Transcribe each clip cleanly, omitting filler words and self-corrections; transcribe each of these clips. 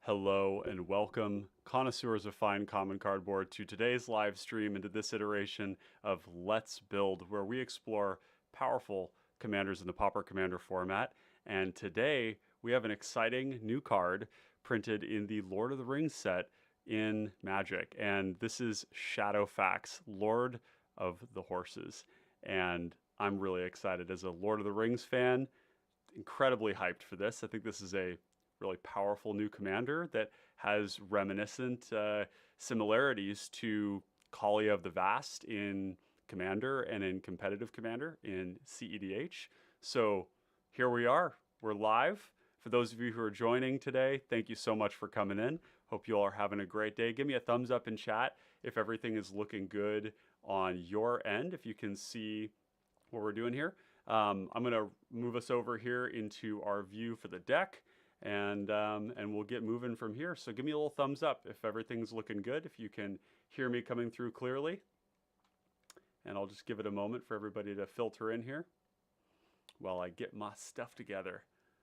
Hello and welcome, connoisseurs of fine common cardboard, to today's live stream and to this iteration of Let's Build, where we explore powerful commanders in the Pauper Commander format. And today we have an exciting new card printed in the Lord of the Rings set in Magic. And this is Shadowfax, Lord of the Horses. And I'm really excited as a Lord of the Rings fan, incredibly hyped for this. I think this is a really powerful new commander that has reminiscent similarities to Kaalia of the Vast in Commander and in competitive Commander in cEDH. So here we are. We're live. For those of you who are joining today, thank you so much for coming in. Hope you all are having a great day. Give me a thumbs up in chat if everything is looking good on your end, if you can see what we're doing here. I'm going to move us over here into our view for the deck. And we'll get moving from here. So give me a little thumbs up if everything's looking good, if you can hear me coming through clearly. And I'll just give it a moment for everybody to filter in here while I get my stuff together.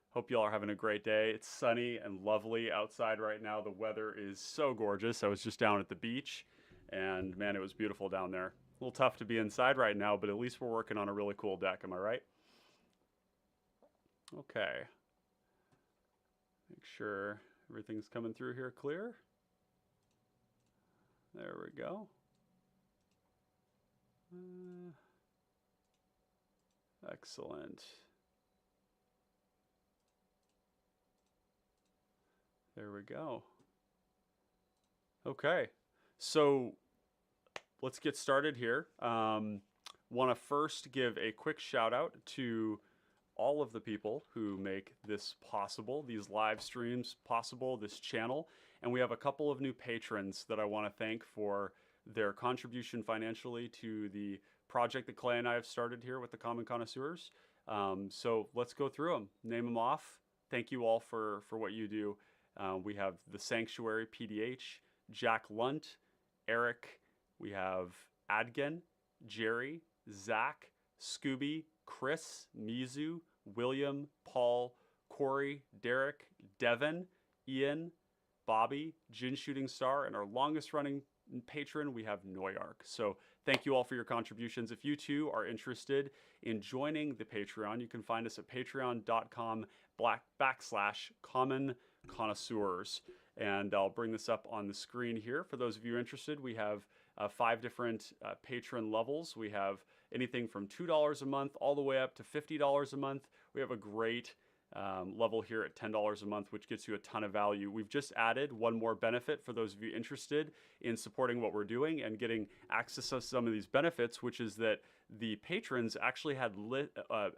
Hope you all are having a great day. It's sunny and lovely outside right now. The weather is so gorgeous. I was just down at the beach, and man, it was beautiful down there. A little tough to be inside right now, but at least we're working on a really cool deck. Am I right? Okay. Make sure everything's coming through here clear. There we go. Excellent. There we go. Okay, so let's get started here. Want to first give a quick shout out to all of the people who make this possible, these live streams possible, this channel. And we have a couple of new patrons that I want to thank for their contribution financially to the project that Clay and I have started here with the Common Connoisseurs. So let's go through them, name them off. Thank you all for what you do. We have the Sanctuary PDH, Jack Lunt, Eric, we have Adgen, Jerry, Zach, Scooby, Chris, Mizu, William, Paul, Corey, Derek, Devin, Ian, Bobby, Jin Shooting Star, and our longest running patron, we have Noyark. So thank you all for your contributions. If you too are interested in joining the Patreon, you can find us at patreon.com/common connoisseurs. And I'll bring this up on the screen here. For those of you interested, we have 5 different patron levels. We have anything from $2 a month all the way up to $50 a month. We have a great level here at $10 a month, which gets you a ton of value. We've just added one more benefit for those of you interested in supporting what we're doing and getting access to some of these benefits, which is that the patrons actually had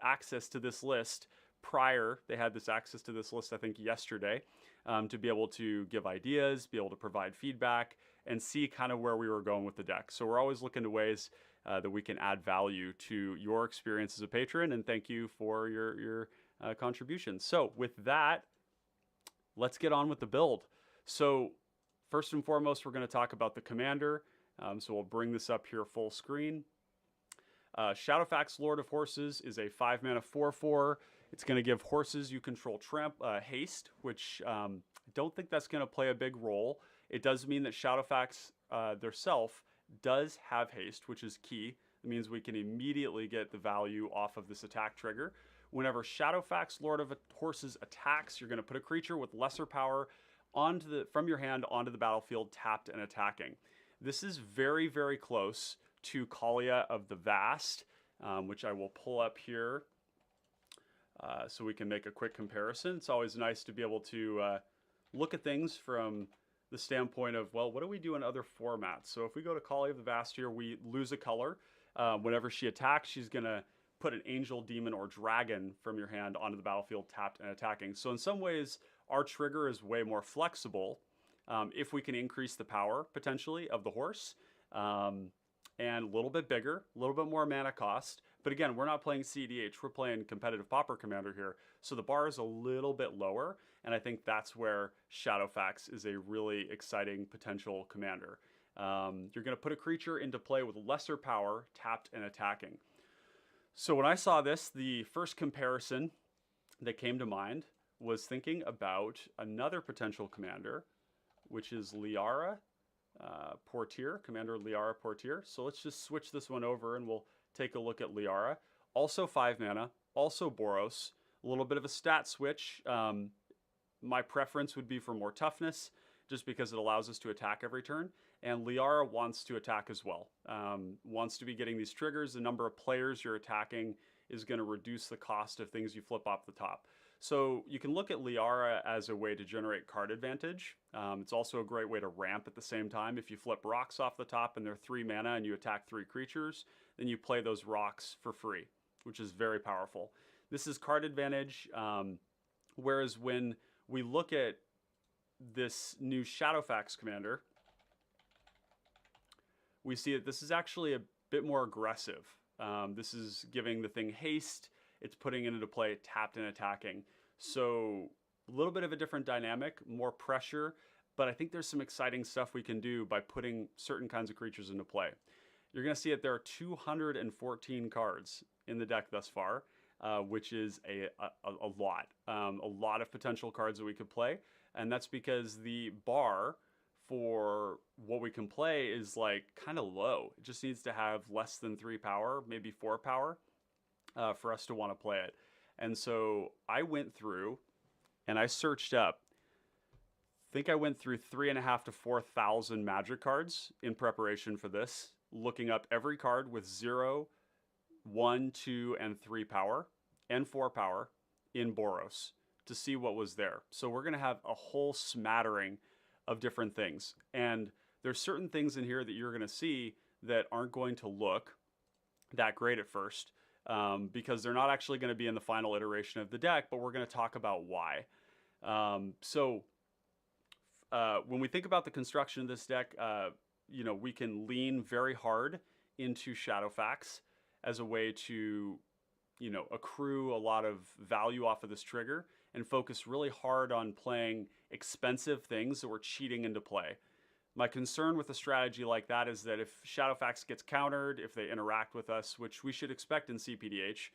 access to this list prior. They had this access to this list, I think, yesterday, to be able to give ideas, be able to provide feedback, and see kind of where we were going with the deck. So we're always looking to ways that we can add value to your experience as a patron, and thank you for your contributions. So with that, let's get on with the build. So first and foremost, we're going to talk about the commander. So we'll bring this up here full screen. Shadowfax, Lord of Horses, is a 5-mana 4/4. It's going to give horses you control haste, which I don't think that's going to play a big role. It does mean that Shadowfax theirself does have haste, which is key. It means we can immediately get the value off of this attack trigger. Whenever Shadowfax, Lord of Horses, attacks, you're going to put a creature with lesser power from your hand onto the battlefield, tapped and attacking. This is very, very close to Kaalia of the Vast, which I will pull up here so we can make a quick comparison. It's always nice to be able to look at things from the standpoint of, well, what do we do in other formats? So if we go to Kaalia of the Vast here, we lose a color. Whenever she attacks, she's going to put an angel, demon, or dragon from your hand onto the battlefield, tapped and attacking. So in some ways, our trigger is way more flexible if we can increase the power, potentially, of the horse. And a little bit bigger, a little bit more mana cost. But again, we're not playing cEDH, we're playing competitive Pauper Commander here. So the bar is a little bit lower, and I think that's where Shadowfax is a really exciting potential commander. You're going to put a creature into play with lesser power, tapped and attacking. So when I saw this, the first comparison that came to mind was thinking about another potential commander, which is Liara Portier, Commander Liara Portier. So let's just switch this one over and we'll take a look at Liara. Also 5 mana, also Boros, a little bit of a stat switch. My preference would be for more toughness, just because it allows us to attack every turn. And Liara wants to attack as well, wants to be getting these triggers. The number of players you're attacking is going to reduce the cost of things you flip off the top. So you can look at Liara as a way to generate card advantage. It's also a great way to ramp at the same time. If you flip rocks off the top and they're 3 mana and you attack 3 creatures, then you play those rocks for free, which is very powerful. This is card advantage, whereas when we look at this new Shadowfax commander, we see that this is actually a bit more aggressive. This is giving the thing haste. It's putting it into play tapped and attacking. So a little bit of a different dynamic, more pressure, but I think there's some exciting stuff we can do by putting certain kinds of creatures into play. You're going to see that there are 214 cards in the deck thus far, which is a lot of potential cards that we could play. And that's because the bar for what we can play is like kind of low. It just needs to have less than 3 power, maybe 4 power, for us to want to play it. And so I went through and I searched up, I think I went through 3,500 to 4,000 Magic cards in preparation for this, looking up every card with 0, 1, 2, and 3 power and 4 power in Boros to see what was there. So we're going to have a whole smattering of different things. And there's certain things in here that you're going to see that aren't going to look that great at first, because they're not actually going to be in the final iteration of the deck, but we're going to talk about why. When we think about the construction of this deck, we can lean very hard into Shadowfax as a way to, accrue a lot of value off of this trigger and focus really hard on playing expensive things that we're cheating into play. My concern with a strategy like that is that if Shadowfax gets countered, if they interact with us, which we should expect in cPDH,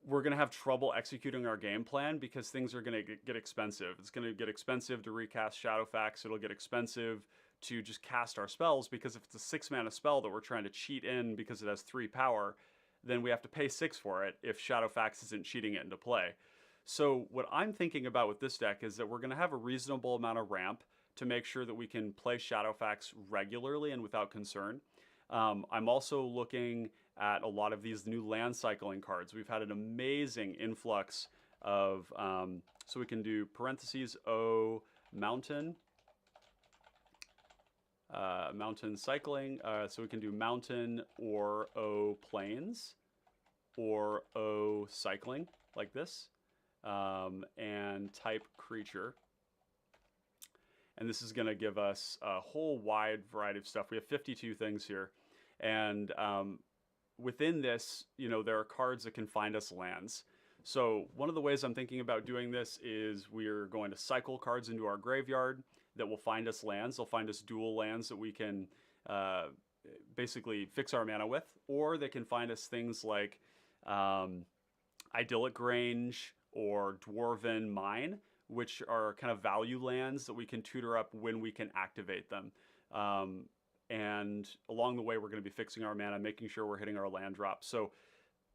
we're going to have trouble executing our game plan because things are going to get expensive. It's going to get expensive to recast Shadowfax. It'll get expensive to just cast our spells, because if it's a 6 mana spell that we're trying to cheat in because it has 3 power, then we have to pay 6 for it if Shadowfax isn't cheating it into play. So what I'm thinking about with this deck is that we're going to have a reasonable amount of ramp to make sure that we can play Shadowfax regularly and without concern. I'm also looking at a lot of these new land cycling cards. We've had an amazing influx of, so we can do parentheses O mountain, mountain cycling. So we can do mountain or O plains or O cycling like this, and type creature. And this is going to give us a whole wide variety of stuff. We have 52 things here. And within this, there are cards that can find us lands. So one of the ways I'm thinking about doing this is we're going to cycle cards into our graveyard that will find us lands. They'll find us dual lands that we can basically fix our mana with. Or they can find us things like Idyllic Grange or Dwarven Mine, which are kind of value lands that we can tutor up when we can activate them. And along the way, we're going to be fixing our mana, making sure we're hitting our land drops. So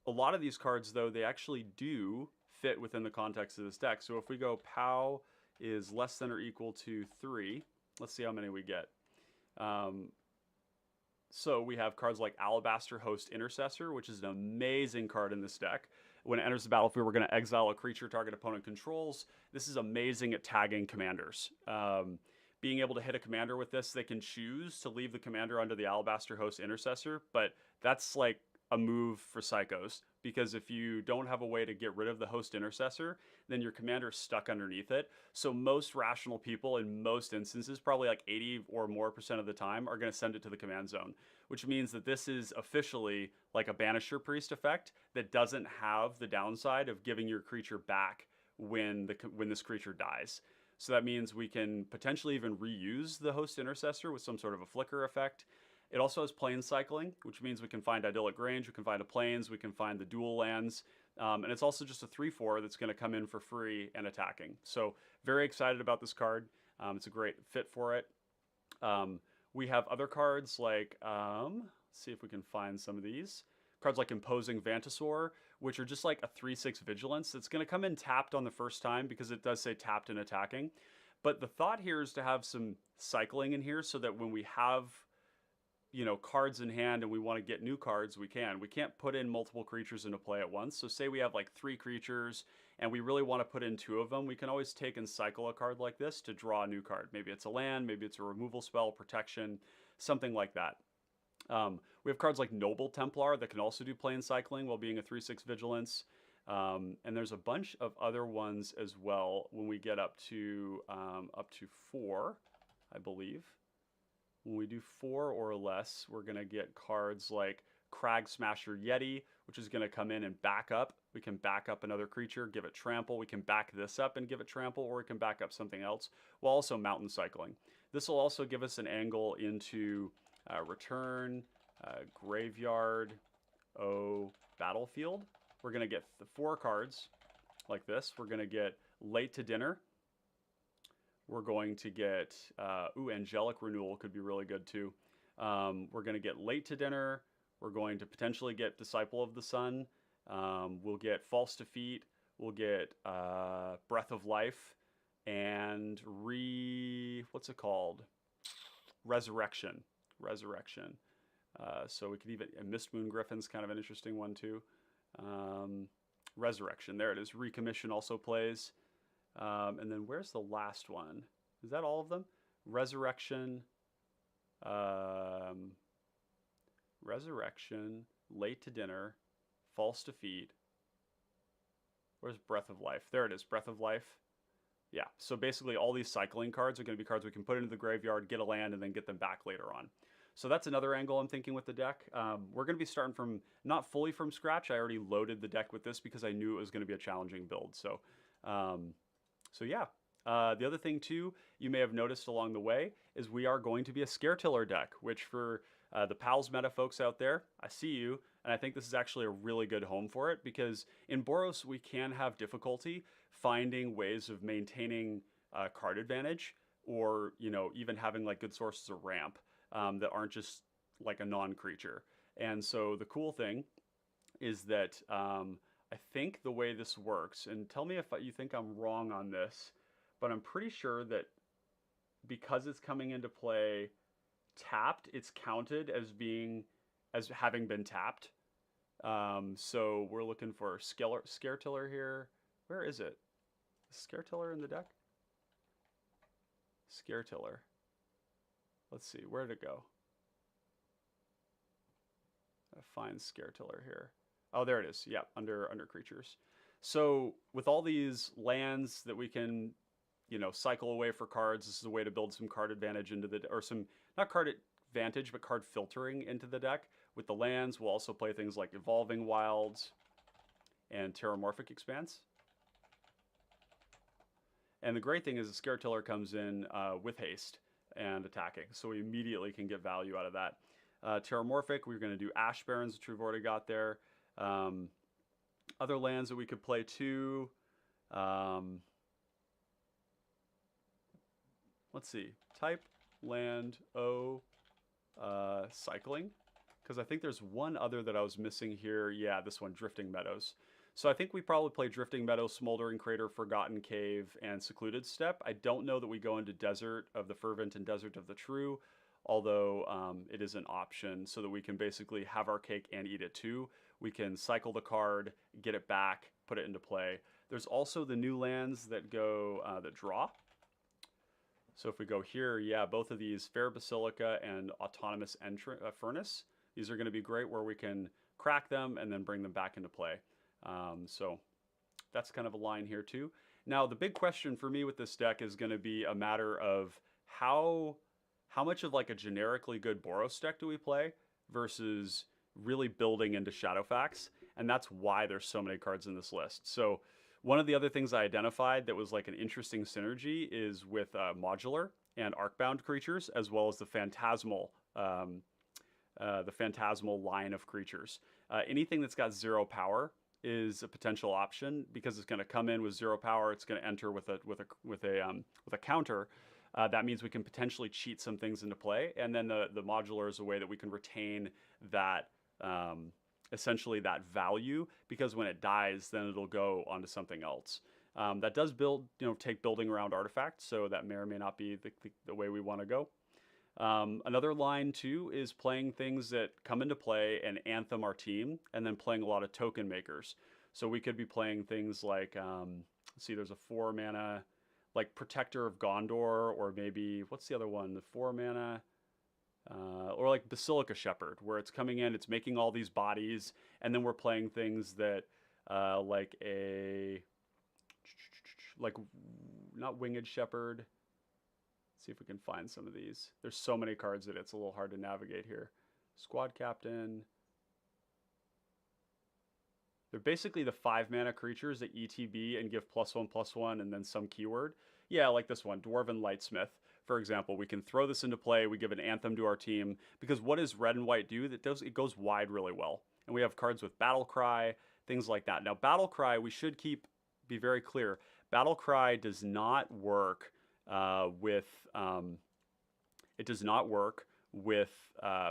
a lot of these cards, though, they actually do fit within the context of this deck. So if we go POW is less than or equal to 3, let's see how many we get. So we have cards like Alabaster Host Intercessor, which is an amazing card in this deck. When it enters the battlefield, we're going to exile a creature target opponent controls. This is amazing at tagging commanders. Being able to hit a commander with this, they can choose to leave the commander under the Alabaster Host Intercessor, but that's like a move for psychos, because if you don't have a way to get rid of the Host Intercessor, then your commander's stuck underneath it. So most rational people in most instances, probably like 80 or more % of the time, are going to send it to the command zone, which means that this is officially like a Banisher Priest effect that doesn't have the downside of giving your creature back when this creature dies. So that means we can potentially even reuse the Host Intercessor with some sort of a flicker effect. It also has plane cycling, which means we can find Idyllic Grange, we can find a plains, we can find the dual lands. And it's also just a 3/4 that's going to come in for free and attacking. So very excited about this card. It's a great fit for it. We have other cards like, let's see if we can find some of these. Cards like Imposing Vantasaur, which are just like a 3/6 Vigilance. It's going to come in tapped on the first time because it does say tapped and attacking. But the thought here is to have some cycling in here so that when we have, you know, cards in hand and we want to get new cards, we can. We can't put in multiple creatures into play at once. So say we have like 3 creatures and we really want to put in 2 of them, we can always take and cycle a card like this to draw a new card. Maybe it's a land, maybe it's a removal spell, protection, something like that. We have cards like Noble Templar that can also do plane cycling while being a 3/6 Vigilance. And there's a bunch of other ones as well when we get up to 4, I believe. When we do 4 or less, we're going to get cards like Crag Smasher Yeti, which is going to come in and back up. We can back up another creature, give it trample. We can back this up and give it trample, or we can back up something else while also mountain cycling. This will also give us an angle into return, graveyard, battlefield. We're going to get the 4 cards like this. We're going to get Late to Dinner. We're going to get, Angelic Renewal could be really good too. We're going to get Late to Dinner. We're going to potentially get Disciple of the Sun. We'll get False Defeat. We'll get Breath of Life. And what's it called? Resurrection. So we could even, Mistmoon Griffin's kind of an interesting one too. Resurrection, there it is. Recommission also plays. And then where's the last one? Is that all of them? Resurrection, Late to Dinner, False Defeat. Where's Breath of Life? There it is, Breath of Life. Yeah, so basically all these cycling cards are going to be cards we can put into the graveyard, get a land, and then get them back later on. So that's another angle I'm thinking with the deck. We're going to be starting from, not fully from scratch. I already loaded the deck with this because I knew it was going to be a challenging build. So yeah. The other thing too, you may have noticed along the way, is we are going to be a Scaretiller deck, which for the Pals meta folks out there, I see you, and I think this is actually a really good home for it, because in Boros we can have difficulty finding ways of maintaining card advantage, or, you know, even having like good sources of ramp that aren't just like a non-creature. And so the cool thing is that I think the way this works, and tell me if you think I'm wrong on this, but I'm pretty sure that because it's coming into play tapped, it's counted as having been tapped. So we're looking for Scaretiller here. Where is it? Is Scaretiller in the deck? Scaretiller. Let's see, where did it go? I'll find Scaretiller here. Oh, there it is. Yeah, under creatures. So with all these lands that we can, you know, cycle away for cards, this is a way to build some card advantage into the, or some, not card advantage, but card filtering into the deck. With the lands, we'll also play things like Evolving Wilds and Terramorphic Expanse. And the great thing is the Scaretiller comes in with haste and attacking, so we immediately can get value out of that. Terramorphic, we're going to do Ash Barrens, which we've already got there. Other lands that we could play too. Let's see. Type, land, cycling. Because I think there's one other that I was missing here. Yeah, this one, Drifting Meadows. So I think we probably play Drifting Meadows, Smoldering Crater, Forgotten Cave, and Secluded Steppe. I don't know that we go into Desert of the Fervent and Desert of the True, although it is an option so that we can basically have our cake and eat it too. We can cycle the card, get it back, put it into play. There's also the new lands that go, that draw. So if we go here, yeah, both of these, Fair Basilica and Autonomous Furnace, these are going to be great where we can crack them and then bring them back into play. So that's kind of a line here too. Now the big question for me with this deck is going to be a matter of how much of like a generically good Boros deck do we play versus really building into Shadowfax, and that's why there's so many cards in this list. So one of the other things I identified that was like an interesting synergy is with modular and arcbound creatures, as well as the phantasmal line of creatures. Anything that's got 0 power is a potential option because it's going to come in with 0 power. It's going to enter with a counter. That means we can potentially cheat some things into play, and then the modular is a way that we can retain that essentially that value, because when it dies, then it'll go onto something else. That does take building around artifacts, so that may or may not be the way we want to go. Another line too is playing things that come into play and anthem our team, and then playing a lot of token makers. So we could be playing things like, let's see, there's a 4 mana like Protector of Gondor, or maybe what's the other one? The 4 mana, or like Basilica Shepherd, where it's coming in, it's making all these bodies, and then we're playing things that like not Winged Shepherd. Let's see if we can find some of these. There's so many cards that it's a little hard to navigate here. Squad Captain. They're basically the 5 mana creatures that ETB and give +1/+1 and then some keyword. Yeah, like this one, Dwarven Lightsmith. For example, we can throw this into play. We give an anthem to our team, because what does red and white do? It goes wide really well. And we have cards with Battle Cry, things like that. Now, Battle Cry, we should be very clear. Battle Cry does not work with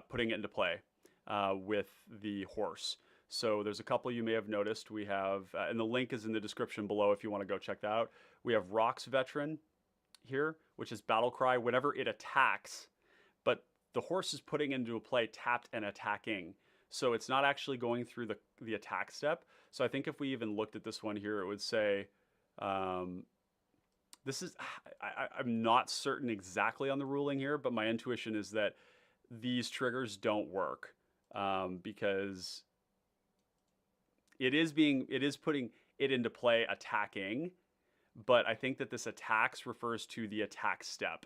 putting it into play with the horse. So there's a couple you may have noticed. We have, and the link is in the description below if you want to go check that out. We have Rock's Veteran here, which is Battle Cry whenever it attacks, but the horse is putting into a play tapped and attacking. So it's not actually going through the attack step. So I think if we even looked at this one here, it would say, this is, I'm not certain exactly on the ruling here, but my intuition is that these triggers don't work because it is putting it into play attacking, but I think that this attacks refers to the attack step.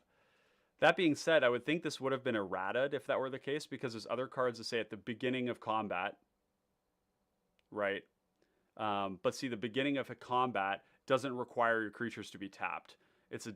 That being said, I would think this would have been errated if that were the case, because there's other cards that say at the beginning of combat, right? But see, the beginning of a combat doesn't require your creatures to be tapped. It's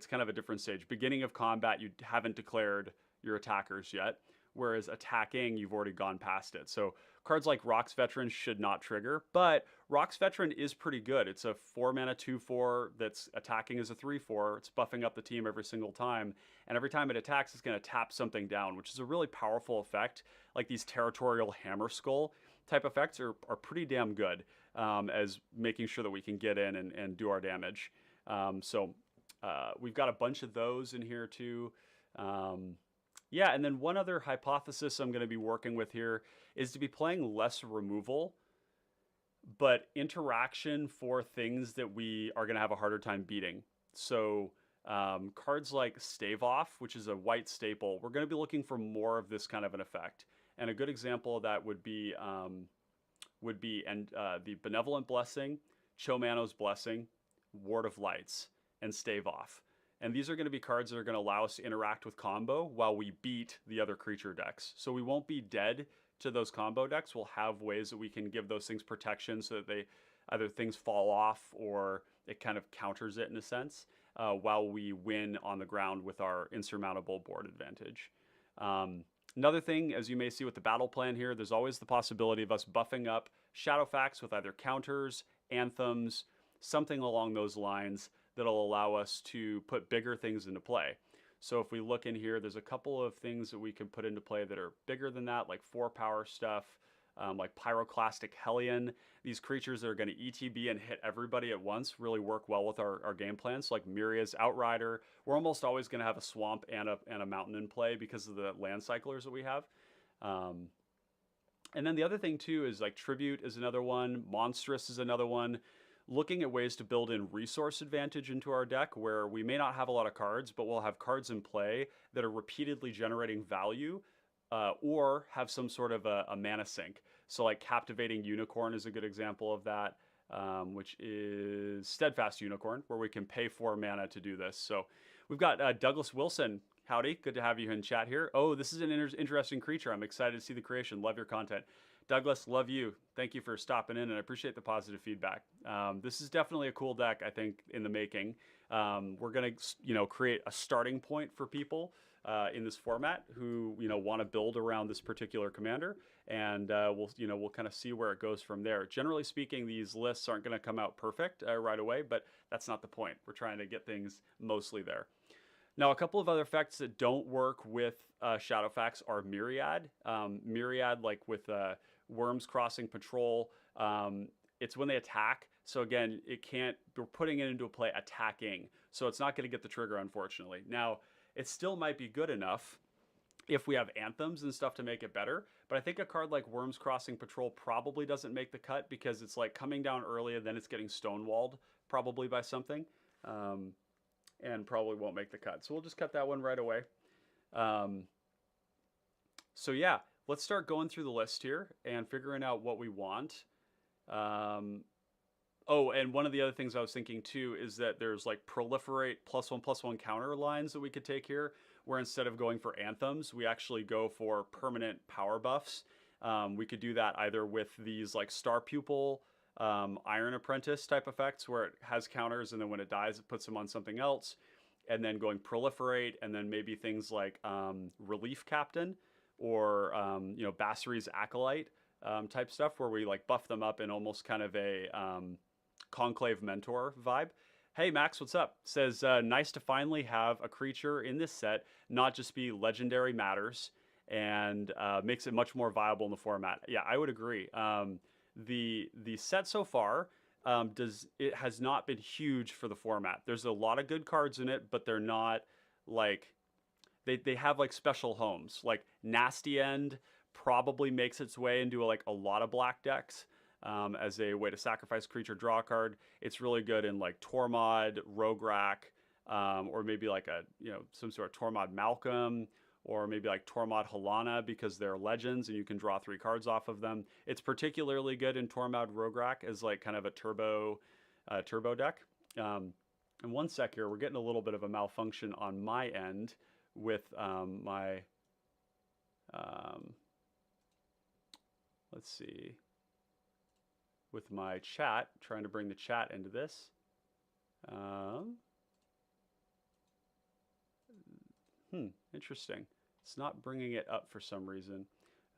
kind of a different stage. Beginning of combat, you haven't declared your attackers yet, whereas attacking, you've already gone past it. So cards like Rock's Veteran should not trigger, but Rock's Veteran is pretty good. It's a 4 mana 2/4 that's attacking as a 3/4. It's buffing up the team every single time, and every time it attacks, it's going to tap something down, which is a really powerful effect. Like these Territorial Hammer Skull type effects are pretty damn good as making sure that we can get in and do our damage. So we've got a bunch of those in here too. Yeah, and then one other hypothesis I'm going to be working with here is to be playing less removal, but interaction for things that we are going to have a harder time beating. So cards like Stave Off, which is a white staple, we're going to be looking for more of this kind of an effect. And a good example of that would be the Benevolent Blessing, Chomano's Blessing, Ward of Lights, and Stave Off. And these are going to be cards that are going to allow us to interact with combo while we beat the other creature decks. So we won't be dead to those combo decks. We'll have ways that we can give those things protection so that either things fall off or it kind of counters it in a sense, while we win on the ground with our insurmountable board advantage. Another thing, as you may see with the battle plan here, there's always the possibility of us buffing up Shadowfax with either counters, anthems, something along those lines that'll allow us to put bigger things into play. So if we look in here, there's a couple of things that we can put into play that are bigger than that, like 4 power stuff, like Pyroclastic Hellion. These creatures that are going to ETB and hit everybody at once really work well with our game plans. So like Myria's Outrider, we're almost always going to have a swamp and a mountain in play because of the land cyclers that we have. And then the other thing too is like Tribute is another one, Monstrous is another one. Looking at ways to build in resource advantage into our deck where we may not have a lot of cards, but we'll have cards in play that are repeatedly generating value or have some sort of a mana sink. So like Captivating Unicorn is a good example of that, which is Steadfast Unicorn, where we can pay 4 mana to do this. So we've got Douglas Wilson. Howdy, good to have you in chat here. Oh, this is an interesting creature. I'm excited to see the creation. Love your content. Douglas, love you. Thank you for stopping in, and I appreciate the positive feedback. This is definitely a cool deck, I think, in the making. We're going to, create a starting point for people in this format who, want to build around this particular commander. and we'll kind of see where it goes from there. Generally speaking, these lists aren't going to come out perfect right away, but that's not the point. We're trying to get things mostly there. Now, a couple of other effects that don't work with Shadowfax are Myriad. Myriad, like with Worms Crossing Patrol, it's when they attack. So again, we're putting it into a play attacking. So it's not going to get the trigger, unfortunately. Now, it still might be good enough if we have anthems and stuff to make it better. But I think a card like Worms Crossing Patrol probably doesn't make the cut because it's like coming down early and then it's getting stonewalled probably by something. And probably won't make the cut. So we'll just cut that one right away. So yeah, let's start going through the list here and figuring out what we want. Oh, and one of the other things I was thinking too is that there's like proliferate +1/+1 counter lines that we could take here, where instead of going for anthems, we actually go for permanent power buffs. We could do that either with these like Star Pupil, Iron Apprentice type effects where it has counters and then when it dies it puts them on something else, and then going proliferate, and then maybe things like Relief Captain or Bassary's Acolyte type stuff where we like buff them up in almost kind of a Conclave Mentor vibe. Hey Max, what's up? Says nice to finally have a creature in this set not just be legendary matters, and makes it much more viable in the format. Yeah, I would agree. The set so far has not been huge for the format. There's a lot of good cards in it, but they're not like they have like special homes. Like Nasty End probably makes its way into a lot of black decks as a way to sacrifice creature, draw a card. It's really good in like Tormod, Rogue Rack, or maybe like some sort of Tormod Malcolm, or maybe like Tormod Halana because they're legends and you can draw 3 cards off of them. It's particularly good in Tormod Rogue Rack as like kind of a turbo deck. And one sec here, we're getting a little bit of a malfunction on my end with my, let's see, with my chat, trying to bring the chat into this. Interesting. It's not bringing it up for some reason,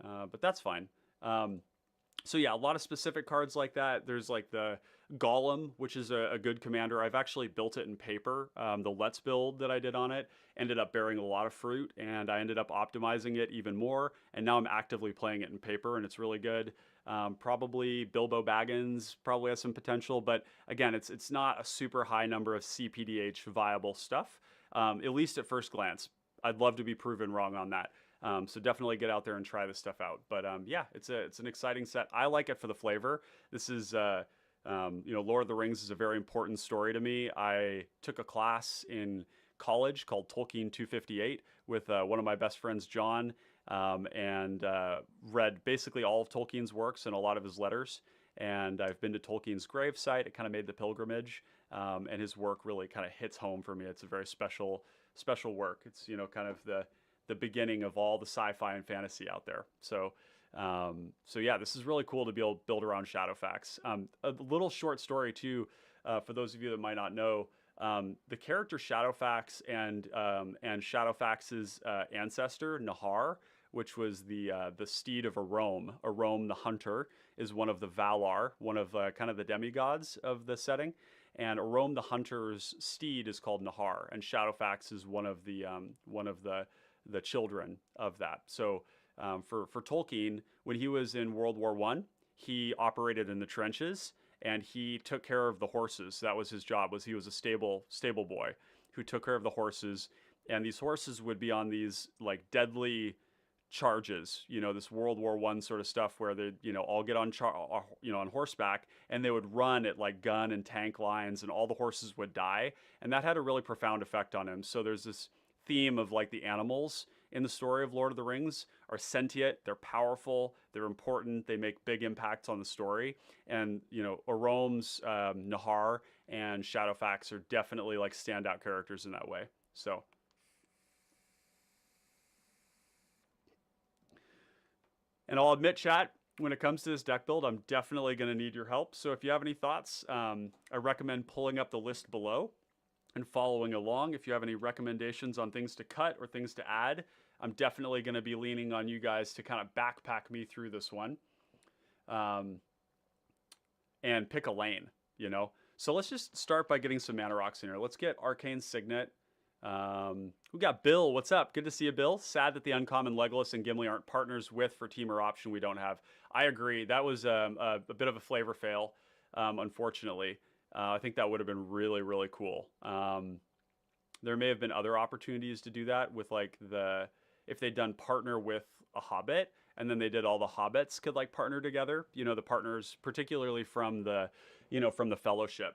but that's fine. So yeah, a lot of specific cards like that. There's like the Golem, which is a good commander. I've actually built it in paper. The Let's build that I did on it ended up bearing a lot of fruit, and I ended up optimizing it even more. And now I'm actively playing it in paper, and it's really good. Probably Bilbo Baggins probably has some potential, but again, it's not a super high number of cPDH viable stuff, at least at first glance. I'd love to be proven wrong on that. So definitely get out there and try this stuff out. But yeah, it's an exciting set. I like it for the flavor. This is, Lord of the Rings is a very important story to me. I took a class in college called Tolkien 258 with one of my best friends, John, and read basically all of Tolkien's works and a lot of his letters. And I've been to Tolkien's gravesite. It kind of made the pilgrimage, and his work really kind of hits home for me. It's a very special work. It's kind of the beginning of all the sci-fi and fantasy out there. So yeah, this is really cool to be able to build around Shadowfax. A little short story too, for those of you that might not know, the character Shadowfax and Shadowfax's ancestor Nahar, which was the steed of Arom. Arom the Hunter is one of the Valar, one of kind of the demigods of the setting. And Arom the Hunter's steed is called Nahar, and Shadowfax is one of the children of that. So for Tolkien, when he was in World War I, he operated in the trenches and he took care of the horses. That was his job. He was a stable boy who took care of the horses, and these horses would be on these like deadly charges, this World War I sort of stuff where they, all get on on horseback, and they would run at like gun and tank lines, and all the horses would die, and that had a really profound effect on him. So there's this theme of like the animals in the story of Lord of the Rings are sentient, they're powerful, they're important, they make big impacts on the story. And Arom's Nahar and Shadowfax are definitely like standout characters in that way. So and I'll admit, chat, when it comes to this deck build, I'm definitely going to need your help. So if you have any thoughts, I recommend pulling up the list below and following along. If you have any recommendations on things to cut or things to add, I'm definitely going to be leaning on you guys to kind of backpack me through this one, and pick a lane, you know? So let's just start by getting some mana rocks in here. Let's get Arcane Signet. We got Bill. What's up? Good to see you, Bill. Sad that the uncommon Legolas and Gimli aren't partners with for team or option we don't have. I agree. That was a bit of a flavor fail, unfortunately. I think that would have been really, really cool. There may have been other opportunities to do that with like if they'd done partner with a Hobbit, and then they did all the Hobbits could like partner together. You know, the partners, particularly from the Fellowship.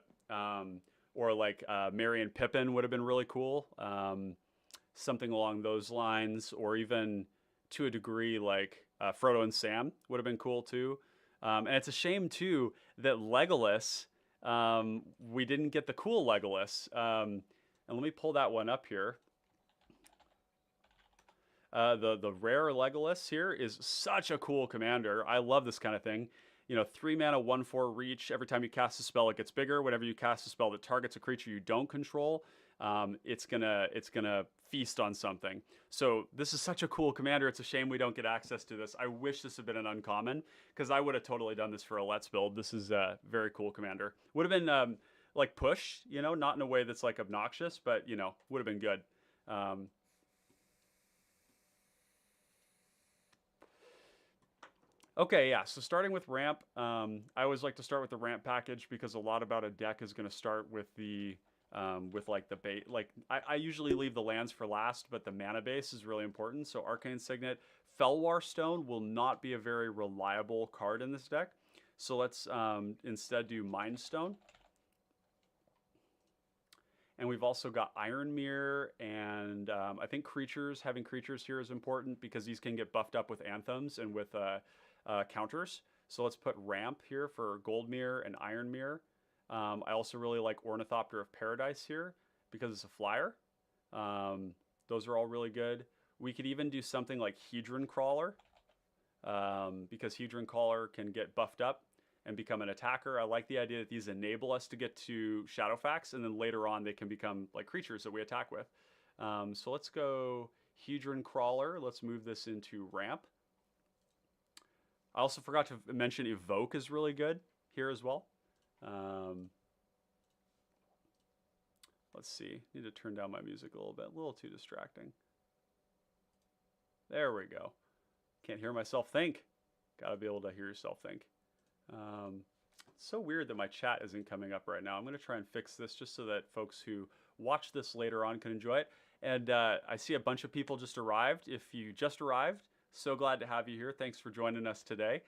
Or like Merry and Pippin would have been really cool. Something along those lines, or even to a degree like Frodo and Sam would have been cool too. And it's a shame too that Legolas, we didn't get the cool Legolas. And let me pull that one up here. The rare Legolas here is such a cool commander. I love this kind of thing. You know, 3 mana, 1/4 reach. Every time you cast a spell, it gets bigger. Whenever you cast a spell that targets a creature you don't control, it's gonna feast on something. So this is such a cool commander. It's a shame we don't get access to this. I wish this had been an uncommon, because I would have totally done this for a Let's build. This is a very cool commander. Would have been like push, you know, not in a way that's like obnoxious, but you know, would have been good. Okay, yeah, so starting with ramp, I always like to start with the ramp package, because a lot about a deck is going to start with the with like the bait. Like I usually leave the lands for last, but the mana base is really important. So Arcane Signet, Felwar Stone will not be a very reliable card in this deck. So let's instead do Mind Stone. And we've also got Iron Mirror, and I think having creatures here is important, because these can get buffed up with anthems and with counters. So let's put Ramp here for Gold Mirror and Iron Mirror. I also really like Ornithopter of Paradise here, because it's a flyer. Those are all really good. We could even do something like Hedron Crawler, because Hedron Crawler can get buffed up and become an attacker. I like the idea that these enable us to get to Shadowfax, and then later on they can become like creatures that we attack with. So let's go Hedron Crawler. Let's move this into Ramp. I also forgot to mention Evoke is really good here as well. Let's see. Need to turn down my music a little bit. A little too distracting. There we go. Can't hear myself think. Gotta be able to hear yourself think. It's so weird that my chat isn't coming up right now. I'm going to try and fix this just so that folks who watch this later on can enjoy it. And I see a bunch of people just arrived. If you just arrived, so glad to have you here. Thanks for joining us today.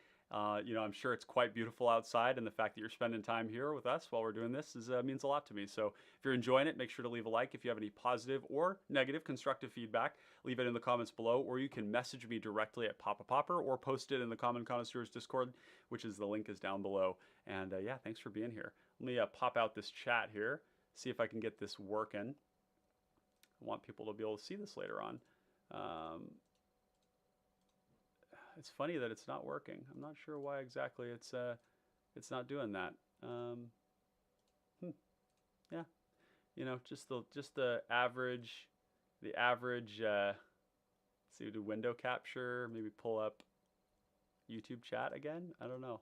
You know, I'm sure it's quite beautiful outside, and the fact that you're spending time here with us while we're doing this means a lot to me. So if you're enjoying it, make sure to leave a like. If you have any positive or negative constructive feedback, leave it in the comments below, or you can message me directly at Pauper, or post it in the Common Connoisseurs Discord, which is the link is down below. And yeah, thanks for being here. Let me pop out this chat here, see if I can get this working. I want people to be able to see this later on. It's funny that it's not working. I'm not sure why exactly it's not doing that. Yeah, you know, just the average. Let's see, we do window capture. Maybe pull up YouTube chat again. I don't know.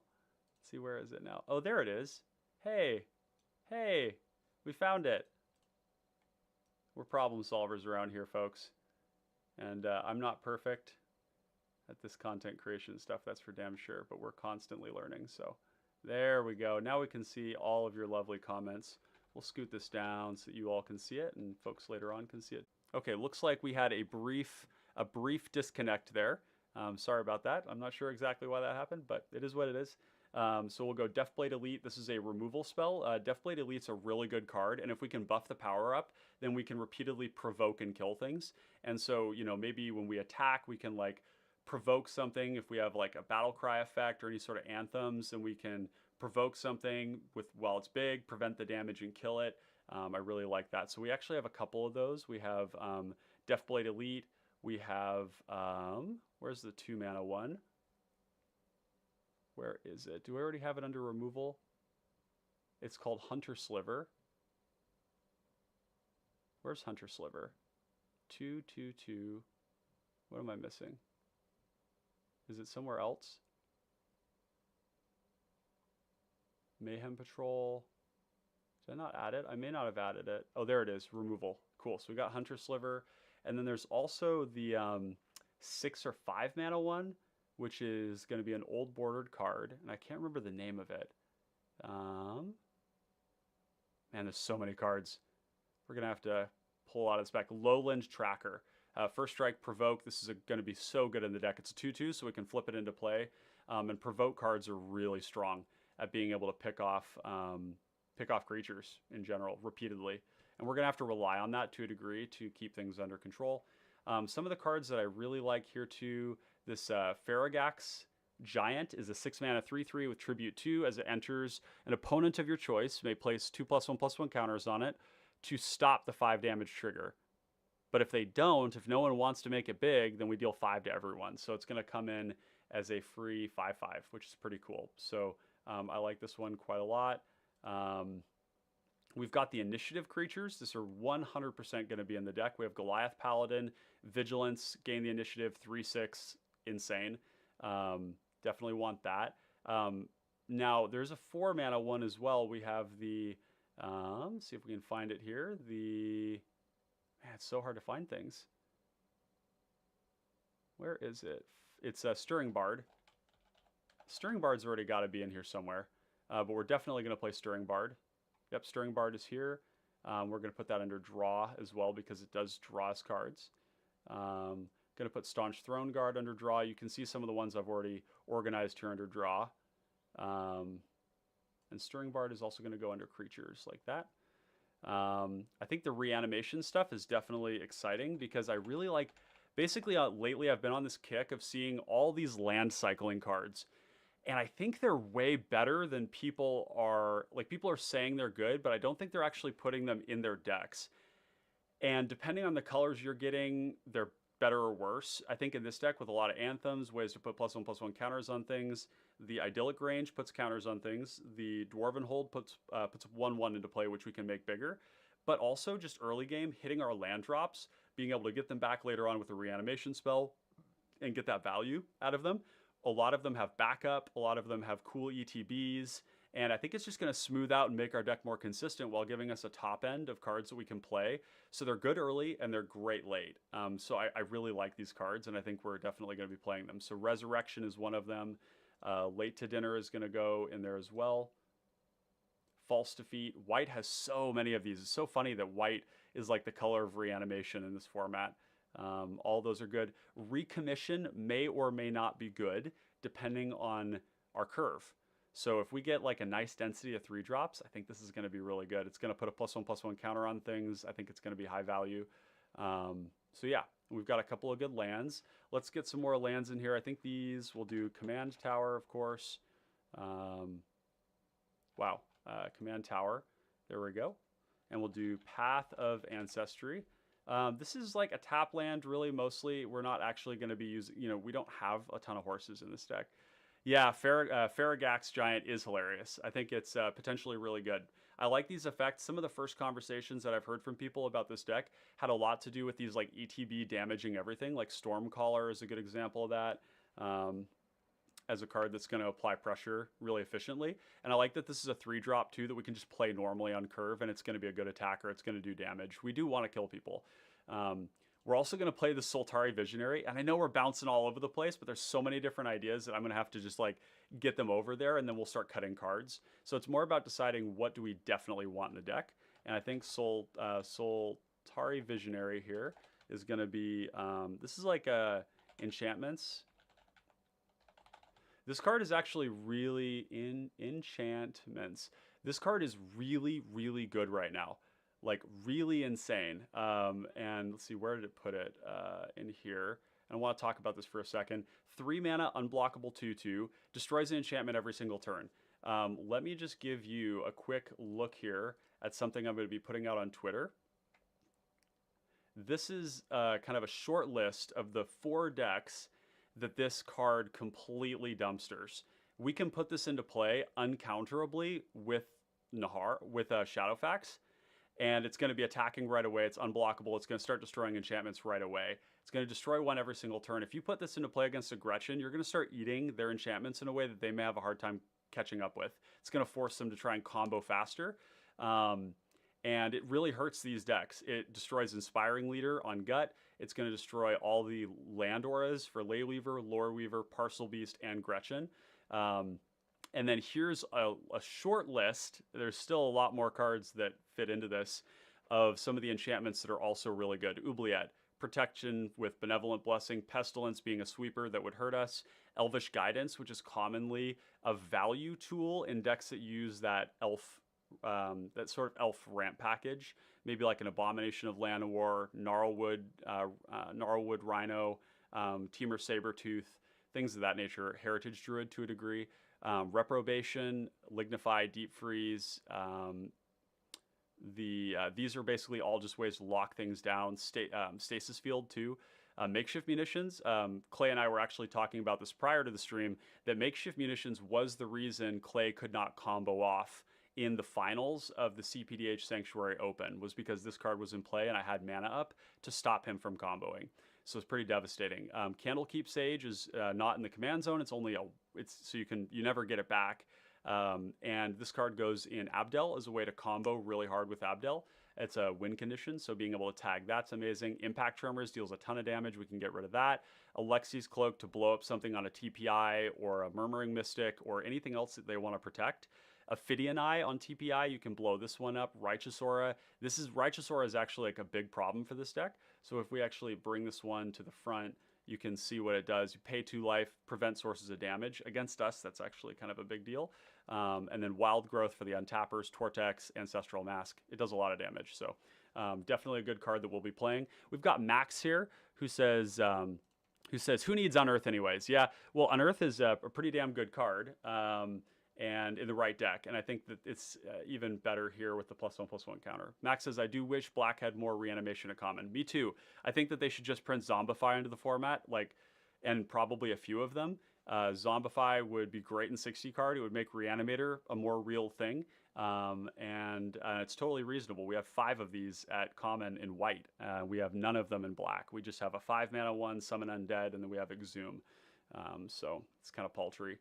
Let's see, where is it now? Oh, there it is. Hey, we found it. We're problem solvers around here, folks, and I'm not perfect at this content creation stuff, that's for damn sure, but we're constantly learning. So there we go. Now we can see all of your lovely comments. We'll scoot this down so that you all can see it, and folks later on can see it. Okay, looks like we had a brief disconnect there. Sorry about that. I'm not sure exactly why that happened, but it is what it is. So we'll go Deathblade Elite. This is a removal spell. Deathblade Elite's a really good card, and if we can buff the power up, then we can repeatedly provoke and kill things. And so, you know, maybe when we attack, we can like provoke something. If we have like a battle cry effect or any sort of anthems, and we can provoke something with while it's big, prevent the damage and kill it. I really like that. So we actually have a couple of those. We have Deathblade Elite. We have where's the 2 mana one? Where is it? Do I already have it under removal? It's called Hunter Sliver. Where's Hunter Sliver? 2/2/2. What am I missing? Is it somewhere else? Mayhem Patrol. Did I not add it? I may not have added it. Oh, there it is. Removal. Cool. So we got Hunter Sliver. And then there's also the 6 or 5 mana one, which is going to be an old bordered card. And I can't remember the name of it. Man, there's so many cards. We're going to have to pull out of this back. Lowland Tracker. First Strike, Provoke. This is going to be so good in the deck. It's a 2/2, so we can flip it into play. And Provoke cards are really strong at being able to pick off creatures in general repeatedly. And we're going to have to rely on that to a degree to keep things under control. Some of the cards that I really like here too, this Faragax Giant is a 6 mana 3/3 with Tribute 2. As it enters, an opponent of your choice may place 2+1/+1 counters on it to stop the 5 damage trigger. But if they don't, if no one wants to make it big, then we deal 5 to everyone. So it's going to come in as a free 5/5, which is pretty cool. So I like this one quite a lot. We've got the initiative creatures. These are 100% going to be in the deck. We have Goliath Paladin, Vigilance, gain the initiative, 3/6, insane. Definitely want that. Now, there's a 4 mana one as well. We have the, see if we can find it here. Man, it's so hard to find things. Where is it? It's a Stirring Bard. Stirring Bard's already got to be in here somewhere. But we're definitely going to play Stirring Bard. Yep, Stirring Bard is here. We're going to put that under draw as well because it does draw us cards. Going to put Staunch Throne Guard under draw. You can see some of the ones I've already organized here under draw. And Stirring Bard is also going to go under creatures like that. I think the reanimation stuff is definitely exciting because I really like, basically lately I've been on this kick of seeing all these land cycling cards. And I think they're way better than people are saying they're good, but I don't think they're actually putting them in their decks. And depending on the colors you're getting, they're better or worse. I think in this deck with a lot of anthems, ways to put +1/+1 counters on things, the Idyllic Range puts counters on things, the Dwarven Hold puts 1/1 into play, which we can make bigger. But also just early game, hitting our land drops, being able to get them back later on with a reanimation spell and get that value out of them. A lot of them have backup, a lot of them have cool ETBs, and I think it's just going to smooth out and make our deck more consistent while giving us a top end of cards that we can play. So they're good early and they're great late. So I really like these cards, and I think we're definitely going to be playing them. So Resurrection is one of them. Late to Dinner is going to go in there as well. False Defeat. White has so many of these. It's so funny that white is like the color of reanimation in this format. All those are good. Recommission may or may not be good depending on our curve. So if we get like a nice density of 3 drops, I think this is going to be really good. It's going to put a +1/+1 counter on things. I think it's going to be high value. So yeah, we've got a couple of good lands. Let's get some more lands in here. I think these will do Command Tower, of course. Wow, Command Tower. There we go. And we'll do Path of Ancestry. This is like a tap land, really, mostly. We're not actually going to be using, we don't have a ton of horses in this deck. Yeah, Faragax Giant is hilarious. I think it's potentially really good. I like these effects. Some of the first conversations that I've heard from people about this deck had a lot to do with these like ETB damaging everything, like Stormcaller is a good example of that. As a card that's going to apply pressure really efficiently. And I like that this is a 3-drop too that we can just play normally on curve, and it's going to be a good attacker. It's going to do damage. We do want to kill people. We're also going to play the Soltari Visionary, and I know we're bouncing all over the place, but there's so many different ideas that I'm going to have to just like get them over there, and then we'll start cutting cards. So it's more about deciding what do we definitely want in the deck. And I think Soltari Visionary here is going to be, this is like enchantments. This card is actually really enchantments. This card is really, really good right now. Like really insane. And let's see, where did it put it? In here. And I want to talk about this for a second. 3 mana, unblockable 2/2, destroys an enchantment every single turn. Let me just give you a quick look here at something I'm going to be putting out on Twitter. This is kind of a short list of the 4 decks that this card completely dumpsters. We can put this into play uncounterably with Shadowfax, and it's going to be attacking right away. It's unblockable. It's going to start destroying enchantments right away. It's going to destroy one every single turn. If you put this into play against a Gretchen, you're going to start eating their enchantments in a way that they may have a hard time catching up with. It's going to force them to try and combo faster. And it really hurts these decks. It destroys Inspiring Leader on Gut. It's going to destroy all the land auras for Leyweaver, Lore Weaver, Parcel Beast, and Gretchen. And then here's a short list. There's still a lot more cards that fit into this of some of the enchantments that are also really good. Oubliette, Protection with Benevolent Blessing, Pestilence being a sweeper that would hurt us, Elvish Guidance, which is commonly a value tool in decks that use that elf, that sort of elf ramp package, maybe like an Abomination of Llanowar, Gnarlwood Rhino, Temur Sabertooth, things of that nature, Heritage Druid to a degree. Reprobation, Lignify, Deep Freeze. These are basically all just ways to lock things down. Stasis Field too. Makeshift Munitions. Clay and I were actually talking about this prior to the stream, that Makeshift Munitions was the reason Clay could not combo off in the finals of the cPDH Sanctuary Open, was because this card was in play and I had mana up to stop him from comboing. So it's pretty devastating. Candlekeep Sage is not in the command zone. It's only so you never get it back. And this card goes in Abdel as a way to combo really hard with Abdel. It's a win condition, so being able to tag that's amazing. Impact Tremors deals a ton of damage. We can get rid of that. Alexi's Cloak to blow up something on a TPI or a Murmuring Mystic or anything else that they want to protect. Ophidian Eye on TPI, you can blow this one up. Righteous Aura. Righteous Aura is actually like a big problem for this deck. So if we actually bring this one to the front, you can see what it does. You pay 2 life, prevent sources of damage. Against us, that's actually kind of a big deal. And then Wild Growth for the untappers, Tortex, Ancestral Mask. It does a lot of damage. So definitely a good card that we'll be playing. We've got Max here who says, who needs Unearth anyways? Yeah, well, Unearth is a pretty damn good card. And in the right deck. And I think that it's even better here with the +1/+1 counter. Max says, I do wish Black had more reanimation in common. Me too. I think that they should just print Zombify into the format, and probably a few of them. Zombify would be great in 60 card. It would make Reanimator a more real thing. And it's totally reasonable. We have 5 of these at common in white. We have none of them in black. We just have a 5-mana one, Summon Undead, and then we have Exhume. So it's kind of paltry.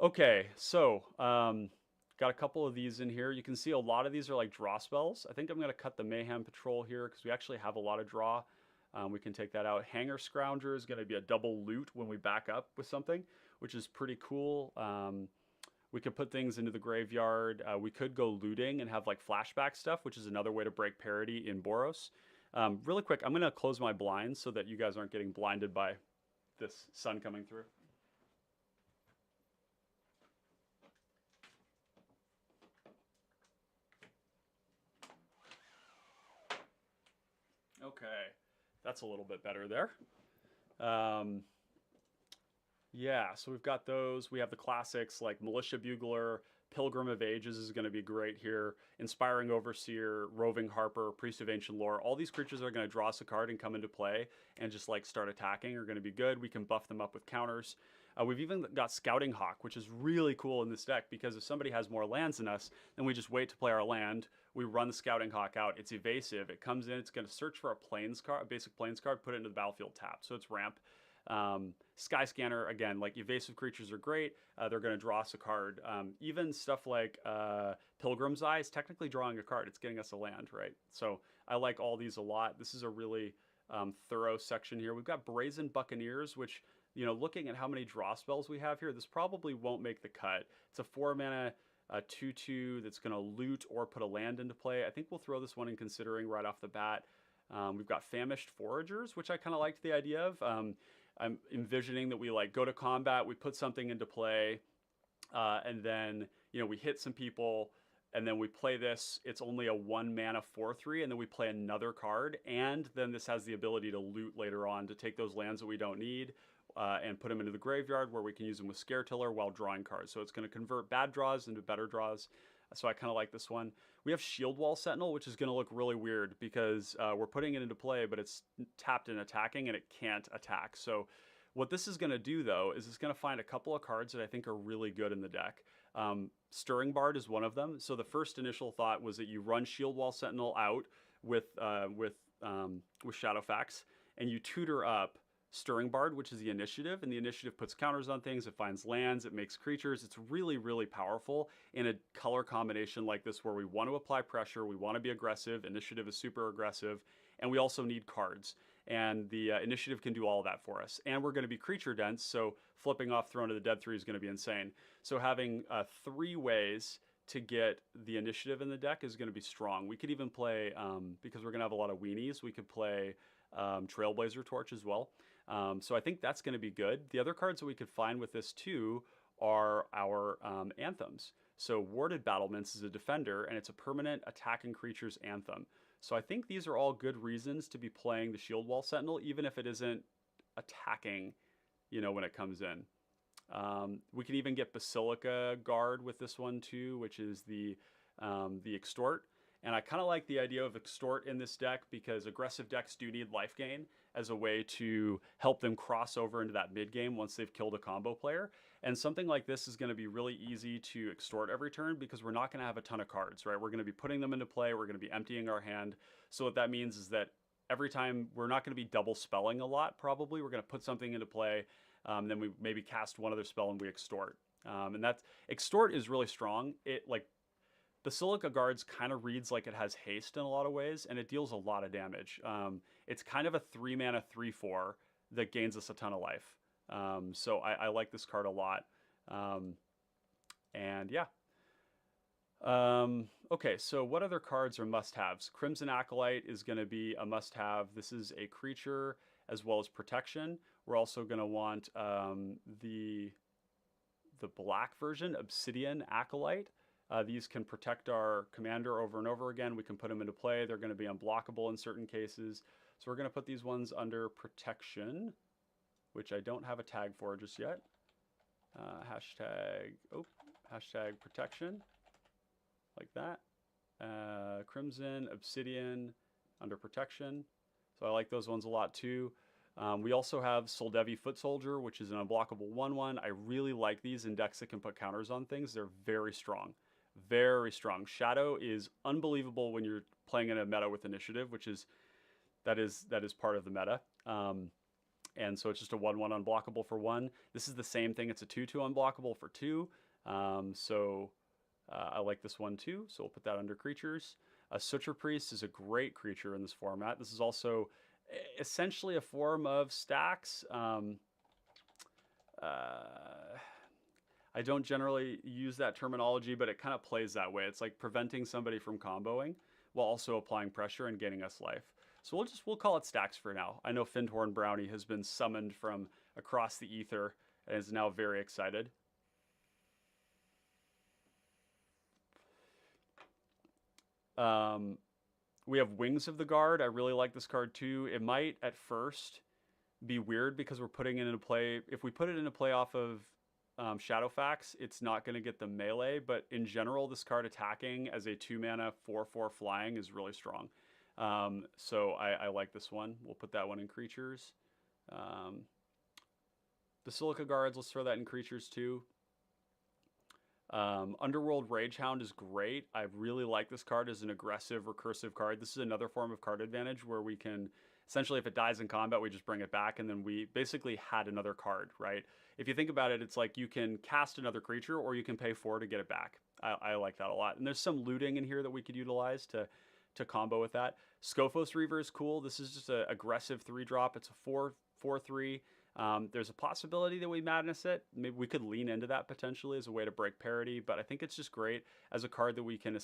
Okay, so got a couple of these in here. You can see a lot of these are like draw spells. I think I'm going to cut the Mayhem Patrol here because we actually have a lot of draw. We can take that out. Hanger Scrounger is going to be a double loot when we back up with something, which is pretty cool. We could put things into the graveyard. We could go looting and have like flashback stuff, which is another way to break parity in Boros. Really quick, I'm going to close my blinds so that you guys aren't getting blinded by this sun coming through. Okay, that's a little bit better there. Yeah, so we've got those. We have the classics like Militia Bugler, Pilgrim of Ages is going to be great here. Inspiring Overseer, Roving Harper, Priest of Ancient Lore. All these creatures are going to draw us a card and come into play and just like start attacking are going to be good. We can buff them up with counters. We've even got Scouting Hawk, which is really cool in this deck because if somebody has more lands than us, then we just wait to play our land. We run the Scouting Hawk out. It's evasive. It comes in. It's going to search for a plains card, a basic plains card, put it into the battlefield tap. So it's ramp. Sky Scanner, again, like evasive creatures are great. They're going to draw us a card. Even stuff like Pilgrim's Eye is technically drawing a card. It's getting us a land, right? So I like all these a lot. This is a really thorough section here. We've got Brazen Buccaneers, which, you know, looking at how many draw spells we have here, this probably won't make the cut. It's a 4-mana 2/2 that's going to loot or put a land into play. I think we'll throw this one in considering right off the bat. We've got Famished Foragers, which I kind of liked the idea of. I'm envisioning that we like go to combat, we put something into play, and then, you know, we hit some people, and then we play this. It's only a 1-mana 4/3, and then we play another card, and then this has the ability to loot later on to take those lands that we don't need and put them into the graveyard where we can use them with Scare Tiller while drawing cards. So it's going to convert bad draws into better draws. So I kind of like this one. We have Shield Wall Sentinel, which is going to look really weird because we're putting it into play, but it's tapped and attacking, and it can't attack. So what this is going to do, though, is it's going to find a couple of cards that I think are really good in the deck. Stirring Bard is one of them. So the first initial thought was that you run Shield Wall Sentinel out with Shadowfax, and you tutor up Stirring Bard, which is the initiative, and the initiative puts counters on things, it finds lands, it makes creatures. It's really, really powerful in a color combination like this where we want to apply pressure, we want to be aggressive, initiative is super aggressive, and we also need cards. And the initiative can do all of that for us. And we're going to be creature dense, so flipping off Throne of the Dead 3 is going to be insane. So having 3 ways to get the initiative in the deck is going to be strong. We could even play, because we're going to have a lot of weenies, we could play Trailblazer Torch as well. So I think that's going to be good. The other cards that we could find with this too are our anthems. So Warded Battlements is a defender, and it's a permanent attacking creature's anthem. So I think these are all good reasons to be playing the Shield Wall Sentinel, even if it isn't attacking, when it comes in. We can even get Basilica Guard with this one too, which is the Extort. And I kind of like the idea of Extort in this deck because aggressive decks do need life gain as a way to help them cross over into that mid game once they've killed a combo player. And something like this is going to be really easy to extort every turn because we're not going to have a ton of cards, right? We're going to be putting them into play. We're going to be emptying our hand. So what that means is that every time we're not going to be double spelling a lot, probably. We're going to put something into play. Then we maybe cast one other spell and we extort. And that's extort is really strong. It Basilica Guards kind of reads like it has haste in a lot of ways, and it deals a lot of damage. It's kind of a 3-mana 3/4 that gains us a ton of life. So I like this card a lot. And yeah. Okay, so what other cards are must-haves? Crimson Acolyte is going to be a must-have. This is a creature as well as protection. We're also going to want the black version, Obsidian Acolyte. These can protect our commander over and over again. We can put them into play. They're going to be unblockable in certain cases. So we're going to put these ones under protection, which I don't have a tag for just yet. Hashtag protection, like that. Crimson, Obsidian, under protection. So I like those ones a lot too. We also have Soldevi Foot Soldier, which is an unblockable 1/1. I really like these in decks that can put counters on things. They're very strong. Very strong. Shadow is unbelievable when you're playing in a meta with initiative, which is that is part of the meta. And so it's just a 1/1 unblockable for 1. This is the same thing. It's a 2/2 unblockable for 2. I like this one too. So we'll put that under creatures. Suture Priest is a great creature in this format. This is also essentially a form of stacks. I don't generally use that terminology, but it kind of plays that way. It's like preventing somebody from comboing while also applying pressure and getting us life. So we'll call it stacks for now. I know Findhorn Brownie has been summoned from across the ether and is now very excited. We have Wings of the Guard. I really like this card too. It might at first be weird because we're putting it into play. If we put it into play off of Shadowfax, it's not going to get the melee, but in general, this card attacking as a 2-mana 4/4 flying is really strong. So I like this one. We'll put that one in creatures. Basilica Guards, let's throw that in creatures too. Underworld Ragehound is great. I really like this card as an aggressive, recursive card. This is another form of card advantage where we can, essentially if it dies in combat, we just bring it back and then we basically had another card, right? If you think about it, it's like you can cast another creature or you can pay 4 to get it back. I like that a lot. And there's some looting in here that we could utilize to combo with that. Scophos Reaver is cool. This is just an aggressive 3-drop. It's a 4/3. There's a possibility that we madness it. Maybe we could lean into that potentially as a way to break parity, but I think it's just great as a card that we can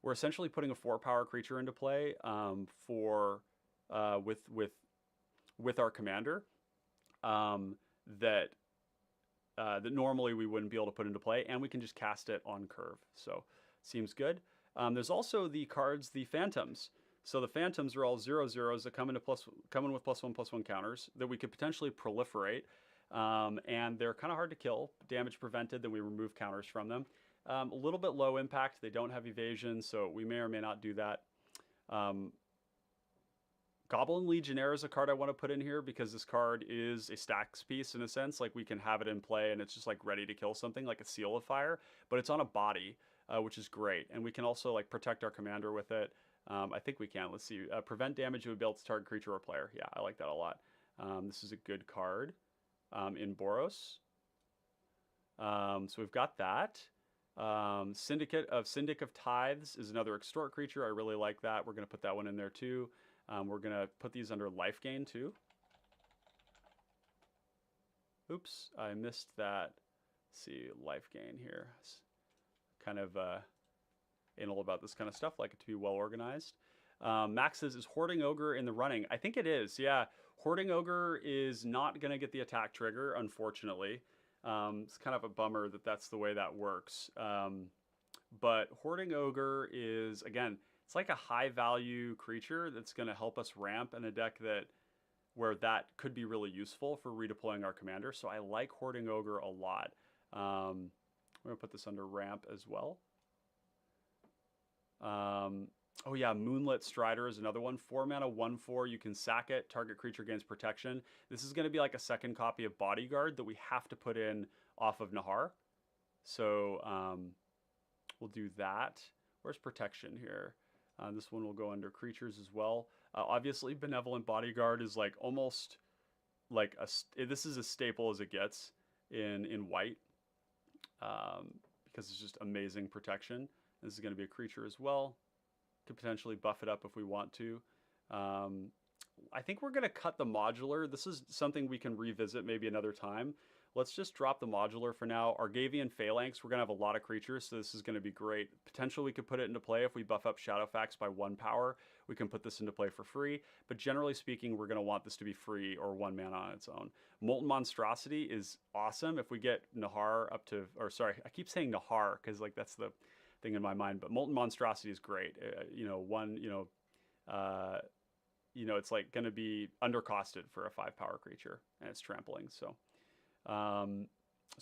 we're essentially putting a 4-power creature into play with our commander that normally we wouldn't be able to put into play, and we can just cast it on curve. So seems good. There's also the cards, the Phantoms. So the Phantoms are all 0/0s that come in with +1/+1 counters that we could potentially proliferate. And they're kind of hard to kill. Damage prevented, then we remove counters from them. A little bit low impact. They don't have evasion, so we may or may not do that. Goblin Legionnaire is a card I want to put in here because this card is a stacks piece in a sense. Like we can have it in play and it's just like ready to kill something like a Seal of Fire, but it's on a body, which is great. And we can also like protect our commander with it. I think we can. Let's see. Prevent damage of built target creature or player. Yeah, I like that a lot. This is a good card in Boros. So we've got that. Syndic of Tithes is another extort creature. I really like that. We're going to put that one in there too. We're going to put these under life gain too. Oops, I missed that. Let's see, life gain here. Kind of anal about this kind of stuff, like it to be well organized. Max says, is Hoarding Ogre in the running? I think it is, yeah. Hoarding Ogre is not going to get the attack trigger, unfortunately. It's kind of a bummer that that's the way that works. But Hoarding Ogre is, again, it's like a high value creature that's going to help us ramp in a deck where that could be really useful for redeploying our commander. So I like Hoarding Ogre a lot. We're going to put this under ramp as well. Oh yeah, Moonlit Strider is another one. 4 mana, 1/4. You can sack it. Target creature gains protection. This is going to be like a second copy of Bodyguard that we have to put in off of Nahar. So we'll do that. Where's protection here? This one will go under creatures as well. Obviously, Benevolent Bodyguard is like almost like this is as staple as it gets in white because it's just amazing protection. This is going to be a creature as well. Could potentially buff it up if we want to. I think we're going to cut the modular. This is something we can revisit maybe another time. Let's just drop the modular for now. Argavian Phalanx, we're going to have a lot of creatures, so this is going to be great. Potentially we could put it into play if we buff up Shadowfax by 1 power. We can put this into play for free, but generally speaking, we're going to want this to be free or 1 mana on its own. Molten Monstrosity is awesome if we get Nahar up to, or sorry, I keep saying Nahar because like that's the thing in my mind, but Molten Monstrosity is great. It's like going to be undercosted for a 5 power creature, and it's trampling. So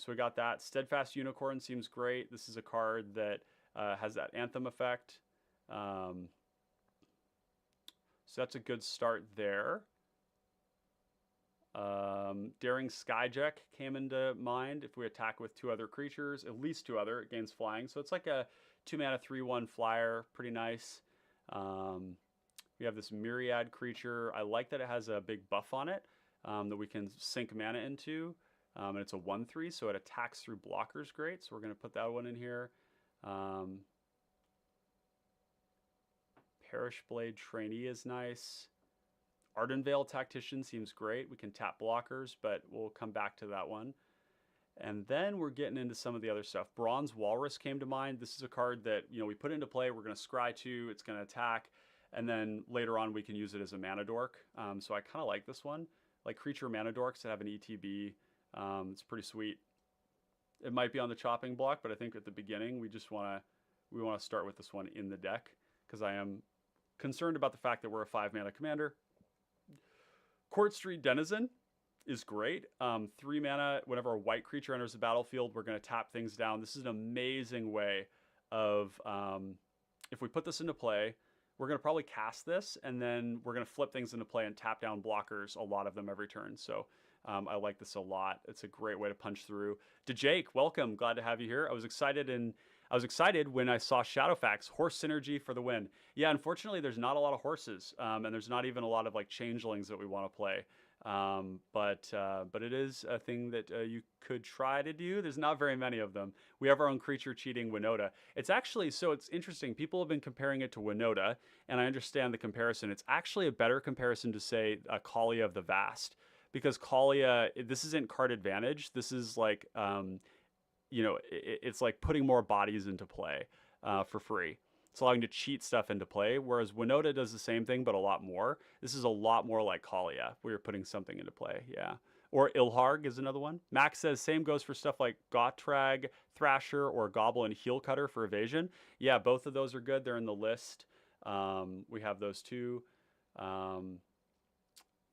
we got that. Steadfast Unicorn seems great. This is a card that has that Anthem effect. So that's a good start there. Daring Skyjack came into mind. If we attack with 2 other creatures, at least 2 other, it gains flying. So it's like a 2 mana 3/1 flyer, pretty nice. We have this Myriad creature. I like that it has a big buff on it that we can sink mana into. And it's a 1/3, so it attacks through blockers great. So we're going to put that one in here. Perish Blade Trainee is nice. Ardenvale Tactician seems great. We can tap blockers, but we'll come back to that one. And then we're getting into some of the other stuff. Bronze Walrus came to mind. This is a card that, we put into play. We're going to scry 2. It's going to attack. And then later on, we can use it as a mana dork. So I kind of like this one. Like creature mana dorks that have an ETB. It's pretty sweet. It might be on the chopping block, but I think at the beginning, we want to start with this one in the deck because I am concerned about the fact that we're a 5 mana commander. Court Street Denizen is great. 3 mana, whenever a white creature enters the battlefield, we're going to tap things down. This is an amazing way of, if we put this into play, we're going to probably cast this, and then we're going to flip things into play and tap down blockers, a lot of them every turn. So I like this a lot. It's a great way to punch through. Jake, welcome. Glad to have you here. I was excited when I saw Shadowfax, horse synergy for the win. Yeah, unfortunately, there's not a lot of horses, and there's not even a lot of like changelings that we want to play. But it is a thing that you could try to do. There's not very many of them. We have our own creature cheating Winota. It's actually, so it's interesting. People have been comparing it to Winota, and I understand the comparison. It's actually a better comparison to say Kaalia of the Vast, because Kaalia, this isn't card advantage. This is like, it's like putting more bodies into play for free. It's allowing to cheat stuff into play, whereas Winota does the same thing, but a lot more. This is a lot more like Kaalia. We are putting something into play, yeah. Or Ilharg is another one. Max says, same goes for stuff like Gotrag, Thrasher, or Goblin Heel Cutter for evasion. Yeah, both of those are good. They're in the list. We have those too.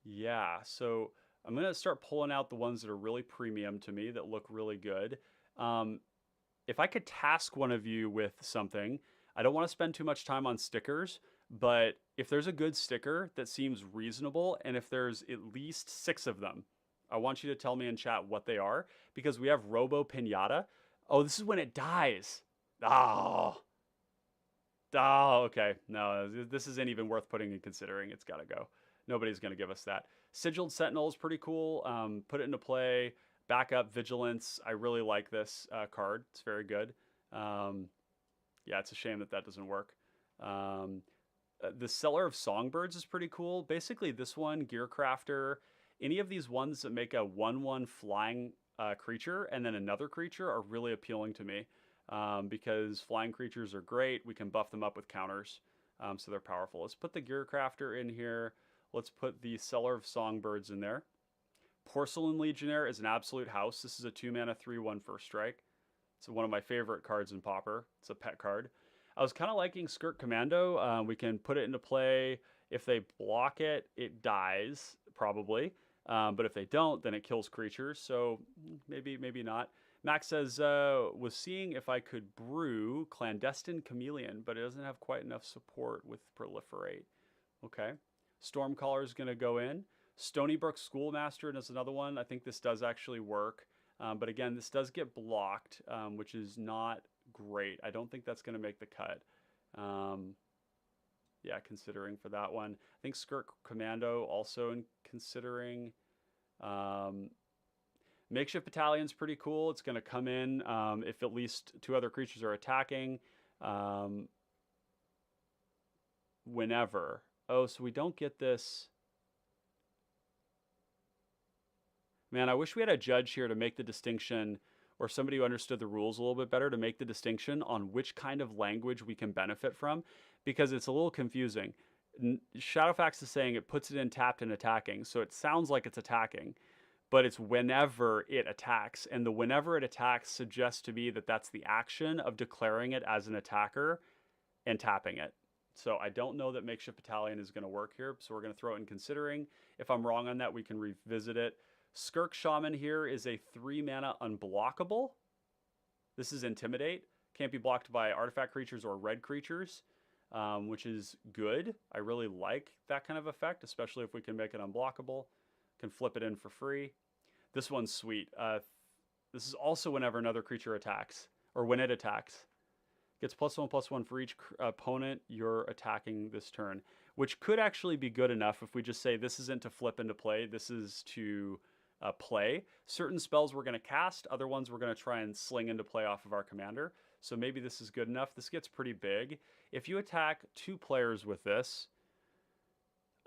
Yeah, so I'm going to start pulling out the ones that are really premium to me that look really good. If I could task one of you with something, I don't want to spend too much time on stickers, But if there's a good sticker that seems reasonable, and if there's at least 6 of them, I want you to tell me in chat what they are, because we have Robo Pinata. Oh, this is when it dies. Oh. Oh, okay. No, this isn't even worth putting in considering. It's got to go. Nobody's going to give us that. Sigiled Sentinel is pretty cool. Put it into play. Backup Vigilance. I really like this card. It's very good. Yeah, it's a shame that that doesn't work. The Seller of Songbirds is pretty cool. Basically, this one, Gear Crafter, any of these ones that make a 1/1 flying creature and then another creature are really appealing to me. Because flying creatures are great. We can buff them up with counters, so they're powerful. Let's put the Gear Crafter in here. Let's put the Seller of Songbirds in there. Porcelain Legionnaire is an absolute house. This is a 2-mana 3/1 first strike. It's one of my favorite cards in Pauper. It's a pet card. I was kind of liking Skirk Commando. We can put it into play. If they block it, it dies, probably. But if they don't, then it kills creatures. So maybe not. Max says, was seeing if I could brew Clandestine Chameleon, but it doesn't have quite enough support with Proliferate. Okay. Stormcaller is going to go in. Stony Brook Schoolmaster is another one. I think this does actually work. But again, this does get blocked, which is not great. I don't think that's going to make the cut. Yeah, considering for that one. I think Skirk Commando also in considering. Makeshift Battalion's pretty cool. It's going to come in if at least 2 other creatures are attacking. Whenever. Oh, so we don't get this. Man, I wish we had a judge here to make the distinction, or somebody who understood the rules a little bit better to make the distinction on which kind of language we can benefit from, because it's a little confusing. Shadowfax is saying it puts it in tapped and attacking, so it sounds like it's attacking, but it's whenever it attacks, and the whenever it attacks suggests to me that that's the action of declaring it as an attacker and tapping it. So I don't know that Makeshift Battalion is going to work here, so we're going to throw it in considering. If I'm wrong on that, we can revisit it. Skirk Shaman here is a 3-mana unblockable. This is Intimidate. Can't be blocked by artifact creatures or red creatures, which is good. I really like that kind of effect, especially if we can make it unblockable. Can flip it in for free. This one's sweet. This is also whenever another creature attacks, or when it attacks. Gets +1/+1 for each opponent you're attacking this turn, which could actually be good enough if we just say this isn't to flip into play, this is to play. Certain spells we're going to cast, other ones we're going to try and sling into play off of our commander. So maybe this is good enough. This gets pretty big. If you attack 2 players with this,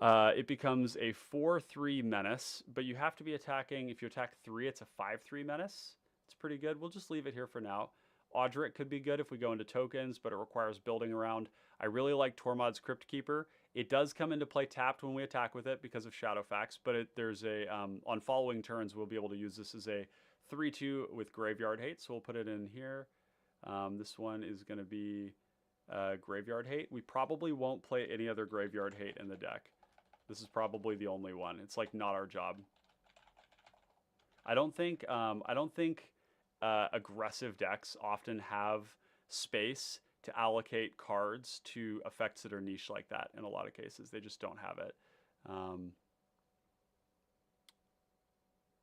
it becomes a 4/3 menace, but you have to be attacking, if you attack 3, it's a 5/3 menace. It's pretty good. We'll just leave it here for now. Audric could be good if we go into tokens, but it requires building around. I really like Tormod's Crypt Keeper. It does come into play tapped when we attack with it because of Shadowfax, but there's a, on following turns, we'll be able to use this as a 3/2 with Graveyard Hate, so we'll put it in here. This one is going to be Graveyard Hate. We probably won't play any other Graveyard Hate in the deck. This is probably the only one. It's like not our job. I don't think aggressive decks often have space to allocate cards to effects that are niche like that. In a lot of cases, they just don't have it.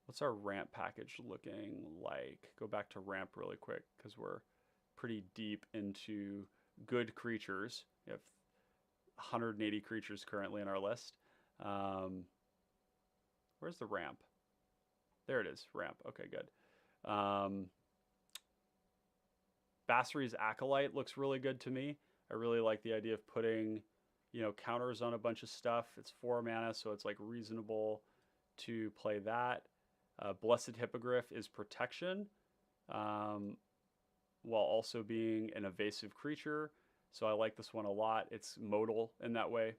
What's our ramp package looking like? Go back to ramp really quick because we're pretty deep into good creatures. We have 180 creatures currently in our list. Where's the ramp? There it is, ramp. Okay, good. Basri's Acolyte looks really good to me. I really like the idea of putting, counters on a bunch of stuff. It's 4 mana, so it's like reasonable to play that. Blessed Hippogriff is protection, while also being an evasive creature. So I like this one a lot. It's modal in that way.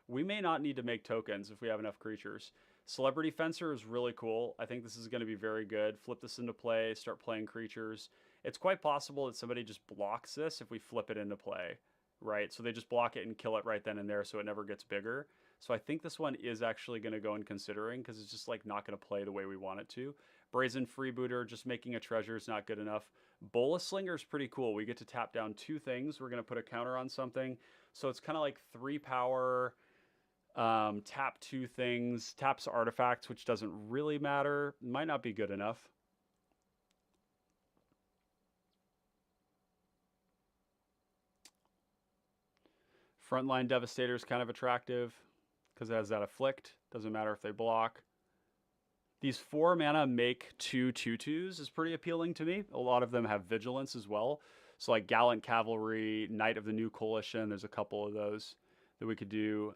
We may not need to make tokens if we have enough creatures. Celebrity Fencer is really cool. I think this is going to be very good. Flip this into play, start playing creatures. It's quite possible that somebody just blocks this if we flip it into play, right? So they just block it and kill it right then and there so it never gets bigger. So I think this one is actually going to go in considering because it's just like not going to play the way we want it to. Brazen Freebooter, just making a treasure is not good enough. Bola Slinger is pretty cool. We get to tap down 2 things. We're going to put a counter on something. So it's kind of like 3 power, tap 2 things, taps artifacts, which doesn't really matter. Might not be good enough. Frontline Devastator is kind of attractive because it has that afflict. Doesn't matter if they block. These 4 mana make 2 2/2s is pretty appealing to me. A lot of them have vigilance as well. So like Gallant Cavalry, Knight of the New Coalition, there's a couple of those that we could do.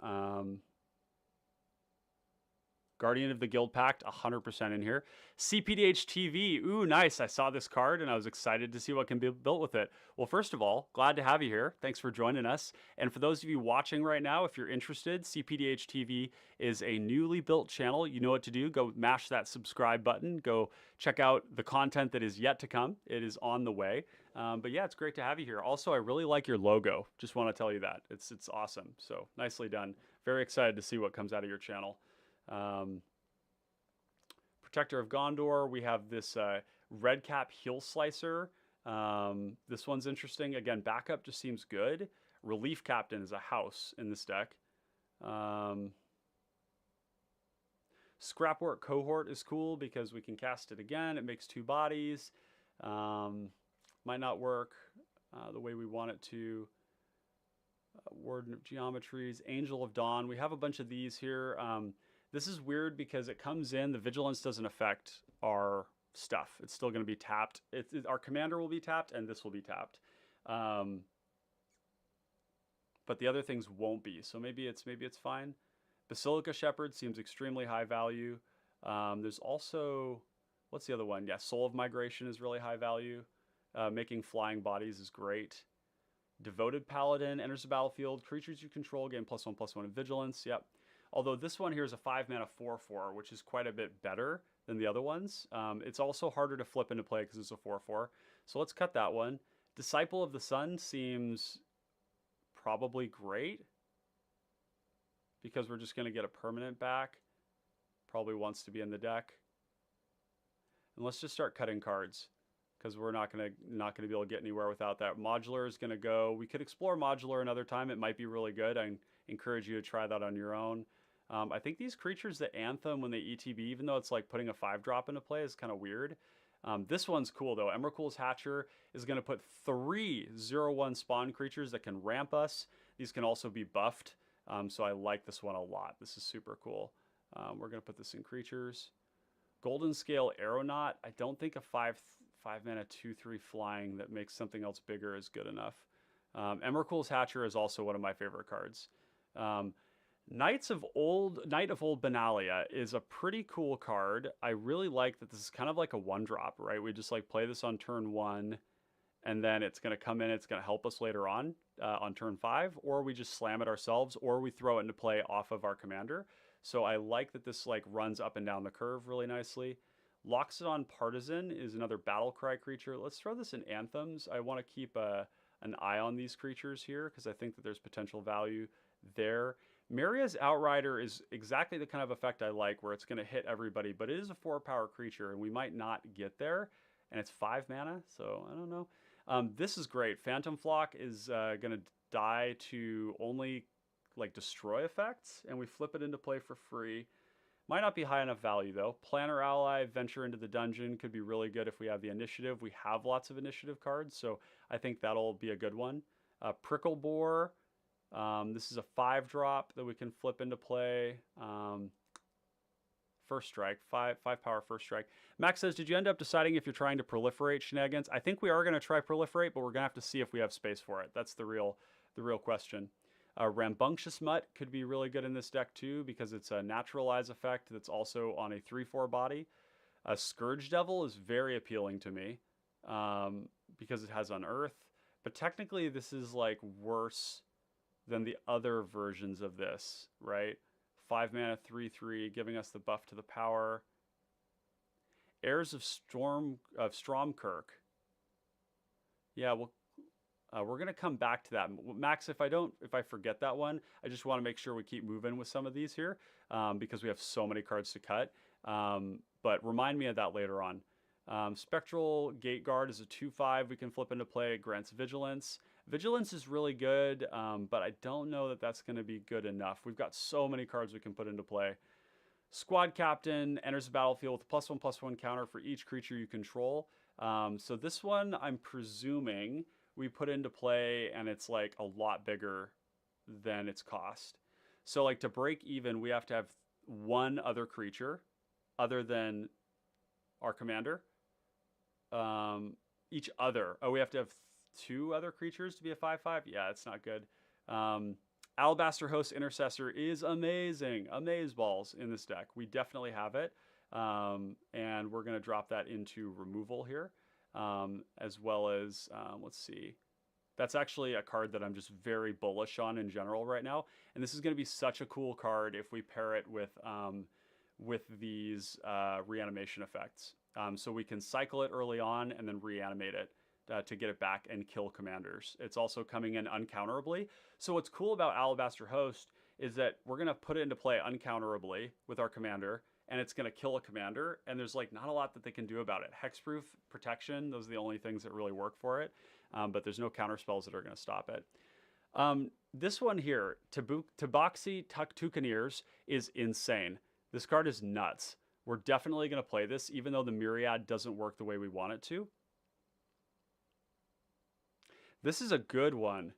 Guardian of the Guild Pact, 100% in here. cPDH TV, ooh, nice. I saw this card and I was excited to see what can be built with it. Well, first of all, glad to have you here. Thanks for joining us. And for those of you watching right now, if you're interested, cPDH TV is a newly built channel. You know what to do. Go mash that subscribe button. Go check out the content that is yet to come. It is on the way. But yeah, it's great to have you here. Also, I really like your logo. Just want to tell you that. It's awesome. So nicely done. Very excited to see what comes out of your channel. Protector of Gondor, we have this red cap heel slicer. This one's interesting. Again, backup just seems good. Relief Captain is a house in this deck. Scrapwork Cohort is cool because we can cast it again. It makes 2 bodies. Might not work the way we want it to. Warden of Geometries, Angel of Dawn. We have a bunch of these here. This is weird because it comes in, the vigilance doesn't affect our stuff. It's still going to be tapped. Our commander will be tapped and this will be tapped. But the other things won't be. So maybe it's fine. Basilica Shepherd seems extremely high value. There's also, what's the other one? Yeah, Soul of Migration is really high value. Making flying bodies is great. Devoted Paladin enters the battlefield. Creatures you control gain +1/+1 in vigilance. Yep. Although this one here is a 5 mana 4/4, which is quite a bit better than the other ones. It's also harder to flip into play because it's a 4/4. So let's cut that one. Disciple of the Sun seems probably great because we're just going to get a permanent back. Probably wants to be in the deck. And let's just start cutting cards because we're not going to be able to get anywhere without that. Modular is going to go. We could explore Modular another time. It might be really good. I encourage you to try that on your own. I think these creatures that Anthem when they ETB, even though it's like putting a 5-drop into play, is kind of weird. This one's cool though. Emrakul's Hatcher is going to put 3 0/1 spawn creatures that can ramp us. These can also be buffed. So I like this one a lot. This is super cool. We're going to put this in creatures. Golden Scale Aeronaut. I don't think a 5 mana 2/3 flying that makes something else bigger is good enough. Emrakul's Hatcher is also one of my favorite cards. Knight of Old Benalia is a pretty cool card. I really like that this is kind of like a 1-drop, right? We just like play this on turn 1 and then it's going to come in, it's going to help us later on turn 5, or we just slam it ourselves, or we throw it into play off of our commander. So I like that this like runs up and down the curve really nicely. Loxodon Partisan is another battle cry creature. Let's throw this in Anthems. I want to keep an eye on these creatures here because I think that there's potential value there. Maria's Outrider is exactly the kind of effect I like where it's going to hit everybody, but it is a 4-power creature and we might not get there. And it's 5 mana, so I don't know. This is great. Phantom Flock is going to die to only like destroy effects, and we flip it into play for free. Might not be high enough value though. Planner Ally, Venture into the Dungeon could be really good if we have the initiative. We have lots of initiative cards, so I think that'll be a good one. Prickle Boar. This is a 5-drop that we can flip into play. First Strike, 5 power First Strike. Max says, did you end up deciding if you're trying to proliferate shenanigans? I think we are going to try proliferate, but we're going to have to see if we have space for it. That's the real question. Rambunctious Mutt could be really good in this deck too because it's a naturalize effect that's also on a 3/4 body. Scourge Devil is very appealing to me because it has Unearth, but technically this is like worse than the other versions of this, right? 5 mana 3/3, giving us the buff to the power. Heirs of Stromkirk. Yeah, well, we're gonna come back to that. Max, if I forget that one, I just want to make sure we keep moving with some of these here because we have so many cards to cut. but remind me of that later on. Spectral Gate Guard is a 2/5 we can flip into play. It grants Vigilance. Vigilance is really good, but I don't know that that's going to be good enough. We've got so many cards we can put into play. Squad Captain enters the battlefield with a +1/+1 counter for each creature you control. So this one, I'm presuming we put into play, and it's like a lot bigger than its cost. So like to break even, we have to have one other creature other than our commander. Each other. Oh, we have to have two other creatures to be a 5/5? Yeah, it's not good. Alabaster Host Intercessor is amazing. Amazeballs in this deck. We definitely have it. And we're going to drop that into removal here. As well as, let's see. That's actually a card that I'm just very bullish on in general right now. And this is going to be such a cool card if we pair it with these reanimation effects. So we can cycle it early on and then reanimate it to get it back and kill commanders. It's also coming in uncounterably. So what's cool about Alabaster Host is that we're going to put it into play uncounterably with our commander, and it's going to kill a commander, and there's like not a lot that they can do about it. Hexproof, protection, those are the only things that really work for it, but there's no counter spells that are going to stop it. This one here, Tabaxi Tucaniers, is insane. This card is nuts. We're definitely going to play this, even though the Myriad doesn't work the way we want it to. This is a good one.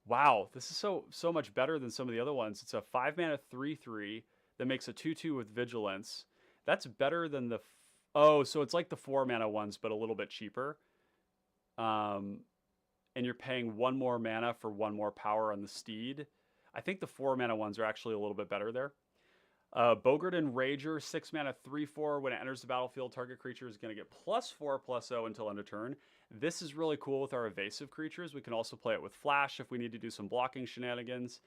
Wow, this is so much better than some of the other ones. It's a 5-mana 3/3 that makes a 2/2 with Vigilance. That's better than the... Oh, so it's like the 4-mana ones, but a little bit cheaper. And you're paying 1 more mana for 1 more power on the Steed. I think the 4-mana ones are actually a little bit better there. Bogarden Rager, 6-mana 3/4. When it enters the battlefield, target creature is going to get +4/+0 until end of turn. This is really cool with our evasive creatures. We can also play it with Flash if we need to do some blocking shenanigans.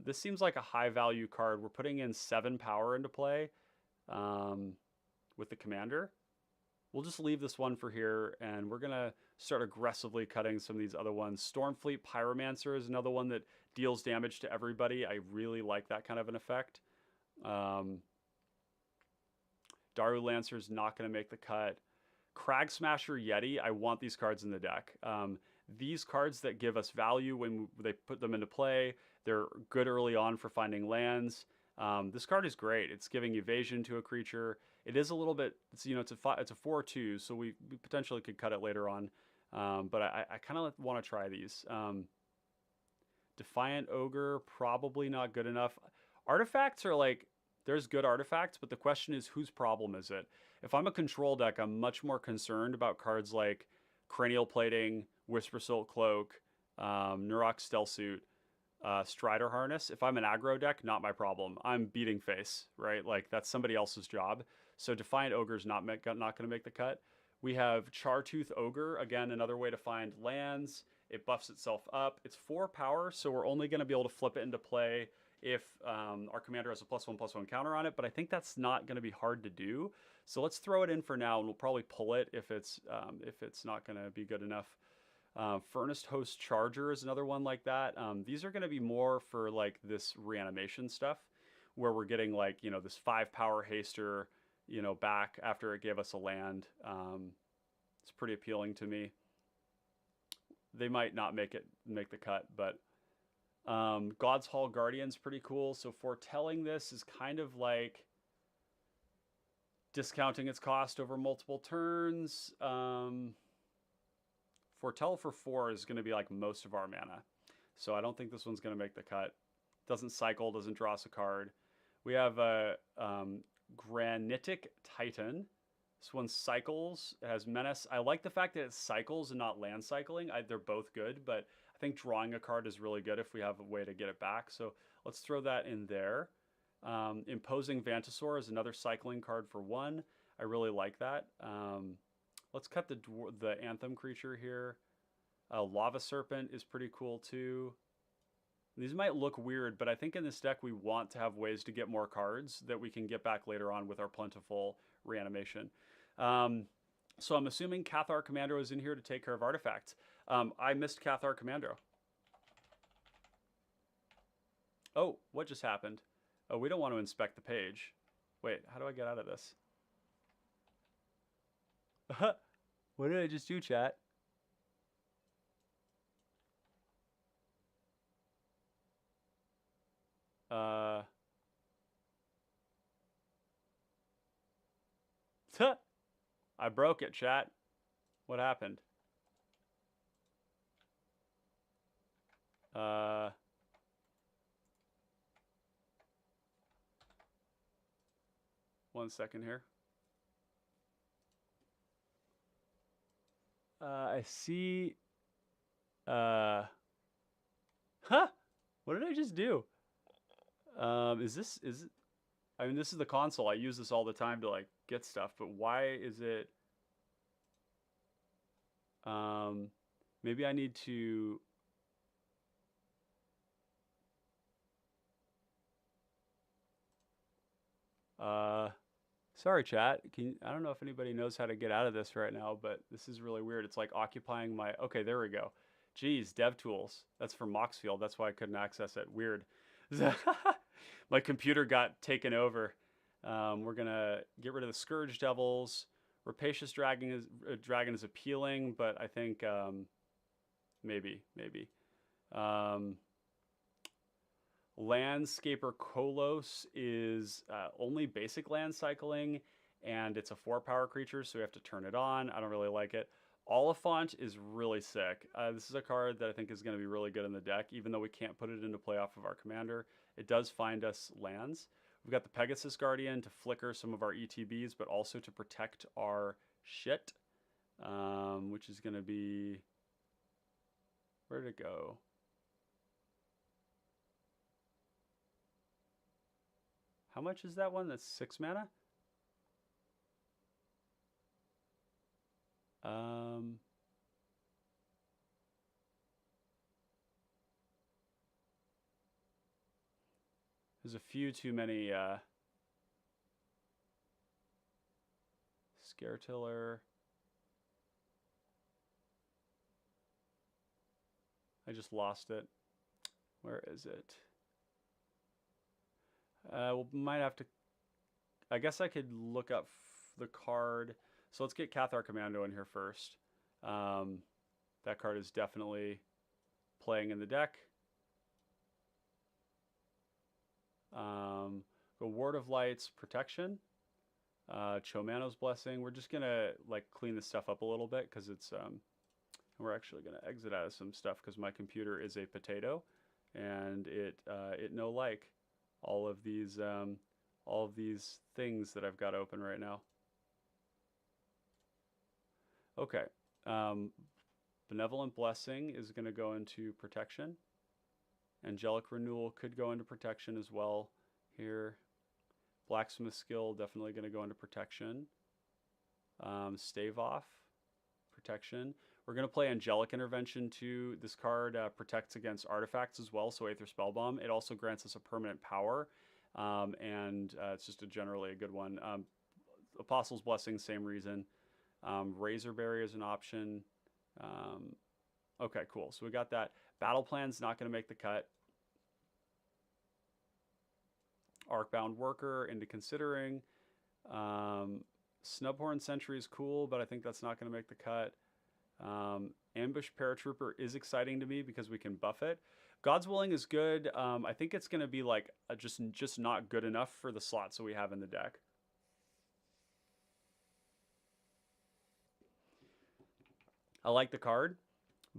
This seems like a high-value card. We're putting in 7 power into play with the commander. We'll just leave this one for here, and we're going to start aggressively cutting some of these other ones. Stormfleet Pyromancer is another one that deals damage to everybody. I really like that kind of an effect. Daru Lancer is not going to make the cut. Crag Smasher Yeti, I want these cards in the deck. These cards that give us value when they put them into play, they're good early on for finding lands. This card is great. It's giving evasion to a creature. It is a little bit, it's a 4/2, so we potentially could cut it later on. But I kind of want to try these. Defiant Ogre, probably not good enough. Artifacts are like, there's good artifacts, but the question is, whose problem is it? If I'm a control deck, I'm much more concerned about cards like Cranial Plating, Whispersoul Cloak, Nurok Stealthsuit, Strider Harness. If I'm an aggro deck, not my problem. I'm beating face, right? Like, that's somebody else's job. So Defiant Ogre's not going to make the cut. We have Chartooth Ogre, again, another way to find lands. It buffs itself up. It's 4 power, so we're only going to be able to flip it into play if our commander has a +1/+1 counter on it, but I think that's not going to be hard to do. So let's throw it in for now, and we'll probably pull it if it's not going to be good enough. Furnace Host Charger is another one like that. These are going to be more for like this reanimation stuff, where we're getting like, this 5 power haster, back after it gave us a land. It's pretty appealing to me. They might not make the cut, but God's Hall Guardian's pretty cool. So foretelling this is kind of like discounting its cost over multiple turns. Foretell for 4 is going to be like most of our mana. So I don't think this one's going to make the cut. Doesn't cycle, doesn't draw us a card. We have a Granitic Titan. This one cycles, it has Menace. I like the fact that it cycles and not land cycling. They're both good, but I think drawing a card is really good if we have a way to get it back. So let's throw that in there. Imposing Vantasaur is another cycling card for 1. I really like that. Let's cut the Anthem creature here. Lava Serpent is pretty cool too. These might look weird, but I think in this deck we want to have ways to get more cards that we can get back later on with our plentiful reanimation. So I'm assuming Cathar Commando is in here to take care of artifacts. I missed Cathar Commando. Oh, what just happened? Oh, we don't want to inspect the page. Wait, how do I get out of this? What did I just do, chat? Uh, I broke it, chat. What happened? Uh, one second here. I see. Huh? What did I just do? Is it? I mean, this is the console. I use this all the time to like get stuff, but why is it? Um, maybe I need to. Uh, Sorry, chat. I don't know if anybody knows how to get out of this right now, but this is really weird. It's like occupying my. Okay, there we go. Geez, DevTools. That's from Moxfield. That's why I couldn't access it. Weird. My computer got taken over. We're gonna get rid of the Scourge Devils. Rapacious Dragon is appealing, but I think maybe. Um, Landscaper Kolos is only basic land cycling, and it's a 4-power creature, so we have to turn it on. I don't really like it. Oliphant is really sick. This is a card that I think is going to be really good in the deck, even though we can't put it into play off of our commander. It does find us lands. We've got the Pegasus Guardian to flicker some of our ETBs, but also to protect our shit, which is going to be... Where did it go? How much is that one? That's 6 mana? There's a few too many Scaretiller. I just lost it. Where is it? We might have to... I guess I could look up the card. So let's get Cathar Commando in here first. That card is definitely playing in the deck. Go Ward of Light's Protection. Chomano's Blessing. We're just gonna like clean this stuff up a little bit because it's we're actually gonna exit out of some stuff because my computer is a potato and it no like all of these things that I've got open right now. Okay. Benevolent Blessing is going to go into protection. Angelic Renewal could go into protection as well here. Blacksmith Skill definitely going to go into protection. Stave Off, protection. We're going to play Angelic Intervention too. This card protects against artifacts as well, so Aether Spellbomb. It also grants us a permanent power, and it's just generally a good one. Apostle's Blessing, same reason. Razorberry is an option. Okay, cool. So we got that. Battle Plan's not going to make the cut. Arcbound Worker into considering. Snubhorn Sentry is cool, but I think that's not going to make the cut. Ambush Paratrooper is exciting to me because we can buff it. God's Willing is good. I think it's going to be like just not good enough for the slots that we have in the deck. I like the card,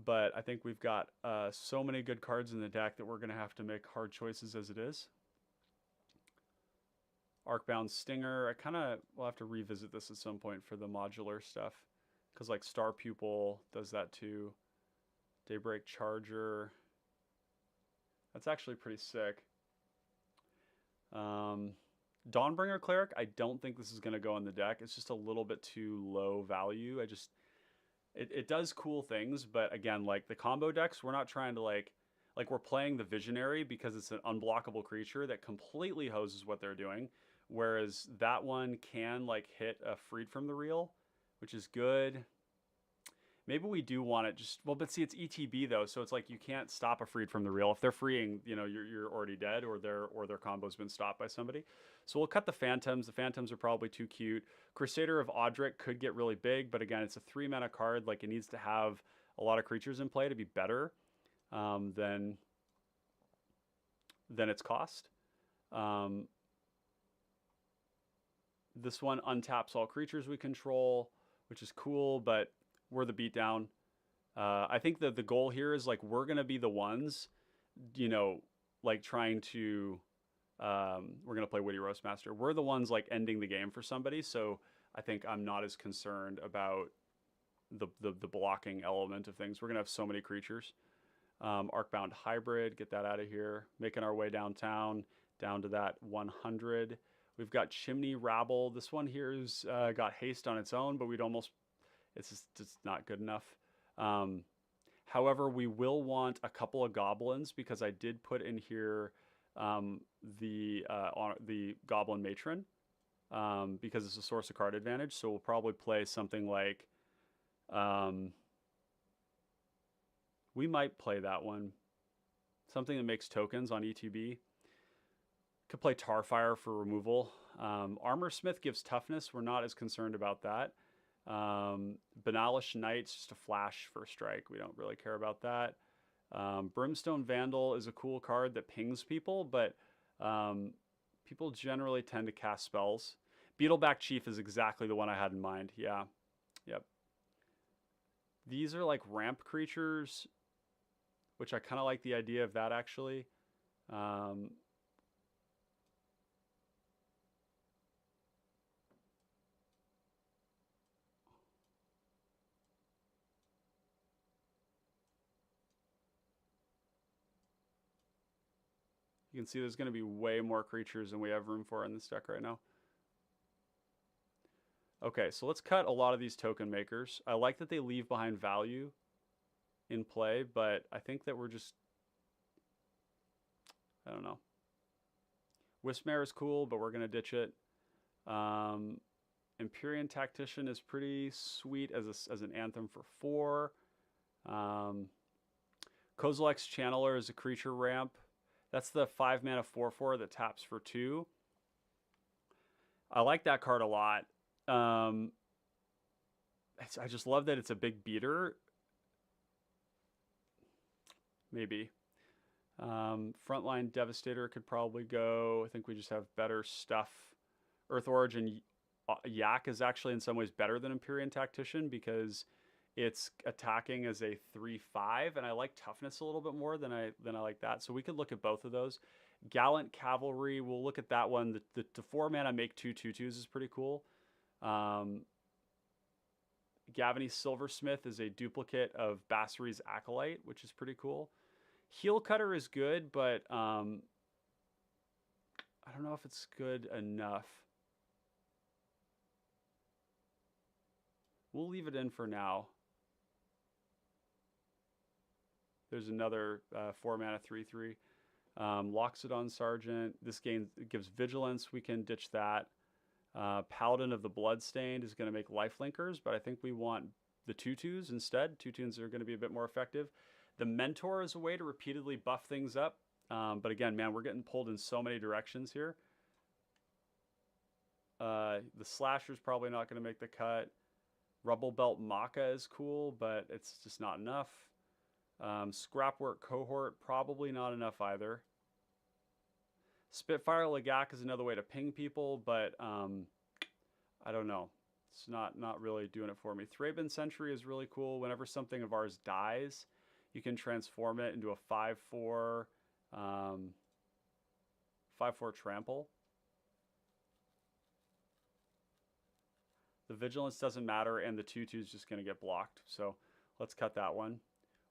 but I think we've got so many good cards in the deck that we're going to have to make hard choices as it is. Arcbound Stinger, I kind of will have to revisit this at some point for the modular stuff, because like Star Pupil does that too. Daybreak Charger, that's actually pretty sick. Dawnbringer Cleric, I don't think this is going to go in the deck. It's just a little bit too low value. It does cool things, but again, like the combo decks, we're not trying to like we're playing the Visionary because it's an unblockable creature that completely hoses what they're doing, whereas that one can like hit a Freed from the Real, which is good. Maybe we do want it just, well, but see, it's ETB though, so it's like you can't stop a freed from the real. If they're freeing, you know, you're already dead, or their combo's been stopped by somebody. So we'll cut the Phantoms. The Phantoms are probably too cute. Crusader of Audric could get really big, but again, it's a 3-mana card. Like, it needs to have a lot of creatures in play to be better than its cost. This one untaps all creatures we control, which is cool, but we're the beatdown. I think that the goal here is, like, we're going to be the ones, you know, like, trying to, we're going to play Witty Roastmaster. We're the ones, like, ending the game for somebody. So I think I'm not as concerned about the blocking element of things. We're going to have so many creatures. Arcbound Hybrid, get that out of here. Making our way downtown, down to that 100. We've got Chimney Rabble. This one here's got haste on its own, but it's just not good enough. However, we will want a couple of goblins, because I did put in here the Goblin Matron, because it's a source of card advantage. So we'll probably play something like, we might play that one. Something that makes tokens on ETB. Could play Tarfire for removal. Armor Smith gives toughness. We're not as concerned about that. Banalish Knight's just a flash for a strike. We don't really care about that. Brimstone Vandal is a cool card that pings people, but people generally tend to cast spells. Beetleback Chief is exactly the one I had in mind. Yeah. Yep. These are like ramp creatures, which I kind of like the idea of that, actually. You can see there's going to be way more creatures than we have room for in this deck right now. Okay, so let's cut a lot of these token makers. I like that they leave behind value in play, but I think that we're just, I don't know. Wismare is cool, but we're going to ditch it. Empyrean Tactician is pretty sweet as an anthem for 4. Kozilek's Channeler is a creature ramp. That's the 5-mana 4/4 that taps for 2. I like that card a lot. I just love that it's a big beater. Maybe. Frontline Devastator could probably go. I think we just have better stuff. Earth Origin Yak is actually in some ways better than Empyrean Tactician, because it's attacking as a 3/5, and I like toughness a little bit more than I like that. So we could look at both of those. Gallant Cavalry, we'll look at that one. The 4-mana make 2/2/2s is pretty cool. Gavany Silversmith is a duplicate of Bassary's Acolyte, which is pretty cool. Heel Cutter is good, but I don't know if it's good enough. We'll leave it in for now. There's another 4-mana 3/3. Loxodon Sergeant. This gives vigilance. We can ditch that. Paladin of the Bloodstained is going to make lifelinkers, but I think we want the 2/2s instead. 2/2s are going to be a bit more effective. The Mentor is a way to repeatedly buff things up. But again, man, we're getting pulled in so many directions here. The Slasher's probably not going to make the cut. Rubble Belt Maka is cool, but it's just not enough. Scrapwork Cohort, probably not enough either. Spitfire Legak is another way to ping people, but I don't know. It's not really doing it for me. Thraben Sentry is really cool. Whenever something of ours dies, you can transform it into a 5/4 trample. The vigilance doesn't matter, and the 2/2 is just going to get blocked. So let's cut that one.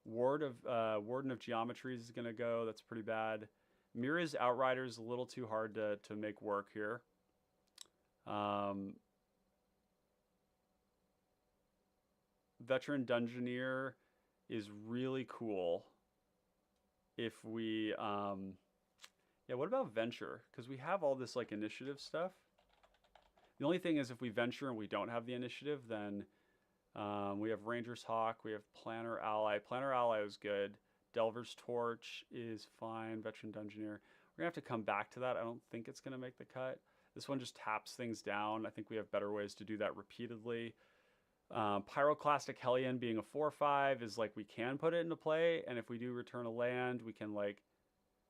Warden of Geometries is going to go. That's pretty bad. Mira's Outrider is a little too hard to make work here. Veteran Dungeoneer is really cool. If we, yeah, what about Venture? Because we have all this like initiative stuff. The only thing is, if we venture and we don't have the initiative, then We have Ranger's Hawk. We have Planner Ally. Planner Ally is good. Delver's Torch is fine. Veteran Dungeoneer. We're going to have to come back to that. I don't think it's going to make the cut. This one just taps things down. I think we have better ways to do that repeatedly. Pyroclastic Hellion being a 4/5 is like we can put it into play. And if we do return a land, we can like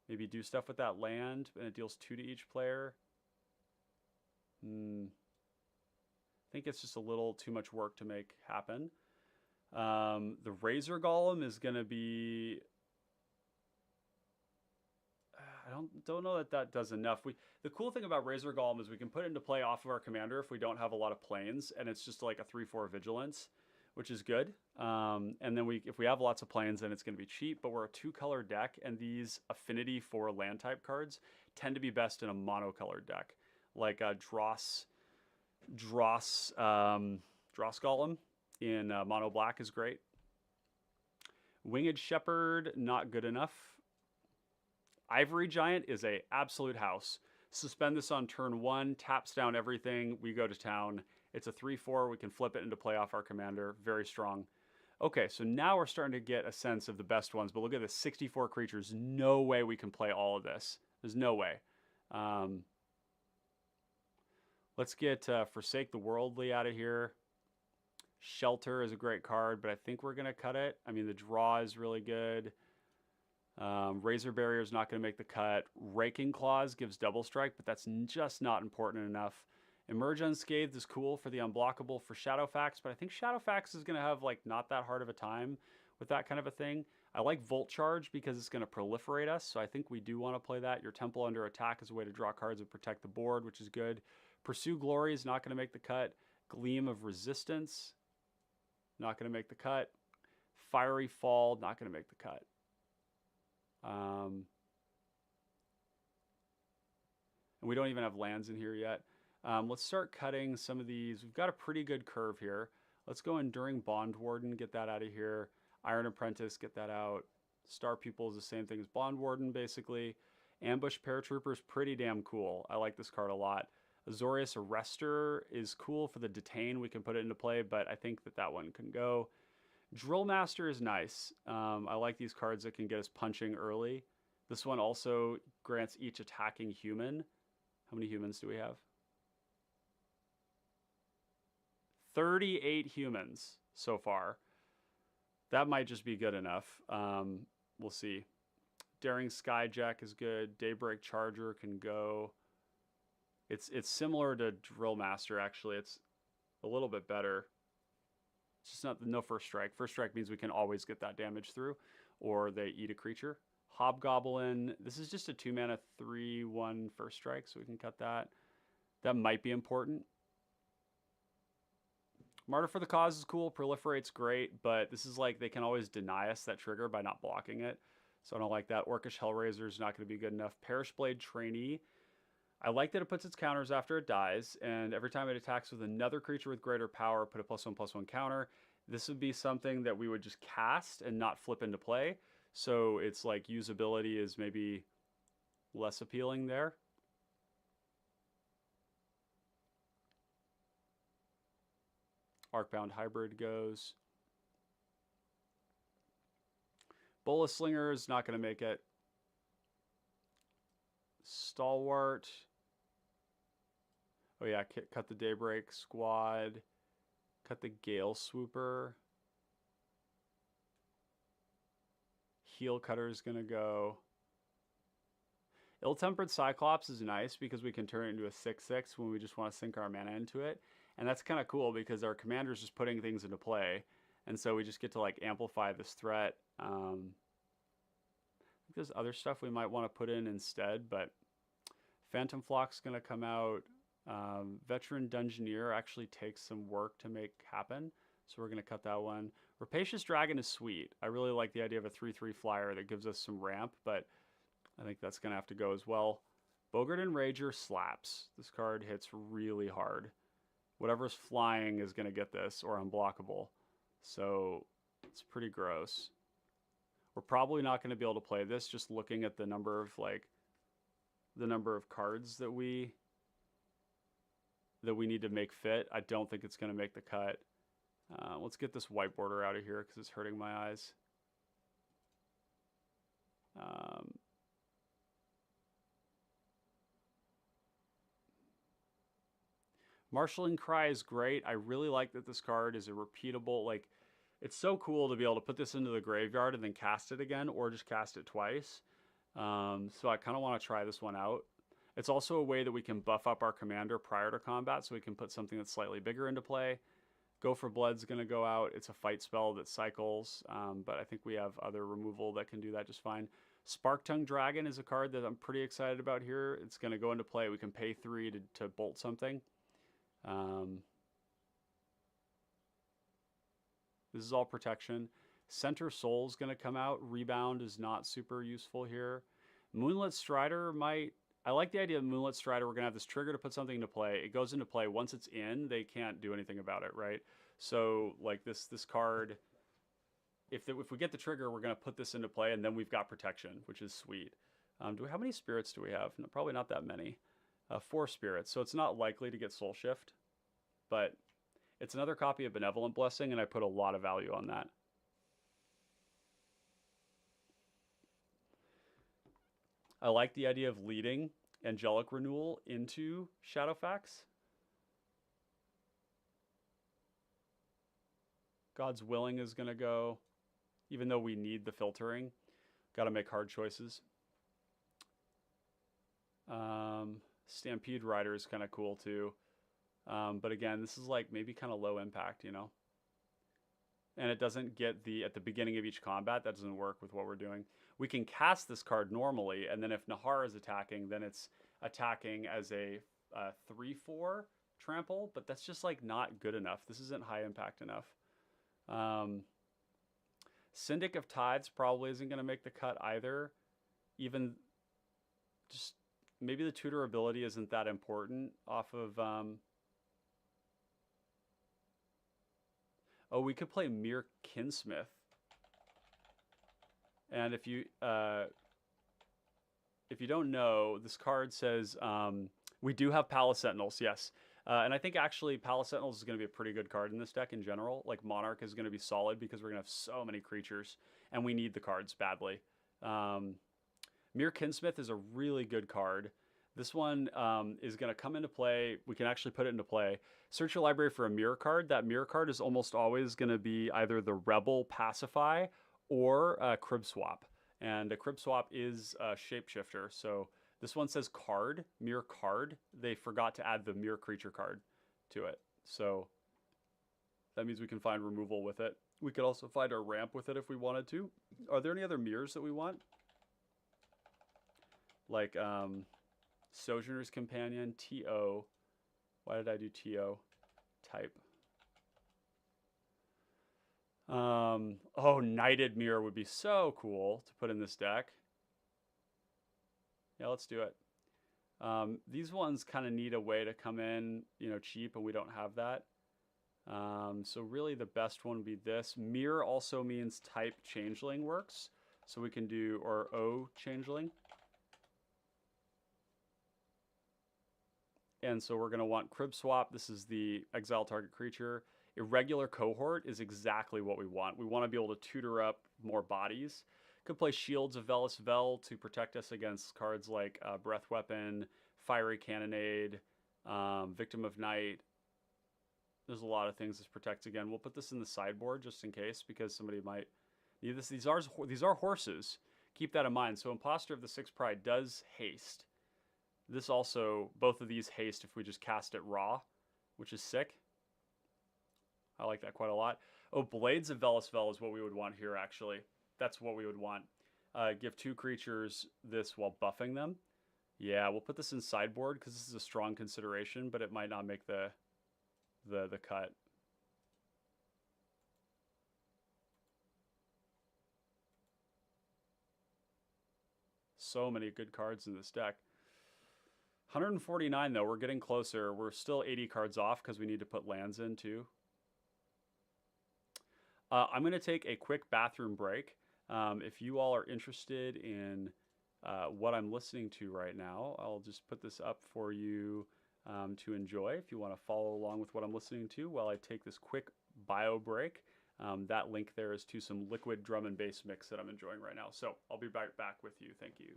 maybe do stuff with that land. And it deals 2 to each player. I think it's just a little too much work to make happen. The Razor Golem is going to be... I don't know that does enough. The cool thing about Razor Golem is we can put it into play off of our commander if we don't have a lot of planes, and it's just like a 3/4 vigilance, which is good. And then if we have lots of planes, then it's going to be cheap, but we're a 2-color deck, and these affinity for land type cards tend to be best in a monocolored deck. Like Dross Golem in mono black is great. Winged Shepherd, not good enough. Ivory Giant is a absolute house. Suspend this on turn 1, taps down everything, we go to town. It's a 3/4, we can flip it into play off our commander, very strong. Okay, so now we're starting to get a sense of the best ones, but look at this, 64 creatures. No way we can play all of this. There's no way. Let's get Forsake the Worldly out of here. Shelter is a great card, but I think we're going to cut it. I mean, the draw is really good. Razor Barrier is not going to make the cut. Raking Claws gives double strike, but that's just not important enough. Emerge Unscathed is cool for the unblockable for Shadowfax, but I think Shadowfax is going to have like not that hard of a time with that kind of a thing. I like Volt Charge because it's going to proliferate us, so I think we do want to play that. Your Temple under attack is a way to draw cards and protect the board, which is good. Pursue Glory is not going to make the cut. Gleam of Resistance, not going to make the cut. Fiery Fall, not going to make the cut. And we don't even have lands in here yet. Let's start cutting some of these. We've got a pretty good curve here. Let's go Enduring Bond Warden, get that out of here. Iron Apprentice, get that out. Star Pupil is the same thing as Bond Warden, basically. Ambush Paratrooper is pretty damn cool. I like this card a lot. Azorius Arrestor is cool for the detain. We can put it into play, but I think that one can go. Drill Master is nice. I like these cards that can get us punching early. This one also grants each attacking human. How many humans do we have? 38 humans so far. That might just be good enough. We'll see. Daring Skyjack is good. Daybreak Charger can go. It's similar to Drill Master, actually. It's a little bit better. It's just no first strike. First strike means we can always get that damage through, or they eat a creature. Hobgoblin, this is just a 2-mana 3/1 first strike, so we can cut that. That might be important. Martyr for the Cause is cool. Proliferate's great, but this is like they can always deny us that trigger by not blocking it, so I don't like that. Orcish Hellraiser is not going to be good enough. Perish Blade Trainee, I like that it puts its counters after it dies, and every time it attacks with another creature with greater power, put a +1/+1 counter. This would be something that we would just cast and not flip into play, so it's like usability is maybe less appealing there. Arcbound Hybrid goes. Bola Slinger is not going to make it. Stalwart. Oh yeah, cut the Daybreak Squad. Cut the Gale Swooper. Heel Cutter is going to go. Ill-Tempered Cyclops is nice because we can turn it into a 6/6 when we just want to sink our mana into it. And that's kind of cool because our commander's just putting things into play. And so we just get to like amplify this threat. I think there's other stuff we might want to put in instead, but Phantom Flock's going to come out. Veteran Dungeoneer actually takes some work to make happen, so we're going to cut that one. Rapacious Dragon is sweet. I really like the idea of a 3/3 flyer that gives us some ramp, but I think that's going to have to go as well. Bogart and Rager slaps. This card hits really hard. Whatever's flying is going to get this, or unblockable. So it's pretty gross. We're probably not going to be able to play this, just looking at the number of cards that we need to make fit. I don't think it's going to make the cut. Let's get this white border out of here because it's hurting my eyes. Marshalling Cry is great. I really like that this card is a repeatable, like, it's so cool to be able to put this into the graveyard and then cast it again, or just cast it twice. So I kind of want to try this one out. It's also a way that we can buff up our commander prior to combat, so we can put something that's slightly bigger into play. Go for Blood's going to go out. It's a fight spell that cycles, but I think we have other removal that can do that just fine. Sparktongue Dragon is a card that I'm pretty excited about here. It's going to go into play. We can pay 3 to bolt something. This is all protection. Center Soul's going to come out. Rebound is not super useful here. Moonlit Strider might... I like the idea of Moonlit Strider. We're going to have this trigger to put something into play. It goes into play. Once it's in, they can't do anything about it, right? So, like, this card... If we get the trigger, we're going to put this into play, and then we've got protection, which is sweet. How many spirits do we have? No, probably not that many. 4 spirits, so it's not likely to get Soul Shift, but it's another copy of Benevolent Blessing, and I put a lot of value on that. I like the idea of leading Angelic Renewal into Shadowfax. God's Willing is going to go, even though we need the filtering. Got to make hard choices. Stampede Rider is kind of cool too. But again, this is like maybe kind of low impact, you know? And it doesn't get at the beginning of each combat. That doesn't work with what we're doing. We can cast this card normally, and then if Nahar is attacking, then it's attacking as a 3/4 trample, but that's just like not good enough. This isn't high impact enough. Syndic of Tides probably isn't going to make the cut either. Even just maybe the tutor ability isn't that important off of... Oh, we could play Mere Kinsmith. And if you don't know, this card says we do have Palace Sentinels, yes. And I think actually Palace Sentinels is going to be a pretty good card in this deck in general. Like Monarch is going to be solid because we're going to have so many creatures, and we need the cards badly. Mere Kinsmith is a really good card. This one is going to come into play. We can actually put it into play. Search your library for a mirror card. That mirror card is almost always going to be either the Rebel Pacify or a Crib Swap. And a Crib Swap is a Shapeshifter. So this one says card, mirror card. They forgot to add the mirror creature card to it. So that means we can find removal with it. We could also find our ramp with it if we wanted to. Are there any other mirrors that we want? Like Sojourner's Companion, TO. Why did I do TO? Type. Oh, Knighted Mirror would be so cool to put in this deck. Yeah, let's do it. These ones kind of need a way to come in, you know, cheap, and we don't have that. So really the best one would be this. Mirror also means type Changeling works. So we can do, or O Changeling. And so we're going to want Crib Swap. This is the exile target creature. Irregular Cohort is exactly what we want. We want to be able to tutor up more bodies. Could play Shields of Velis Vel to protect us against cards like Breath Weapon, Fiery Cannonade, Victim of Night. There's a lot of things this protects again. We'll put this in the sideboard just in case, because somebody might need this. These are horses. Keep that in mind. So Imposter of the Sixth Pride does haste. This also, both of these haste if we just cast it raw, which is sick. I like that quite a lot. Oh, Blades of Velis Vel is what we would want here, actually. That's what we would want. Give 2 creatures this while buffing them. Yeah, we'll put this in sideboard because this is a strong consideration, but it might not make the cut. So many good cards in this deck. 149 though, we're getting closer. We're still 80 cards off because we need to put lands in too. I'm going to take a quick bathroom break. If you all are interested in what I'm listening to right now, I'll just put this up for you to enjoy if you want to follow along with what I'm listening to while I take this quick bio break. That link there is to some liquid drum and bass mix that I'm enjoying right now. So I'll be back with you. Thank you.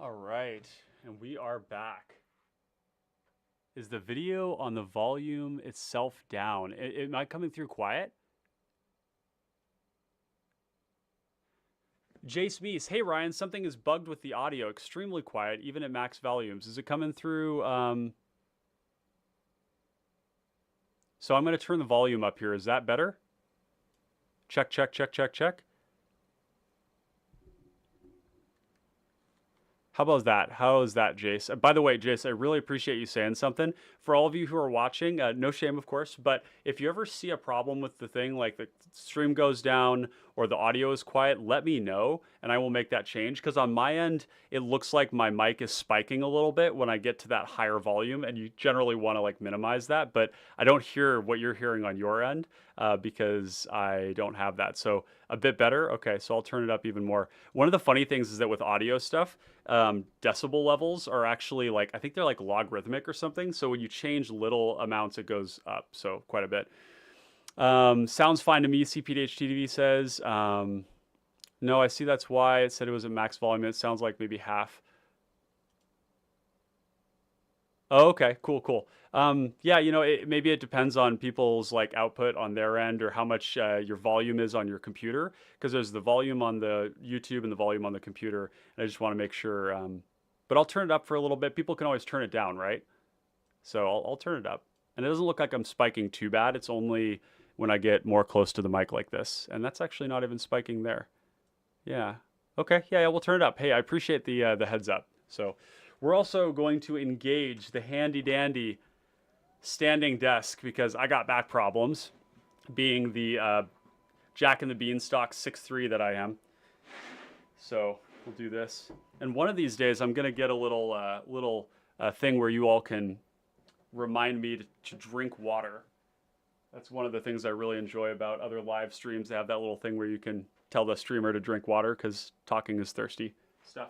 All right, and we are back. Is the video on the volume itself down? Am I coming through quiet? Jace Meese, hey Ryan, something is bugged with the audio. Extremely quiet, even at max volumes. Is it coming through? So I'm going to turn the volume up here. Is that better? Check, check, check, check, check. How about that? How is that, Jace? By the way, Jace, I really appreciate you saying something. For all of you who are watching, no shame, of course, but if you ever see a problem with the thing, like the stream goes down or the audio is quiet, let me know, and I will make that change. Because on my end, it looks like my mic is spiking a little bit when I get to that higher volume, and you generally want to like minimize that, but I don't hear what you're hearing on your end because I don't have that. So a bit better. Okay, so I'll turn it up even more. One of the funny things is that with audio stuff, decibel levels are actually like, I think they're like logarithmic or something. So when you change little amounts, it goes up. So quite a bit. Sounds fine to me, cPDH TV says. No, I see that's why it said it was at max volume. It sounds like maybe half. Oh, okay, cool, cool. Yeah, you know, maybe it depends on people's like output on their end or how much your volume is on your computer, because there's the volume on the YouTube and the volume on the computer. And I just want to make sure, but I'll turn it up for a little bit. People can always turn it down, right? So I'll turn it up. And it doesn't look like I'm spiking too bad. It's only when I get more close to the mic like this. And that's actually not even spiking there. Yeah. Okay, yeah, we'll turn it up. Hey, I appreciate the heads up. So we're also going to engage the handy dandy standing desk because I got back problems, being the Jack and the Beanstalk 6'3" that I am. So we'll do this. And one of these days, I'm gonna get a little thing where you all can remind me to drink water. That's one of the things I really enjoy about other live streams. They have that little thing where you can tell the streamer to drink water because talking is thirsty stuff.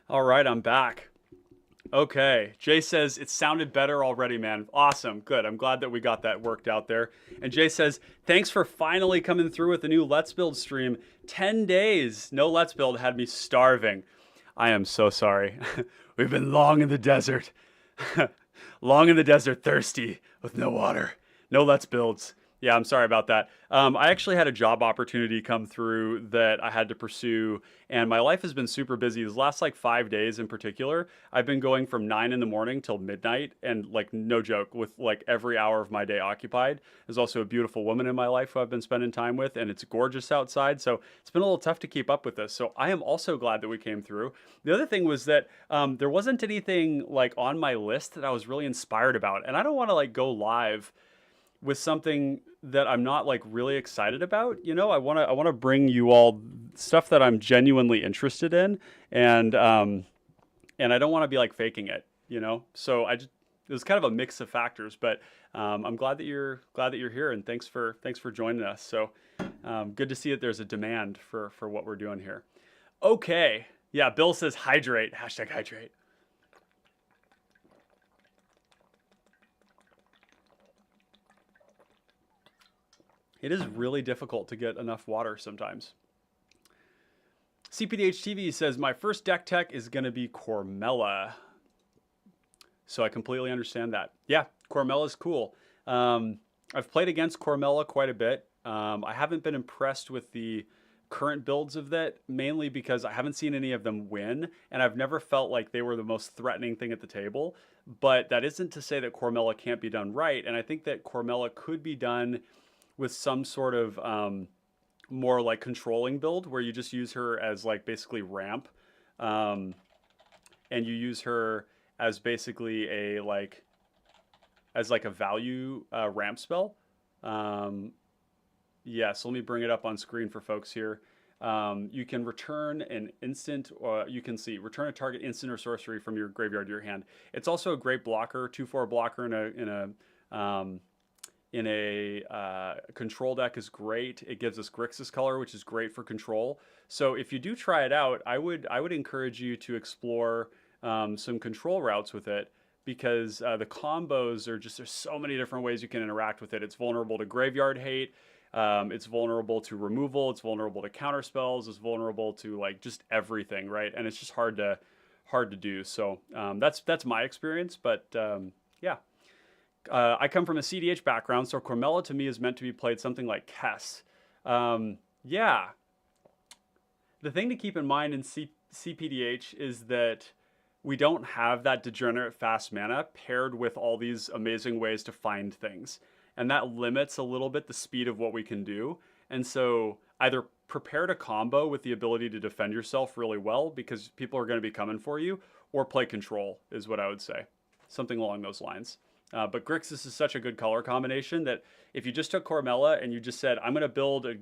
All right, I'm back. Okay, Jay says it sounded better already, man. Awesome, good. I'm glad that we got that worked out there. And Jay says, thanks for finally coming through with the new Let's Build stream. 10 days, no Let's Build had me starving. I am so sorry. We've been long in the desert. Long in the desert, thirsty, with no water. No Let's Builds. Yeah, I'm sorry about that. I actually had a job opportunity come through that I had to pursue, and my life has been super busy. These last like 5 days in particular, I've been going from 9 in the morning till midnight, and like no joke, with like every hour of my day occupied. There's also a beautiful woman in my life who I've been spending time with, and it's gorgeous outside, so it's been a little tough to keep up with this. So I am also glad that we came through. The other thing was that there wasn't anything like on my list that I was really inspired about, and I don't want to like go live with something that I'm not like really excited about. You know, I want to bring you all stuff that I'm genuinely interested in, and I don't want to be like faking it, you know. So it was kind of a mix of factors, but I'm glad that you're here, and thanks for joining us. So good to see that there's a demand for what we're doing here. Okay, yeah, Bill says hydrate, #hydrate. It is really difficult to get enough water sometimes. cPDH TV says, my first deck tech is going to be Cormella. So I completely understand that. Yeah, Cormella is cool. I've played against Cormella quite a bit. I haven't been impressed with the current builds of that, mainly because I haven't seen any of them win, and I've never felt like they were the most threatening thing at the table. But that isn't to say that Cormella can't be done right, and I think that Cormella could be done with some sort of more like controlling build where you just use her as like basically ramp, and you use her as basically a like a value ramp spell. Yeah, so let me bring it up on screen for folks here. You can return an instant, or you can see return a target instant or sorcery from your graveyard to your hand. It's also a great blocker, 2/4 blocker in a control deck is great. It gives us Grixis color, which is great for control. So if you do try it out, I would encourage you to explore some control routes with it, because the combos are just, there's so many different ways you can interact with it. It's vulnerable to graveyard hate. It's vulnerable to removal. It's vulnerable to counter spells. It's vulnerable to like just everything, right? And it's just hard to do. So that's my experience. But yeah, I come from a cEDH background, so Cormella to me is meant to be played something like Kess. Yeah, the thing to keep in mind in cPDH is that we don't have that degenerate fast mana paired with all these amazing ways to find things. And that limits a little bit the speed of what we can do. And so either prepare to combo with the ability to defend yourself really well, because people are going to be coming for you, or play control is what I would say. Something along those lines. But Grixis is such a good color combination that if you just took Cormella and you just said, I'm going to build a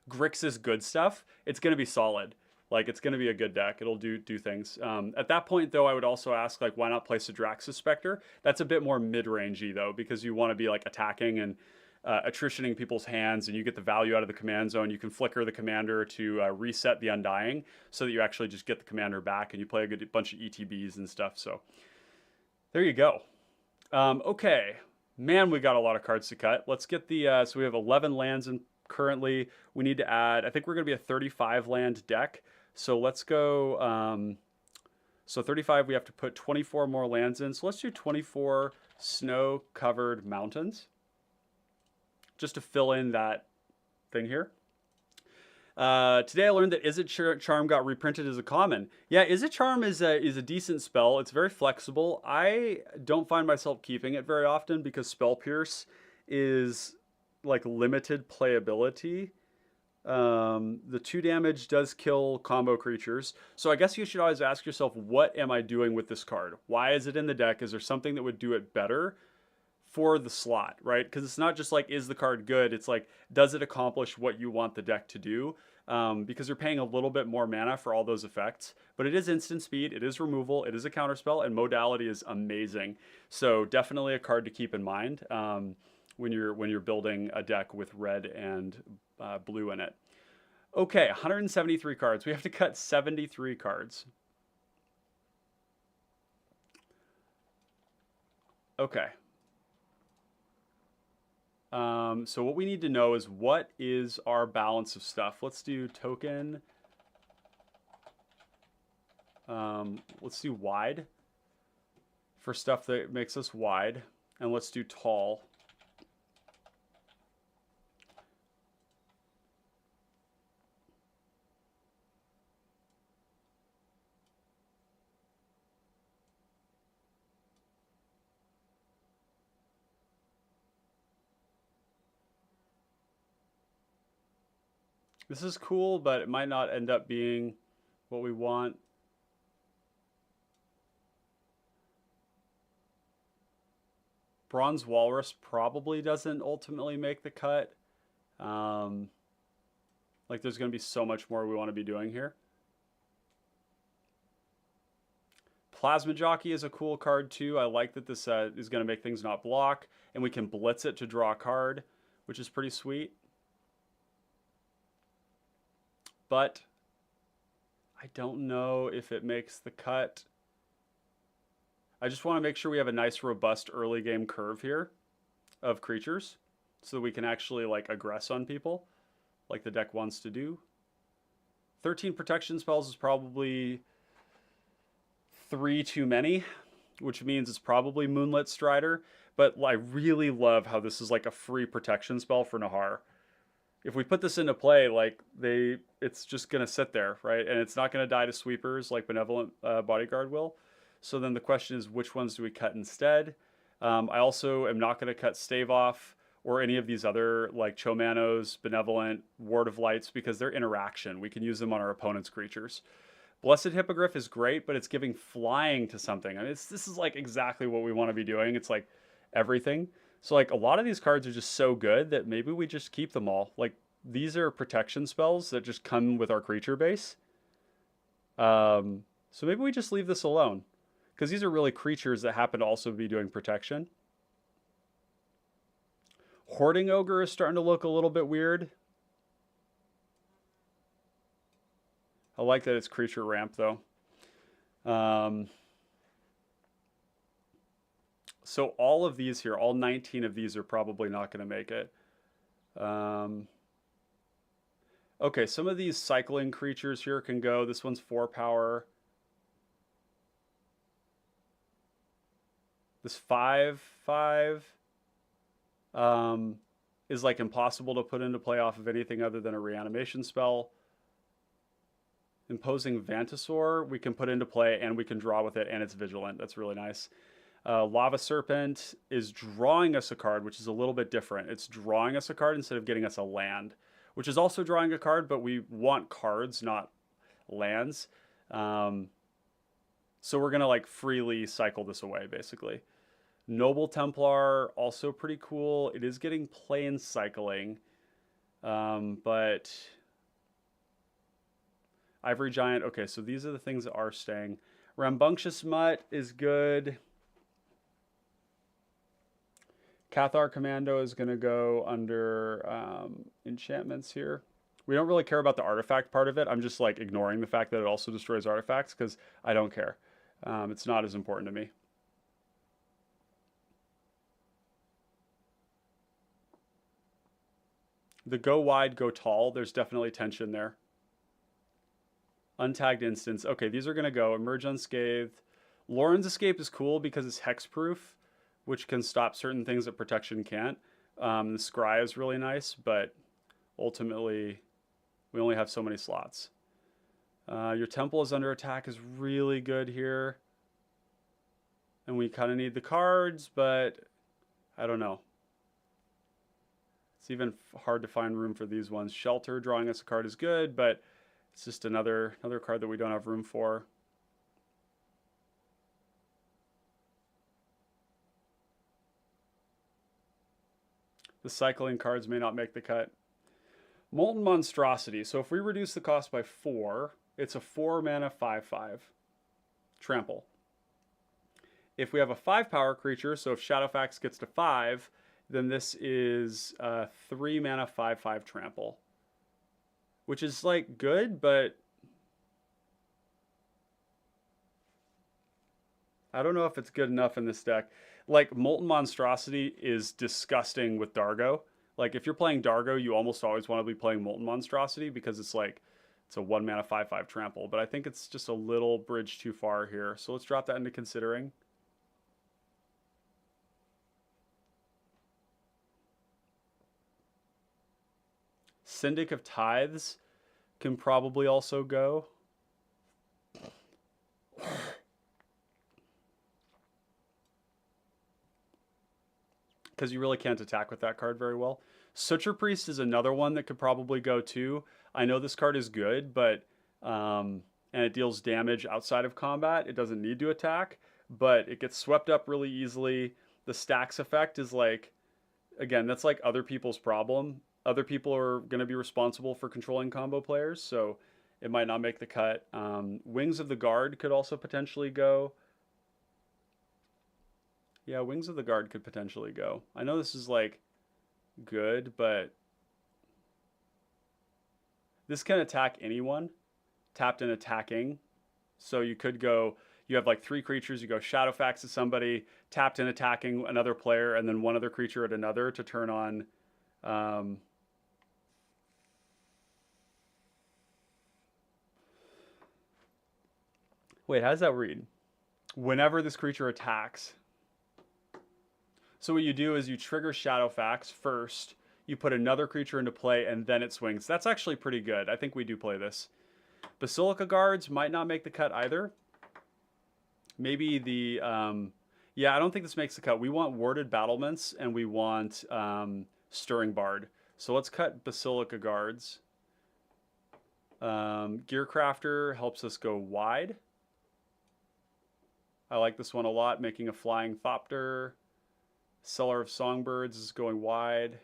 Grixis good stuff, it's going to be solid. Like, it's going to be a good deck. It'll do things. At that point, though, I would also ask, like, why not play Sidrax's Spectre? That's a bit more mid-rangey, though, because you want to be, like, attacking and attritioning people's hands, and you get the value out of the command zone. You can flicker the commander to reset the Undying so that you actually just get the commander back, and you play a good bunch of ETBs and stuff. So there you go. Okay. Man, we got a lot of cards to cut. Let's get the... so we have 11 lands in currently. We need to add... I think we're going to be a 35 land deck. So let's go, so 35, we have to put 24 more lands in. So let's do 24 snow-covered mountains, just to fill in that thing here. Today I learned that Izzet Charm got reprinted as a common. Yeah, Izzet Charm is a decent spell. It's very flexible. I don't find myself keeping it very often because Spell Pierce is like limited playability. The 2 damage does kill combo creatures. So I guess you should always ask yourself, what am I doing with this card? Why is it in the deck? Is there something that would do it better for the slot, right? Because it's not just like, is the card good? It's like, does it accomplish what you want the deck to do? Because you're paying a little bit more mana for all those effects. But it is instant speed, it is removal, it is a counterspell, and modality is amazing. So definitely a card to keep in mind when you're building a deck with red and blue in it. Okay, 173 cards. We have to cut 73 cards. Okay. So what we need to know is, what is our balance of stuff? Let's do token. Let's do wide for stuff that makes us wide. And let's do tall. This is cool, but it might not end up being what we want. Bronze Walrus probably doesn't ultimately make the cut. Like, there's going to be so much more we want to be doing here. Plasma Jockey is a cool card too. I like that this is going to make things not block, and we can blitz it to draw a card, which is pretty sweet. But I don't know if it makes the cut. I just want to make sure we have a nice, robust early game curve here of creatures. so that we can actually like aggress on people like the deck wants to do. 13 protection spells is probably 3 too many, which means it's probably Moonlit Strider. But I really love how this is like a free protection spell for Nahar. If we put this into play, like it's just gonna sit there, right? And it's not gonna die to sweepers like Benevolent Bodyguard will. So then the question is, which ones do we cut instead? I also am not gonna cut Stave Off or any of these other like Chomanos, Benevolent, Ward of Lights, because they're interaction. We can use them on our opponent's creatures. Blessed Hippogriff is great, but it's giving flying to something. I mean, this is like exactly what we want to be doing. It's like everything. So like a lot of these cards are just so good that maybe we just keep them all. Like these are protection spells that just come with our creature base. So maybe we just leave this alone, because these are really creatures that happen to also be doing protection. Hoarding Ogre is starting to look a little bit weird. I like that it's creature ramp though. So all of these here, all 19 of these are probably not going to make it. Okay, some of these cycling creatures here can go. This one's 4 power. This 5/5 is like impossible to put into play off of anything other than a reanimation spell. Imposing Vantasaur we can put into play and we can draw with it, and it's vigilant. That's really nice. Lava Serpent is drawing us a card, which is a little bit different. It's drawing us a card instead of getting us a land, which is also drawing a card, but we want cards, not lands. So we're going to like freely cycle this away, basically. Noble Templar, also pretty cool. It is getting plain cycling, but Ivory Giant, okay, so these are the things that are staying. Rambunctious Mutt is good. Cathar Commando is going to go under enchantments here. We don't really care about the artifact part of it. I'm just like ignoring the fact that it also destroys artifacts because I don't care. It's not as important to me. The go wide, go tall. There's definitely tension there. Untagged Instance. Okay, these are going to go. Emerge Unscathed. Lauren's Escape is cool because it's hexproof, which can stop certain things that protection can't. The Scry is really nice, but ultimately we only have so many slots. Your Temple is under attack is really good here. And we kind of need the cards, but I don't know. It's even hard to find room for these ones. Shelter, drawing us a card is good, but it's just another card that we don't have room for. The cycling cards may not make the cut. Molten Monstrosity. So if we reduce the cost by 4, it's a 4 mana 5/5 trample. If we have a 5 power creature, so if Shadowfax gets to 5, then this is a 3 mana 5/5 trample, which is like good, but I don't know if it's good enough in this deck. Like, Molten Monstrosity is disgusting with Dargo. Like, if you're playing Dargo, you almost always want to be playing Molten Monstrosity because it's like, it's a 1 mana 5/5 trample. But I think it's just a little bridge too far here. So let's drop that into considering. Syndic of Tithes can probably also go. Because you really can't attack with that card very well. Suture Priest is another one that could probably go too. I know this card is good, but and it deals damage outside of combat. It doesn't need to attack, but it gets swept up really easily. The stacks effect is like, again, that's like other people's problem. Other people are going to be responsible for controlling combo players, so it might not make the cut. Wings of the Guard could also potentially go. Yeah, Wings of the Guard could potentially go. I know this is like good, but this can attack anyone. Tapped and attacking. So you could go, you have like 3 creatures, you go Shadowfax to somebody, tapped and attacking another player, and then one other creature at another to turn on Wait, how does that read? Whenever this creature attacks. So what you do is you trigger Shadowfax first, you put another creature into play, and then it swings. That's actually pretty good. I think we do play this. Basilica Guards might not make the cut either. Maybe the... yeah, I don't think this makes the cut. We want Warded Battlements, and we want Stirring Bard. So let's cut Basilica Guards. Gearcrafter helps us go wide. I like this one a lot, making a Flying Thopter. Seller of Songbirds is going wide.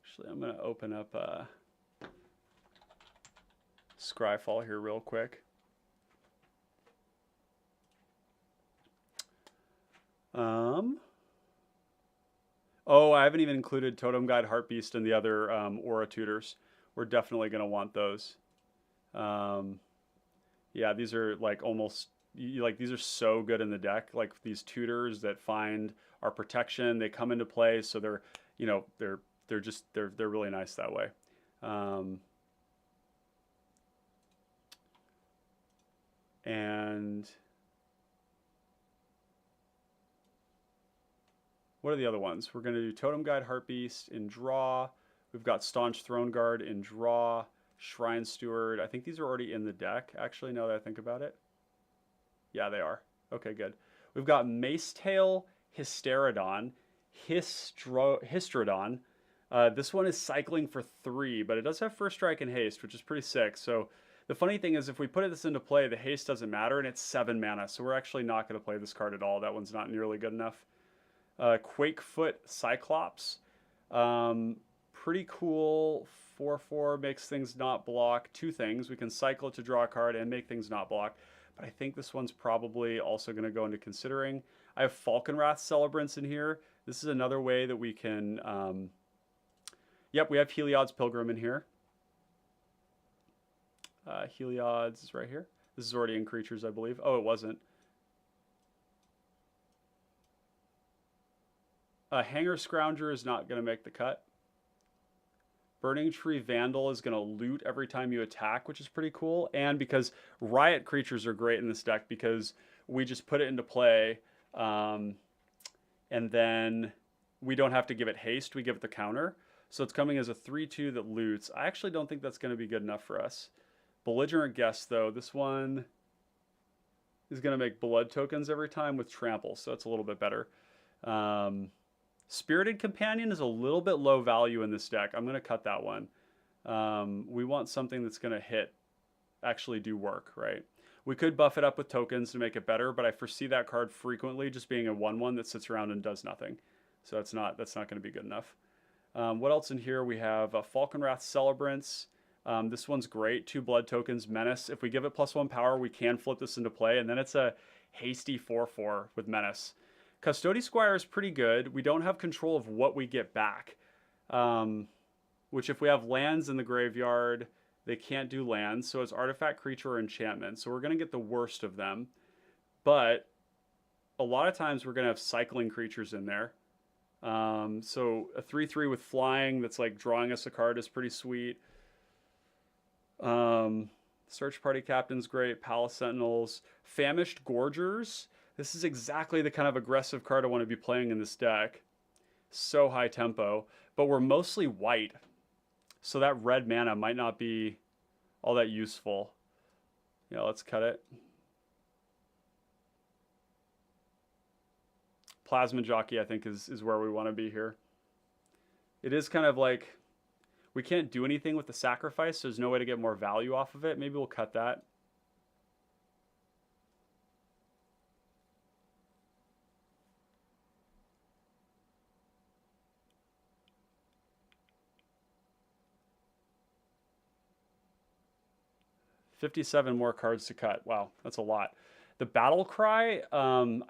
Actually, I'm going to open up Scryfall here real quick. Oh, I haven't even included Totem Guide, Heartbeast, and the other Aura Tutors. We're definitely going to want those. Yeah, these are like almost... these are so good in the deck. Like these tutors that find our protection, they come into play, so they're, you know, they're really nice that way. And what are the other ones? We're going to do Totem Guide, Heartbeast in draw. We've got Staunch Throne Guard in draw. Shrine Steward. I think these are already in the deck, actually, now that I think about it. Yeah, they are. Okay, good. We've got Macetail, Hysterodon, Histrodon. This one is cycling for 3, but it does have First Strike and Haste, which is pretty sick. So the funny thing is, if we put this into play, the Haste doesn't matter, and it's 7 mana, so we're actually not going to play this card at all. That one's not nearly good enough. Quakefoot Cyclops. Pretty cool. 4/4 makes things not block. 2 things. We can cycle it to draw a card and make things not block. But I think this one's probably also going to go into considering. I have Falconwrath Celebrants in here. This is another way that we can... yep, we have Heliod's Pilgrim in here. Heliod's is right here. This is already in creatures, I believe. Oh, it wasn't. Hanger Scrounger is not going to make the cut. Burning Tree Vandal is going to loot every time you attack, which is pretty cool. And because Riot creatures are great in this deck, because we just put it into play, and then we don't have to give it haste, we give it the counter. So it's coming as a 3/2 that loots. I actually don't think that's going to be good enough for us. Belligerent Guest, though, this one is going to make blood tokens every time with trample, so that's a little bit better. Spirited Companion is a little bit low value in this deck. I'm going to cut that one. We want something that's going to actually do work, right? We could buff it up with tokens to make it better, but I foresee that card frequently just being a 1/1 that sits around and does nothing. So that's not going to be good enough. What else in here? We have Falconwrath Celebrants. This one's great. 2 blood tokens, Menace. If we give it +1 power, we can flip this into play, and then it's a hasty 4/4 with Menace. Custody Squire is pretty good. We don't have control of what we get back, which if we have lands in the graveyard, they can't do lands, so it's artifact, creature, or enchantment. So we're going to get the worst of them, but a lot of times we're going to have cycling creatures in there. So a 3/3 with flying that's like drawing us a card is pretty sweet. Search Party Captain's great. Palace Sentinels. Famished Gorgers. This is exactly the kind of aggressive card I want to be playing in this deck. So high tempo, but we're mostly white, so that red mana might not be all that useful. Yeah, let's cut it. Plasma Jockey, I think, is where we want to be here. It is kind of like, we can't do anything with the sacrifice, so there's no way to get more value off of it. Maybe we'll cut that. $57 more cards to cut. Wow, that's a lot. The Battle Cry, man,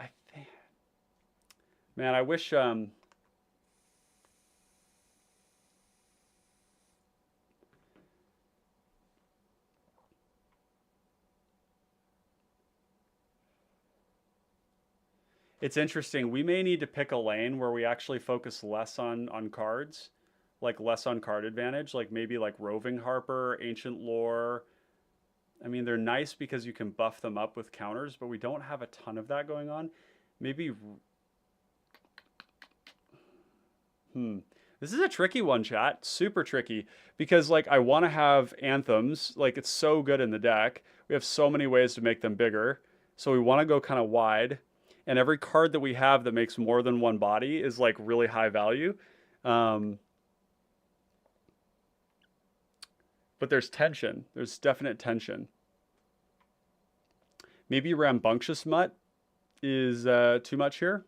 I wish... It's interesting. We may need to pick a lane where we actually focus less on cards, like less on card advantage, like maybe like Roving Harper, Ancient Lore. I mean, they're nice because you can buff them up with counters, but we don't have a ton of that going on. Maybe, this is a tricky one, chat. Super tricky because like I want to have anthems, like it's so good in the deck. We have so many ways to make them bigger. So we want to go kind of wide. And every card that we have that makes more than one body is like really high value. But there's tension. There's definite tension. Maybe Rambunctious Mutt is too much here.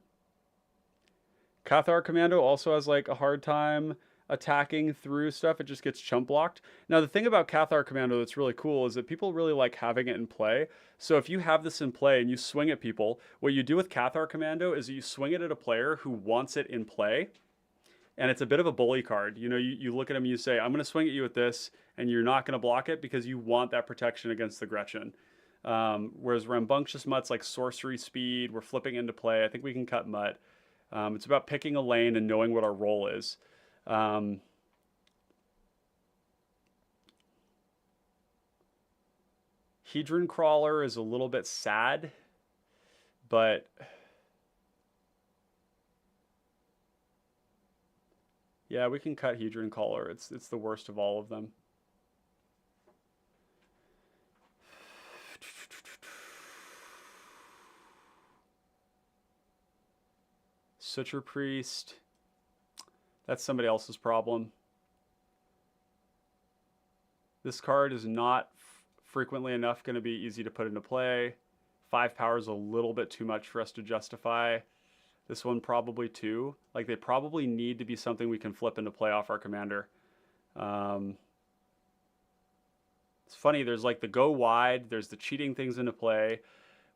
Cathar Commando also has like a hard time attacking through stuff. It just gets chump blocked. Now the thing about Cathar Commando that's really cool is that people really like having it in play. So if you have this in play and you swing at people, what you do with Cathar Commando is you swing it at a player who wants it in play. And it's a bit of a bully card. You know, you look at him and you say, I'm going to swing at you with this, and you're not going to block it because you want that protection against the Gretchen. Whereas Rambunctious Mutt's like sorcery speed, we're flipping into play. I think we can cut Mutt. It's about picking a lane and knowing what our role is. Hedron Crawler is a little bit sad, but yeah, we can cut Hedron Crawler. It's the worst of all of them. Suture Priest. That's somebody else's problem. This card is not frequently enough going to be easy to put into play. 5 power is a little bit too much for us to justify. This one probably too. Like they probably need to be something we can flip into play off our commander. It's funny, there's like the go wide, there's the cheating things into play.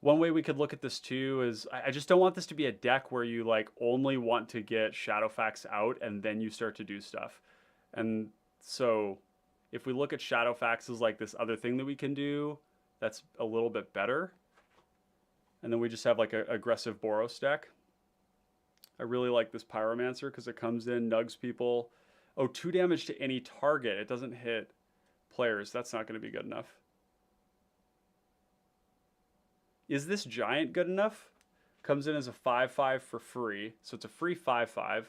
One way we could look at this too is I just don't want this to be a deck where you like only want to get Shadowfax out and then you start to do stuff. And so if we look at Shadowfax as like this other thing that we can do, that's a little bit better. And then we just have like an aggressive Boros deck. I really like this Pyromancer because it comes in, nugs people. Oh, 2 damage to any target. It doesn't hit players. That's not going to be good enough. Is this giant good enough? Comes in as a 5/5 for free. So it's a free 5/5,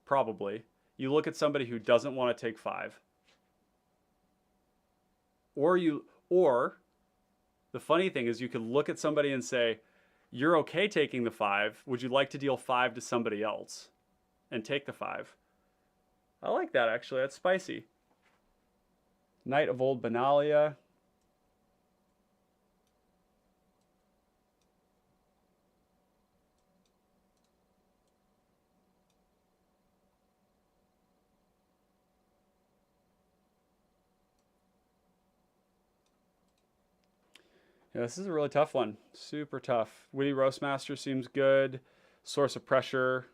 probably. You look at somebody who doesn't want to take 5. Or the funny thing is you could look at somebody and say, you're okay taking the 5. Would you like to deal 5 to somebody else and take the 5? I like that actually. That's spicy. Knight of Old Benalia. Yeah, this is a really tough one. Super tough. Witty Roastmaster seems good. Source of Pressure.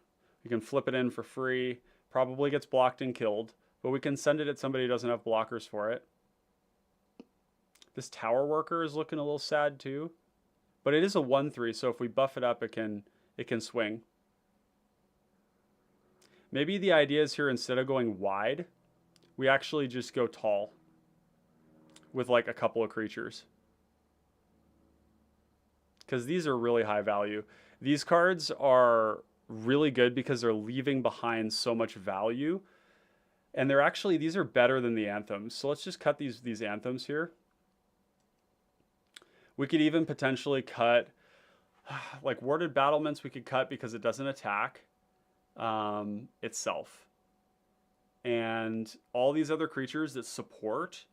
We can flip it in for free. Probably gets blocked and killed. But we can send it at somebody who doesn't have blockers for it. This Tower Worker is looking a little sad too. But it is a 1/3, so if we buff it up, it can swing. Maybe the idea is here, instead of going wide, we actually just go tall. With like a couple of creatures. Because these are really high value. These cards are really good because they're leaving behind so much value. And they're actually, these are better than the anthems. So let's just cut these anthems here. We could even potentially cut, like Warded Battlements we could cut because it doesn't attack itself. And all these other creatures that support.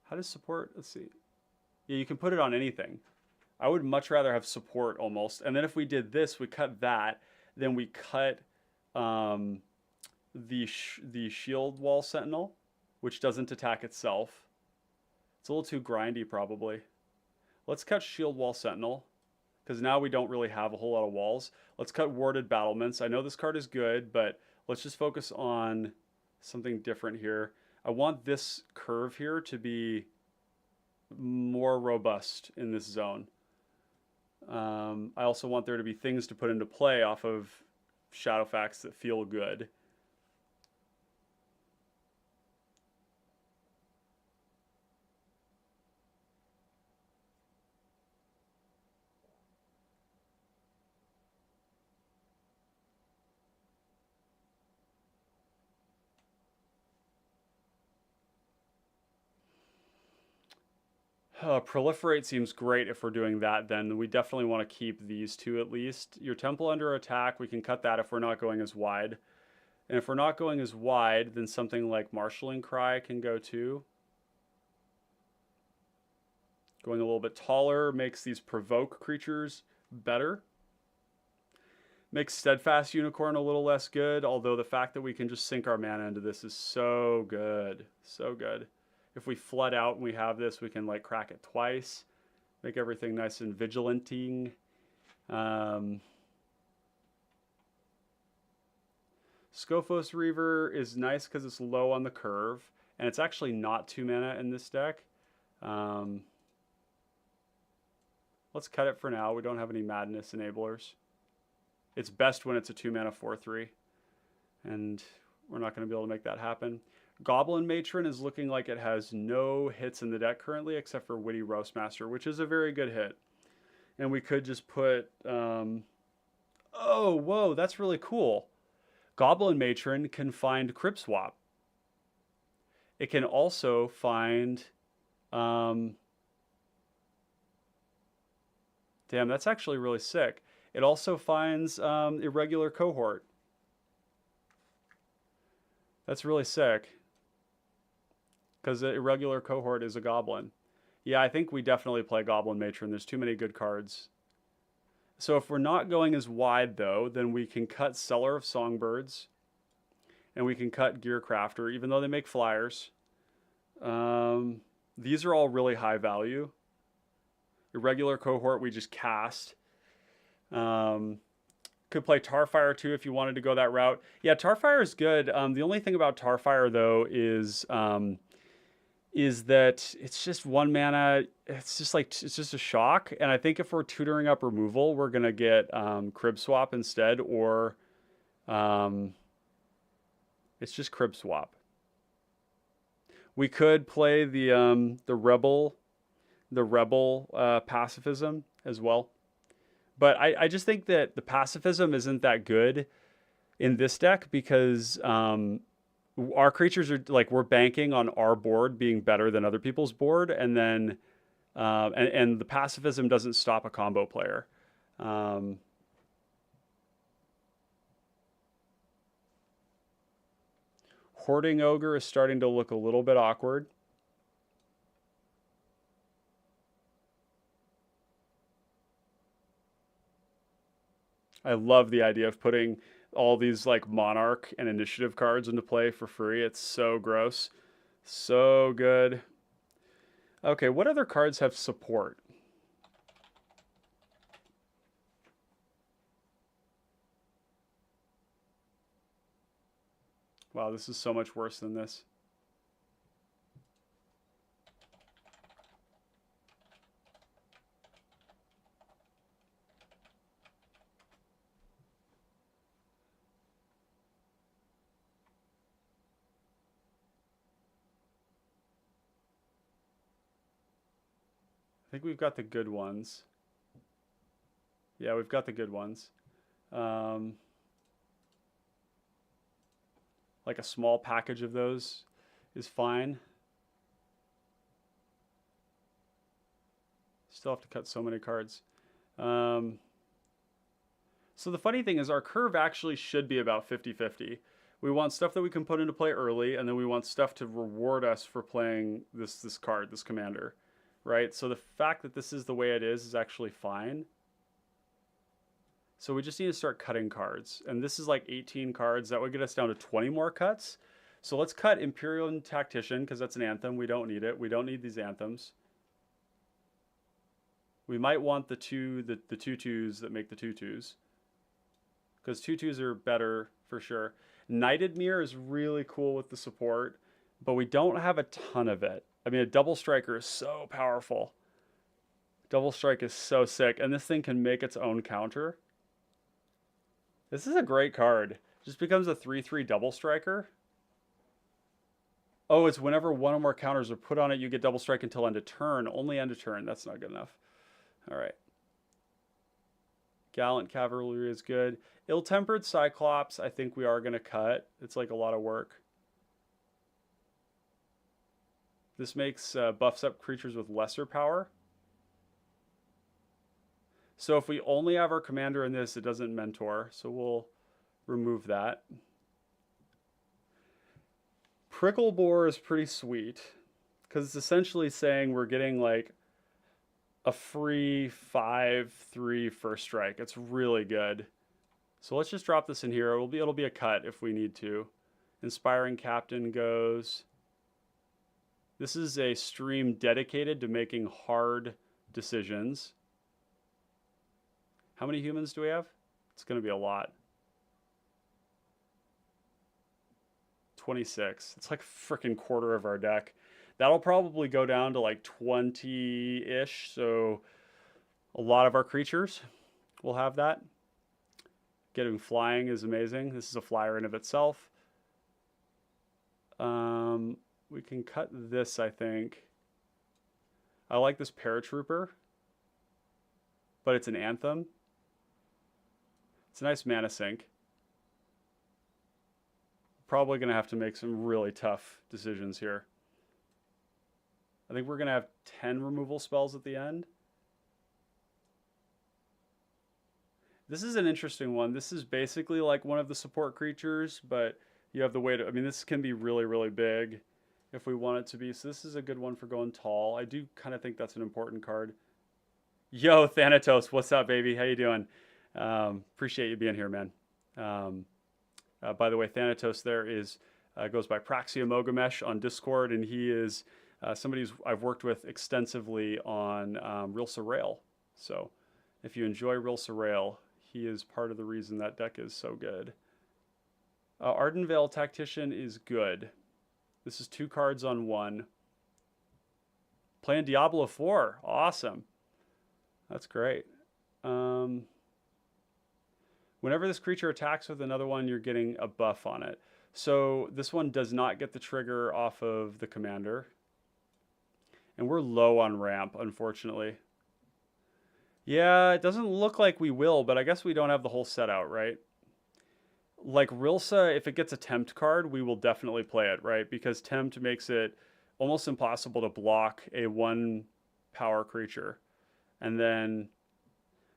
How does support, let's see. Yeah, you can put it on anything. I would much rather have support almost. And then if we did this, we cut that, then we cut the Shield Wall Sentinel, which doesn't attack itself. It's a little too grindy probably. Let's cut Shield Wall Sentinel, because now we don't really have a whole lot of walls. Let's cut Warded Battlements. I know this card is good, but let's just focus on something different here. I want this curve here to be more robust in this zone. I also want there to be things to put into play off of Shadowfax that feel good. Proliferate seems great if we're doing that. Then we definitely want to keep these two at least. Your temple under attack, we can cut that if we're not going as wide. And if we're not going as wide, then something like Marshalling Cry can go too. Going a little bit taller makes these provoke creatures better. Makes Steadfast Unicorn a little less good, although the fact that we can just sink our mana into this is so good. So good. If we flood out and we have this, we can like crack it twice. Make everything nice and vigilanting. Scophos Reaver is nice because it's low on the curve, and it's actually not 2 mana in this deck. Let's cut it for now. We don't have any Madness enablers. It's best when it's a 2 mana 4/3, and we're not going to be able to make that happen. Goblin Matron is looking like it has no hits in the deck currently except for Witty Roastmaster, which is a very good hit. And we could just put... oh, whoa, that's really cool. Goblin Matron can find Crib Swap. It can also find... damn, that's actually really sick. It also finds Irregular Cohort. That's really sick. Because the Irregular Cohort is a goblin. Yeah, I think we definitely play Goblin Matron. There's too many good cards. So if we're not going as wide, though, then we can cut Seller of Songbirds. And we can cut Gearcrafter, even though they make flyers. These are all really high value. Irregular Cohort we just cast. Could play Tarfire too if you wanted to go that route. Yeah, Tarfire is good. The only thing about Tarfire though is that it's just 1 mana. It's just a shock. And I think if we're tutoring up removal, we're gonna get Crib Swap instead, or it's just Crib Swap. We could play the Rebel pacifism as well. But I just think that the pacifism isn't that good in this deck because our creatures are like, we're banking on our board being better than other people's board, and then and the pacifism doesn't stop a combo player. Hoarding Ogre is starting to look a little bit awkward. I love the idea of putting all these like Monarch and Initiative cards into play for free. It's so gross. So good. Okay, what other cards have support? Wow, this is so much worse than this. I think we've got the good ones. Yeah, we've got the good ones. Like a small package of those is fine. Still have to cut so many cards. So the funny thing is our curve actually should be about 50-50. We want stuff that we can put into play early, and then we want stuff to reward us for playing this card, this commander. Right? So the fact that this is the way it is actually fine. So we just need to start cutting cards. And this is like 18 cards. That would get us down to 20 more cuts. So let's cut Imperial Tactician, because that's an anthem. We don't need it. We don't need these anthems. We might want the 2/2s that make the 2/2s. Because 2/2s are better for sure. Knighted Mirror is really cool with the support, but we don't have a ton of it. I mean, a double striker is so powerful. Double strike is so sick, and this thing can make its own counter. This is a great card. Just becomes a 3/3 double striker. Oh, it's whenever one or more counters are put on it, you get double strike until end of turn. Only end of turn. That's not good enough. All right. Gallant Cavalry is good. Ill-Tempered Cyclops, I think we are going to cut. It's like a lot of work. This makes buffs up creatures with lesser power. So if we only have our commander in this, it doesn't mentor. So we'll remove that. Prickle Boar is pretty sweet because it's essentially saying we're getting like a free 5/3 first strike. It's really good. So let's just drop this in here. It'll be a cut if we need to. Inspiring Captain goes. This is a stream dedicated to making hard decisions. How many humans do we have? It's going to be a lot. 26. It's like a freaking quarter of our deck. That'll probably go down to like 20-ish. So a lot of our creatures will have that. Getting flying is amazing. This is a flyer in of itself. We can cut this, I think. I like this Paratrooper, but it's an Anthem. It's a nice mana sink. Probably going to have to make some really tough decisions here. I think we're going to have 10 removal spells at the end. This is an interesting one. This is basically like one of the support creatures, but you have the way to... I mean, this can be really, really big if we want it to be. So this is a good one for going tall. I do kind of think that's an important card. Yo, Thanatos, what's up, baby? How you doing? Appreciate you being here, man. By the way, Thanatos there is goes by Praxia Mogamesh on Discord, and he is somebody I've worked with extensively on Real Surreal. So if you enjoy Real Surreal, he is part of the reason that deck is so good. Ardenvale Tactician is good. This is 2 cards on 1. Playing Diablo 4. Awesome. That's great. Whenever this creature attacks with another one, you're getting a buff on it. So this one does not get the trigger off of the commander. And we're low on ramp, unfortunately. Yeah, it doesn't look like we will, but I guess we don't have the whole set out, right? Like Rilsa, if it gets a Tempt card, we will definitely play it, right? Because Tempt makes it almost impossible to block a 1 power creature. And then...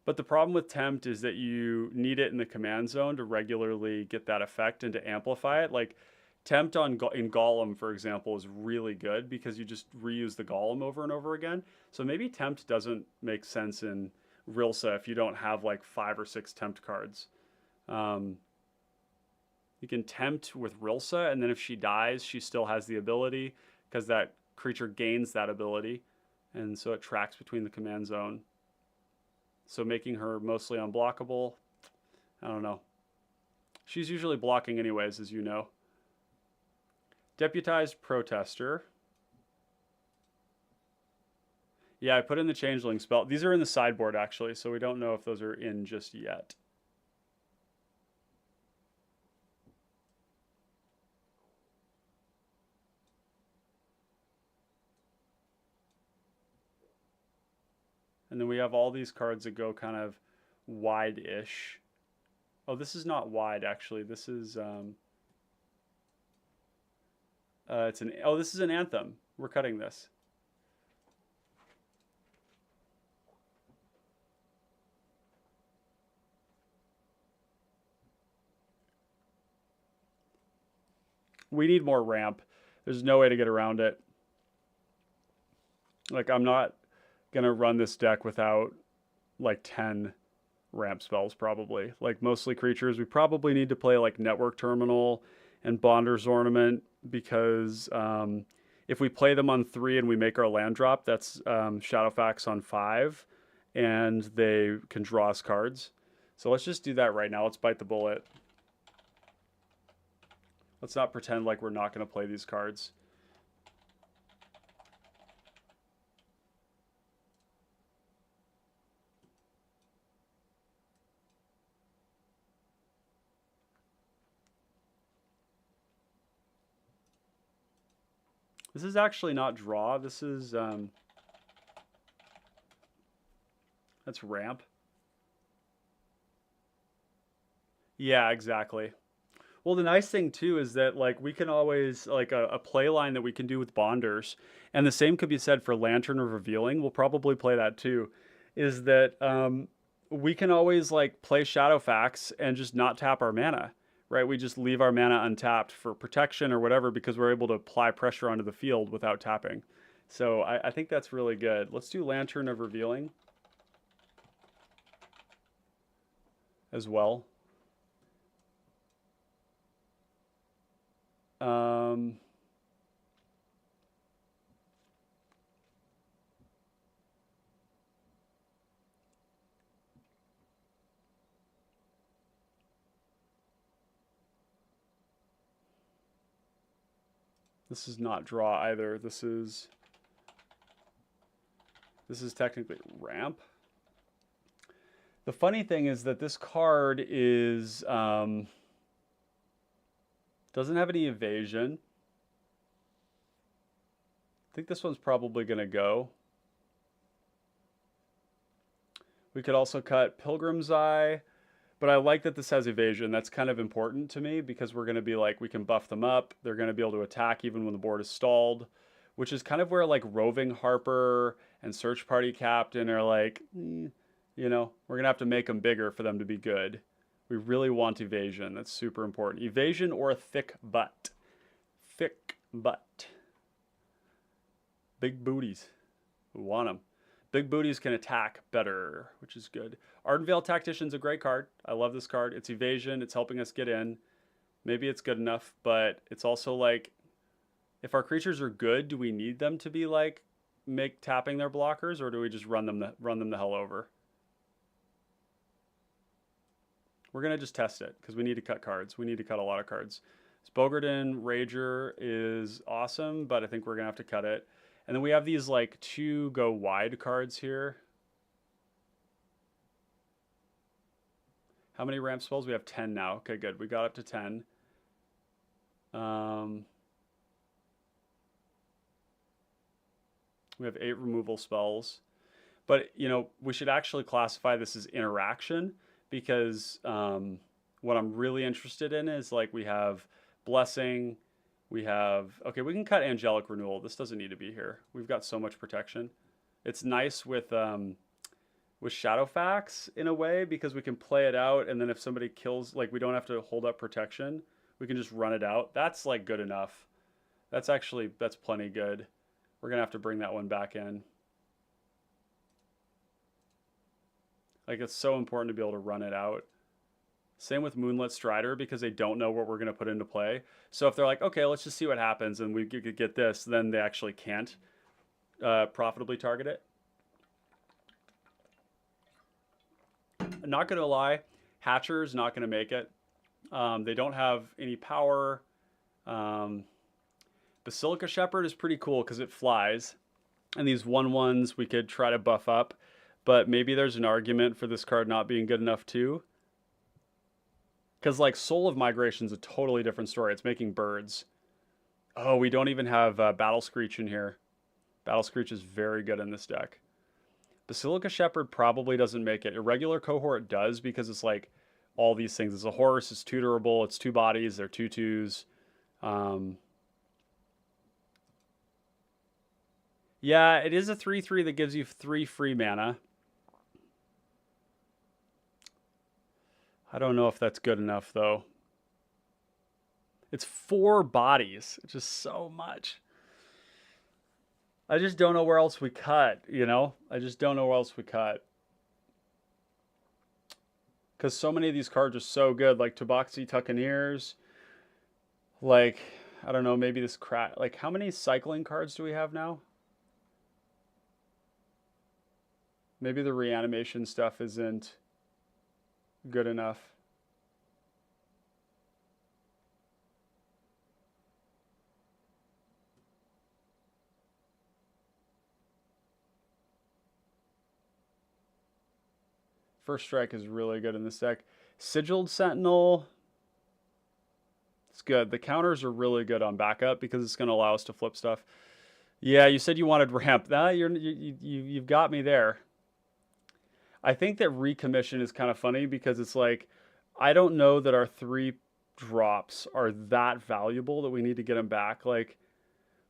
But the problem with Tempt is that you need it in the command zone to regularly get that effect and to amplify it. Like Tempt in Golem, for example, is really good because you just reuse the Golem over and over again. So maybe Tempt doesn't make sense in Rilsa if you don't have like 5 or 6 Tempt cards. You can Tempt with Rilsa, and then if she dies, she still has the ability because that creature gains that ability. And so it tracks between the command zone. So making her mostly unblockable, I don't know. She's usually blocking anyways, as you know. Deputized Protester. Yeah, I put in the Changeling spell. These are in the sideboard, actually, so we don't know if those are in just yet. And then we have all these cards that go kind of wide-ish. Oh, this is not wide, actually. This is... this is an Anthem. We're cutting this. We need more ramp. There's no way to get around it. Like, I'm not gonna run this deck without like 10 ramp spells, probably. Like mostly creatures. We probably need to play like Network Terminal and Bonder's Ornament, because if we play them on 3 and we make our land drop, that's Shadowfax on 5, and they can draw us cards. So let's just do that right now. Let's bite the bullet. Let's not pretend like we're not going to play these cards. This is actually not draw. This is, that's ramp. Yeah, exactly. Well, the nice thing too is that like we can always like a play line that we can do with bonders, and the same could be said for lantern or revealing. We'll probably play that too. Is that we can always like play Shadowfax and just not tap our mana, right? We just leave our mana untapped for protection or whatever because we're able to apply pressure onto the field without tapping. So I think that's really good. Let's do Lantern of Revealing as well. This is not draw either. This is technically ramp. The funny thing is that this card is doesn't have any evasion. I think this one's probably going to go. We could also cut Pilgrim's Eye, but I like that this has evasion. That's kind of important to me because we're going to be like, we can buff them up. They're going to be able to attack even when the board is stalled, which is kind of where like Roving Harper and Search Party Captain are like, you know, we're going to have to make them bigger for them to be good. We really want evasion. That's super important. Evasion or a thick butt. Thick butt. Big booties. We want them. Big booties can attack better, which is good. Ardenvale Tactician's a great card. I love this card. It's evasion. It's helping us get in. Maybe it's good enough, but it's also like, if our creatures are good, do we need them to be like make tapping their blockers, or do we just run them the hell over? We're gonna just test it because we need to cut cards. We need to cut a lot of cards. Bogarden Rager is awesome, but I think we're gonna have to cut it. And then we have these like 2 go wide cards here. How many ramp spells? We have 10 now. Okay, good. We got up to 10. We have 8 removal spells. But, you know, we should actually classify this as interaction because what I'm really interested in is like we have Blessing. We have, okay, we can cut Angelic Renewal. This doesn't need to be here. We've got so much protection. It's nice with Shadowfax in a way because we can play it out, and then if somebody kills, like we don't have to hold up protection. We can just run it out. That's like good enough. That's plenty good. We're gonna have to bring that one back in. Like it's so important to be able to run it out. Same with Moonlit Strider because they don't know what we're going to put into play. So if they're like, okay, let's just see what happens and we could get this, then they actually can't profitably target it. I'm not going to lie, Hatcher's not going to make it. They don't have any power. Basilica Shepherd is pretty cool because it flies. And these 1/1s we could try to buff up. But maybe there's an argument for this card not being good enough too. Because like Soul of Migration is a totally different story. It's making birds. Oh, we don't even have Battle Screech in here. Battle Screech is very good in this deck. Basilica Shepherd probably doesn't make it. Irregular Cohort does because it's like all these things. It's a horse, it's tutorable, it's 2 bodies, they're 2/2s. Yeah, it is a 3/3 that gives you 3 free mana. I don't know if that's good enough, though. It's 4 bodies, which is so much. I just don't know where else we cut, you know? I just don't know where else we cut. Because so many of these cards are so good, like Tabaxi Tuccaneers. Like, I don't know, maybe this crap. Like, how many cycling cards do we have now? Maybe the reanimation stuff isn't good enough. First Strike is really good in this deck. Sigiled Sentinel, it's good. The counters are really good on backup because it's going to allow us to flip stuff. Yeah, you said you wanted ramp. Nah, you've got me there. I think that recommission is kind of funny because it's like I don't know that our three drops are that valuable that we need to get them back. Like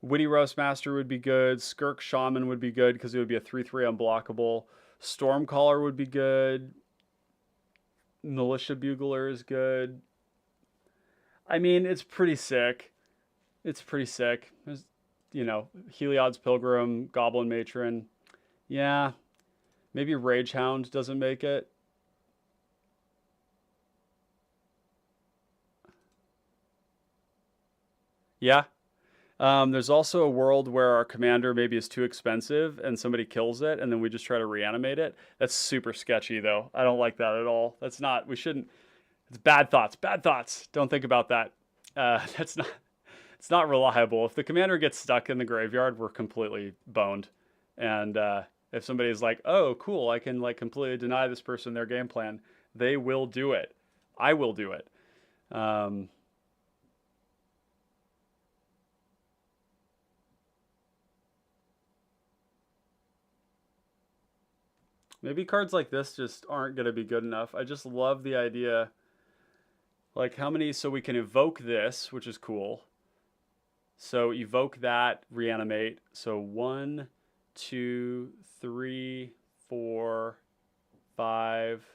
Witty Roastmaster would be good. Skirk Shaman would be good because it would be a 3/3 unblockable. Stormcaller would be good. Militia Bugler is good. I mean, it's pretty sick. It's pretty sick. There's, Heliod's Pilgrim, Goblin Matron. Yeah, maybe Ragehound doesn't make it. Yeah. There's also a world where our commander maybe is too expensive and somebody kills it and then we just try to reanimate it. That's super sketchy though. I don't like that at all. That's not, we shouldn't, it's bad thoughts. Bad thoughts. Don't think about that. That's not, it's not reliable. If the commander gets stuck in the graveyard, we're completely boned. And if somebody's like, oh, cool, I can like completely deny this person their game plan, they will do it. I will do it. Um, Maybe cards like this just aren't going to be good enough. I just love the idea. Like, how many? So we can evoke this, which is cool. So evoke that, reanimate. So 1, 2, 3, 4, 5.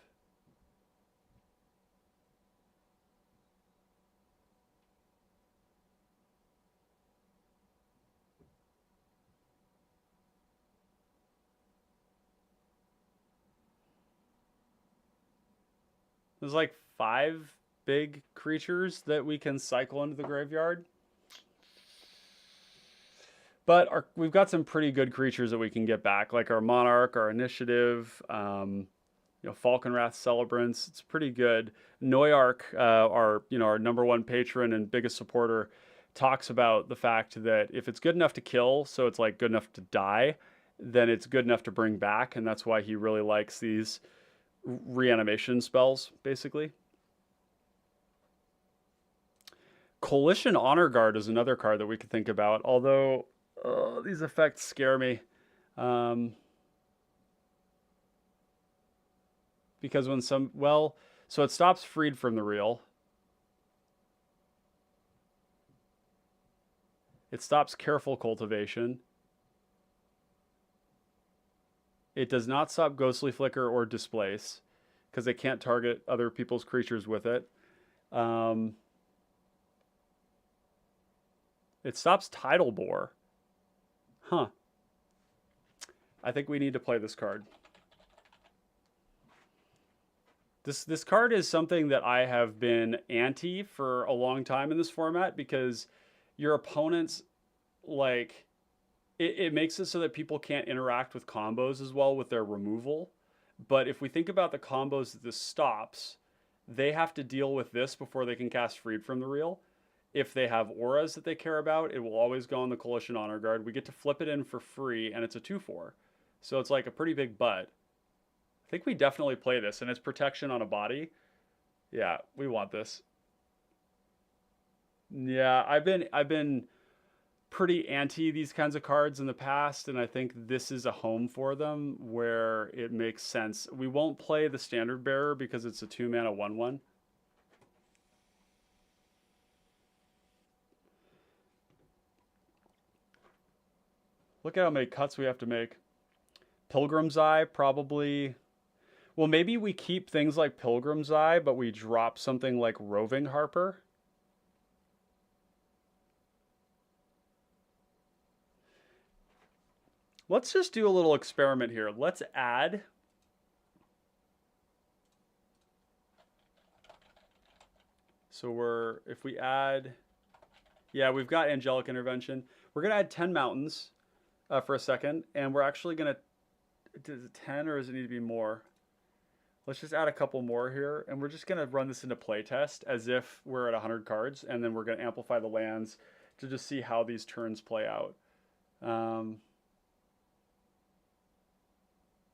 There's like 5 big creatures that we can cycle into the graveyard. But we've got some pretty good creatures that we can get back, like our Monarch, our Initiative, Falconwrath Celebrants. It's pretty good. Noyark, our number one patron and biggest supporter, talks about the fact that if it's good enough to kill, so it's like good enough to die, then it's good enough to bring back, and that's why he really likes these reanimation spells, basically. Coalition Honor Guard is another card that we could think about, although these effects scare me. Because when so it stops Freed from the Real. It stops Careful Cultivation. It does not stop Ghostly Flicker or Displace because they can't target other people's creatures with it. It stops Tidal Bore. Huh. I think we need to play this card. This card is something that I have been anti for a long time in this format because your opponents, like, it makes it so that people can't interact with combos as well with their removal. But if we think about the combos that this stops, they have to deal with this before they can cast Freed from the Real. If they have auras that they care about, it will always go on the Coalition Honor Guard. We get to flip it in for free, and it's a 2/4. So it's like a pretty big butt. I think we definitely play this, and it's protection on a body. Yeah, we want this. Yeah, I've been pretty anti these kinds of cards in the past, and I think this is a home for them where it makes sense. We won't play the Standard Bearer because it's a 2-mana 1/1. Look at how many cuts we have to make. Pilgrim's Eye, probably. Well, maybe we keep things like Pilgrim's Eye, but we drop something like Roving Harper. Let's just do a little experiment here. Let's add. So if we add, yeah, we've got Angelic Intervention. We're going to add 10 mountains for a second, and we're actually going to, does it 10 or does it need to be more? Let's just add a couple more here, and we're just going to run this into playtest as if we're at 100 cards, and then we're going to amplify the lands to just see how these turns play out.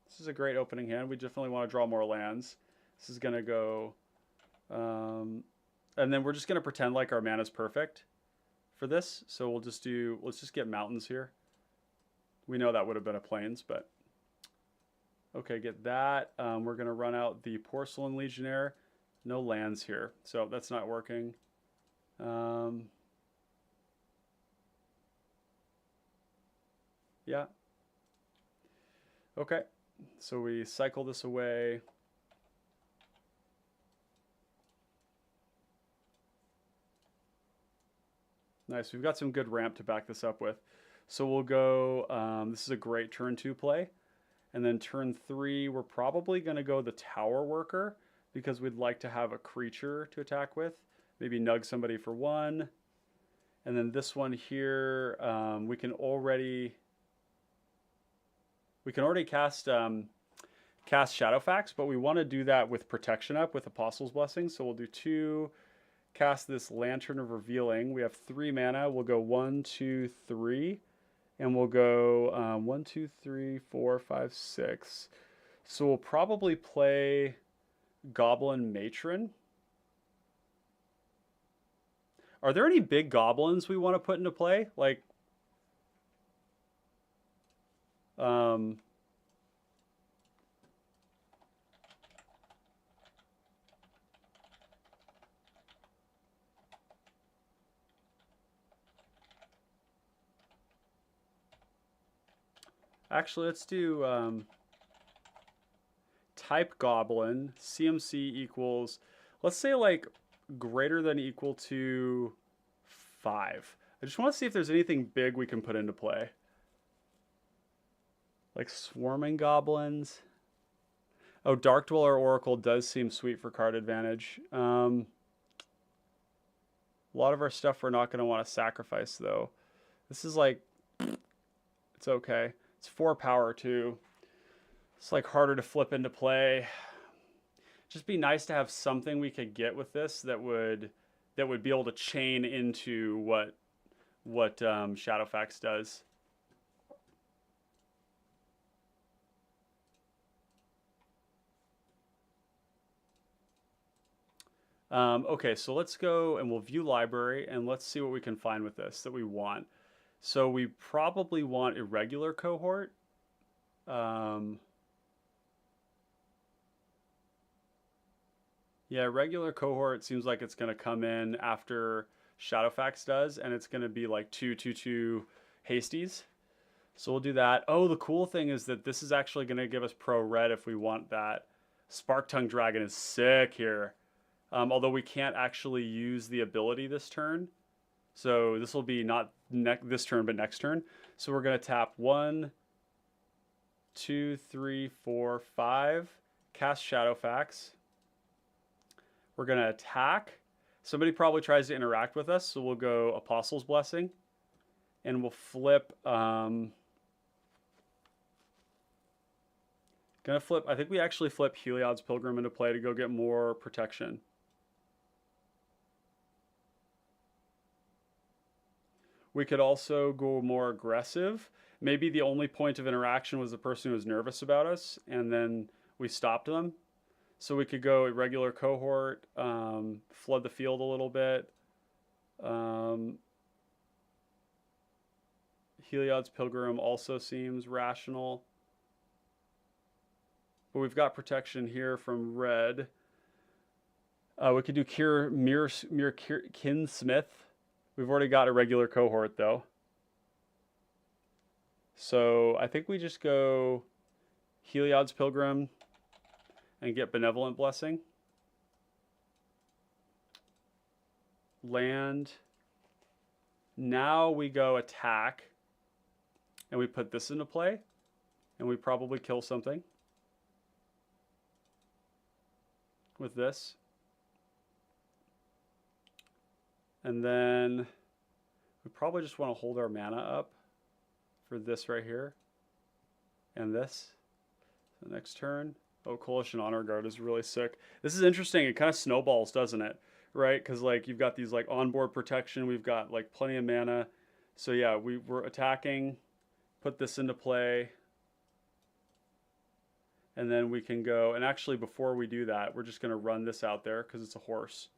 This is a great opening hand. We definitely want to draw more lands. This is going to go... and then we're just going to pretend like our mana is perfect for this. So let's just get mountains here. We know that would have been a plains, but okay, get that. We're going to run out the Porcelain Legionnaire. No lands here, so that's not working. Yeah. Okay, so we cycle this away. Nice, we've got some good ramp to back this up with. So we'll go, this is a great turn 2 play. And then turn 3, we're probably going to go the Tower Worker because we'd like to have a creature to attack with. Maybe nug somebody for 1. And then this one here, we can already cast Shadowfax, but we want to do that with protection up with Apostle's Blessing. So we'll do 2. Cast this Lantern of Revealing. We have 3 mana. We'll go 1, 2, 3. And we'll go 1, 2, 3, 4, 5, 6. So we'll probably play Goblin Matron. Are there any big goblins we want to put into play? Like, actually, let's do type goblin, CMC equals, let's say like greater than equal to 5. I just want to see if there's anything big we can put into play. Like swarming goblins. Oh, Dark Dweller Oracle does seem sweet for card advantage. A lot of our stuff we're not going to want to sacrifice though. This is like, it's okay. It's 4 power too. It's like harder to flip into play. Just be nice to have something we could get with this that would be able to chain into what Shadowfax does. Okay, so let's go and we'll view library and let's see what we can find with this that we want. So we probably want irregular cohort. Yeah, regular cohort seems like it's going to come in after Shadowfax does, and it's going to be like 2/2/2 hasties. So we'll do that. Oh, the cool thing is that this is actually going to give us pro red if we want that. Spark Tongue Dragon is sick here. Although we can't actually use the ability this turn. So this will be not this turn, but next turn. So we're going to tap 1, 2, 3, 4, 5. Cast Shadowfax. We're going to attack. Somebody probably tries to interact with us, so we'll go Apostle's Blessing. And we'll flip... I think we actually flip Heliod's Pilgrim into play to go get more protection. We could also go more aggressive. Maybe the only point of interaction was the person who was nervous about us, and then we stopped them. So we could go irregular cohort, flood the field a little bit. Heliod's Pilgrim also seems rational. But we've got protection here from red. We could do Mirror Kinsmith. We've already got a regular cohort though. So I think we just go Heliod's Pilgrim and get Benevolent Blessing. Land. Now we go attack. And we put this into play. And we probably kill something with this. And then we probably just want to hold our mana up for this right here. And this. The next turn. Oh, Coalition Honor Guard is really sick. This is interesting. It kind of snowballs, doesn't it? Right? Because like you've got these like onboard protection. We've got like plenty of mana. So yeah, we're attacking. Put this into play. And then we can go. And actually, before we do that, we're just going to run this out there because it's a horse.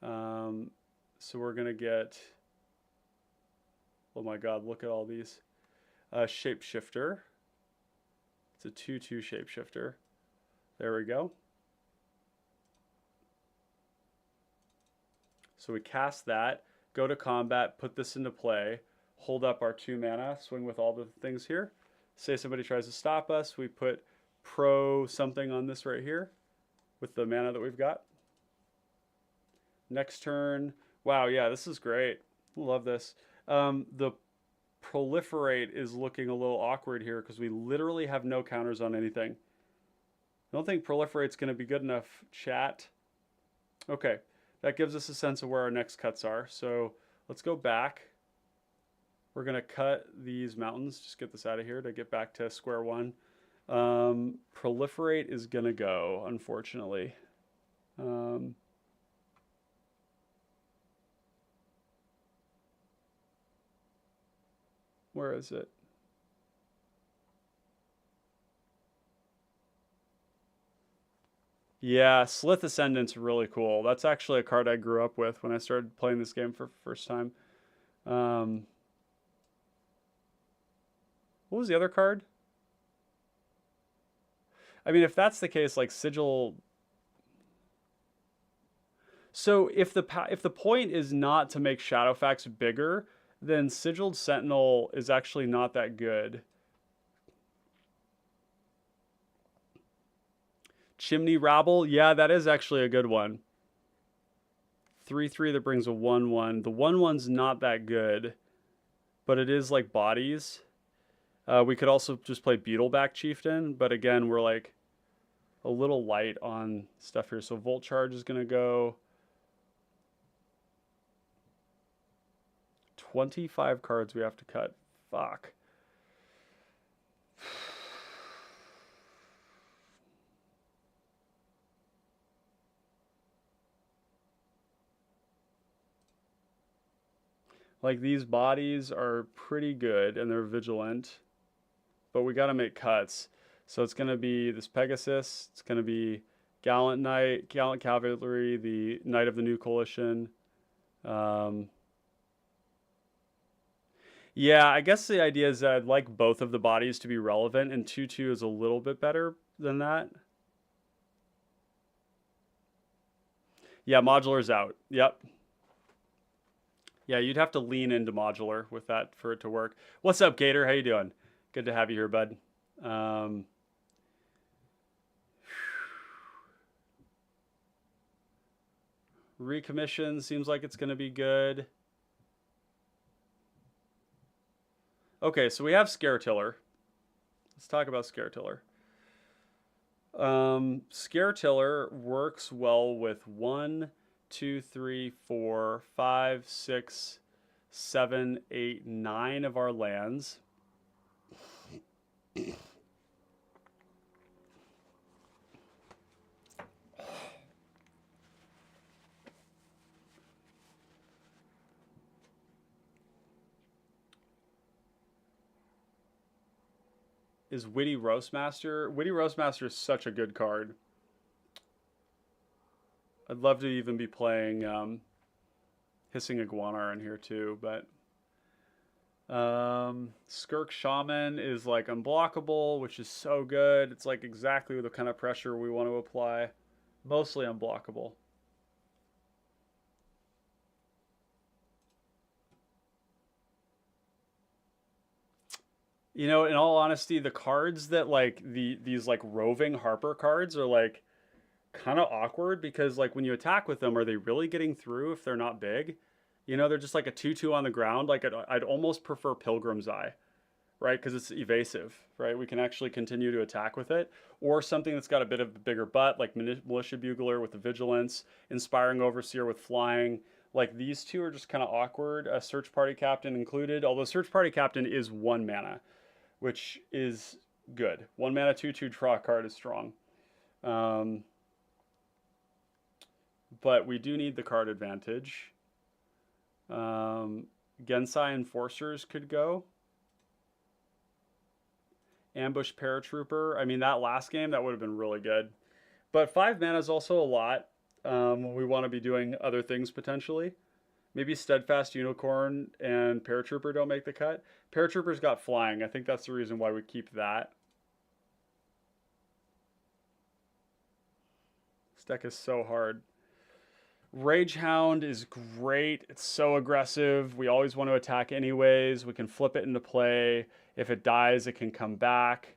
So we're going to get... Oh my god, look at all these. shapeshifter. It's a 2/2 shapeshifter. There we go. So we cast that, go to combat, put this into play, hold up our 2 mana, swing with all the things here. Say somebody tries to stop us, we put pro something on this right here with the mana that we've got. Next turn, wow, yeah, this is great. Love this. The proliferate is looking a little awkward here because we literally have no counters on anything. I don't think proliferate's going to be good enough, chat. Okay, that gives us a sense of where our next cuts are. So let's go back. We're going to cut these mountains. Just get this out of here to get back to square one. Proliferate is going to go, unfortunately. Where is it? Yeah, Slith Ascendant's really cool. That's actually a card I grew up with when I started playing this game for the first time. What was the other card? I mean, if that's the case, like Sigil. So if the point is not to make Shadowfax bigger, then Sigiled Sentinel is actually not that good. Chimney Rabble, yeah, that is actually a good one. 3/3 that brings a 1/1. The 1/1's not that good, but it is like bodies. We could also just play Beetleback Chieftain, but again, we're like a little light on stuff here. So Volt Charge is going to go. 25 cards we have to cut. Fuck. Like, these bodies are pretty good and they're vigilant, but we got to make cuts. So it's going to be this Pegasus. It's going to be Gallant Knight, Gallant Cavalry, the Knight of the New Coalition. Yeah, I guess the idea is that I'd like both of the bodies to be relevant, and 2/2 is a little bit better than that. Yeah, modular's out. Yep. Yeah, you'd have to lean into modular with that for it to work. What's up, Gator? How you doing? Good to have you here, bud. Recommission seems like it's going to be good. Okay, so we have Scaretiller. Let's talk about Scaretiller. Scaretiller works well with 1, 2, 3, 4, 5, 6, 7, 8, 9 of our lands. Is Witty Roastmaster? Witty Roastmaster is such a good card. I'd love to even be playing Hissing Iguanar in here too, but Skirk Shaman is like unblockable, which is so good. It's like exactly the kind of pressure we want to apply. Mostly unblockable. You know, in all honesty, the cards that like these like roving Harper cards are like kind of awkward because like when you attack with them, are they really getting through if they're not big? You know, they're just like a 2/2 on the ground. Like I'd almost prefer Pilgrim's Eye, right? Because it's evasive, right? We can actually continue to attack with it. Or something that's got a bit of a bigger butt, like Militia Bugler with the Vigilance, Inspiring Overseer with Flying. Like these two are just kind of awkward. A Search Party Captain included, although Search Party Captain is 1 mana, which is good. 1 mana, 2/2 draw card is strong. But we do need the card advantage. Gensai Enforcers could go. Ambush Paratrooper. I mean, that last game, that would have been really good. But 5 mana is also a lot. We want to be doing other things potentially. Maybe Steadfast Unicorn and Paratrooper don't make the cut. Paratrooper's got flying. I think that's the reason why we keep that. This deck is so hard. Ragehound is great. It's so aggressive. We always want to attack anyways. We can flip it into play. If it dies, it can come back.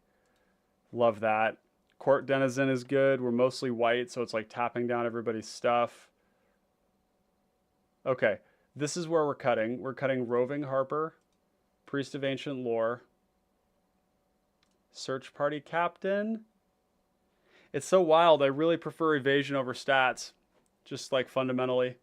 Love that. Court Denizen is good. We're mostly white, so it's like tapping down everybody's stuff. Okay, this is where we're cutting. We're cutting Roving Harper, Priest of Ancient Lore, Search Party Captain. It's so wild. I really prefer evasion over stats, just like fundamentally.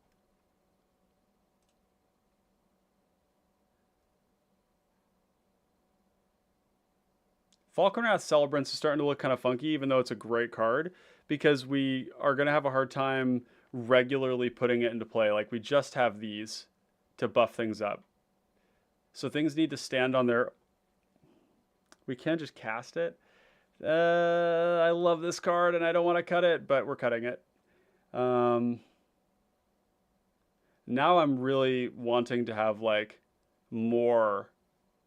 Falconwrath Celebrants is starting to look kind of funky, even though it's a great card, because we are going to have a hard time regularly putting it into play. Like, we just have these to buff things up. So things need to stand on their... We can't just cast it. I love this card, and I don't want to cut it, but we're cutting it. Now I'm really wanting to have, like, more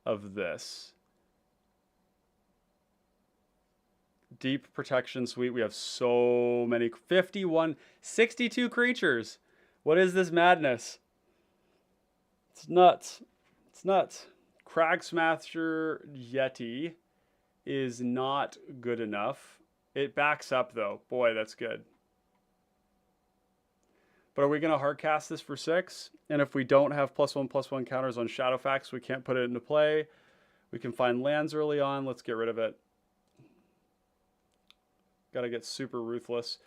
of this. Deep Protection Suite. We have so many. 62 creatures. What is this madness? It's nuts. It's nuts. Crag Smasher Yeti is not good enough. It backs up, though. Boy, that's good. But are we going to hardcast this for 6? And if we don't have +1/+1 counters on Shadowfax, we can't put it into play. We can find lands early on. Let's get rid of it. Gotta get super ruthless.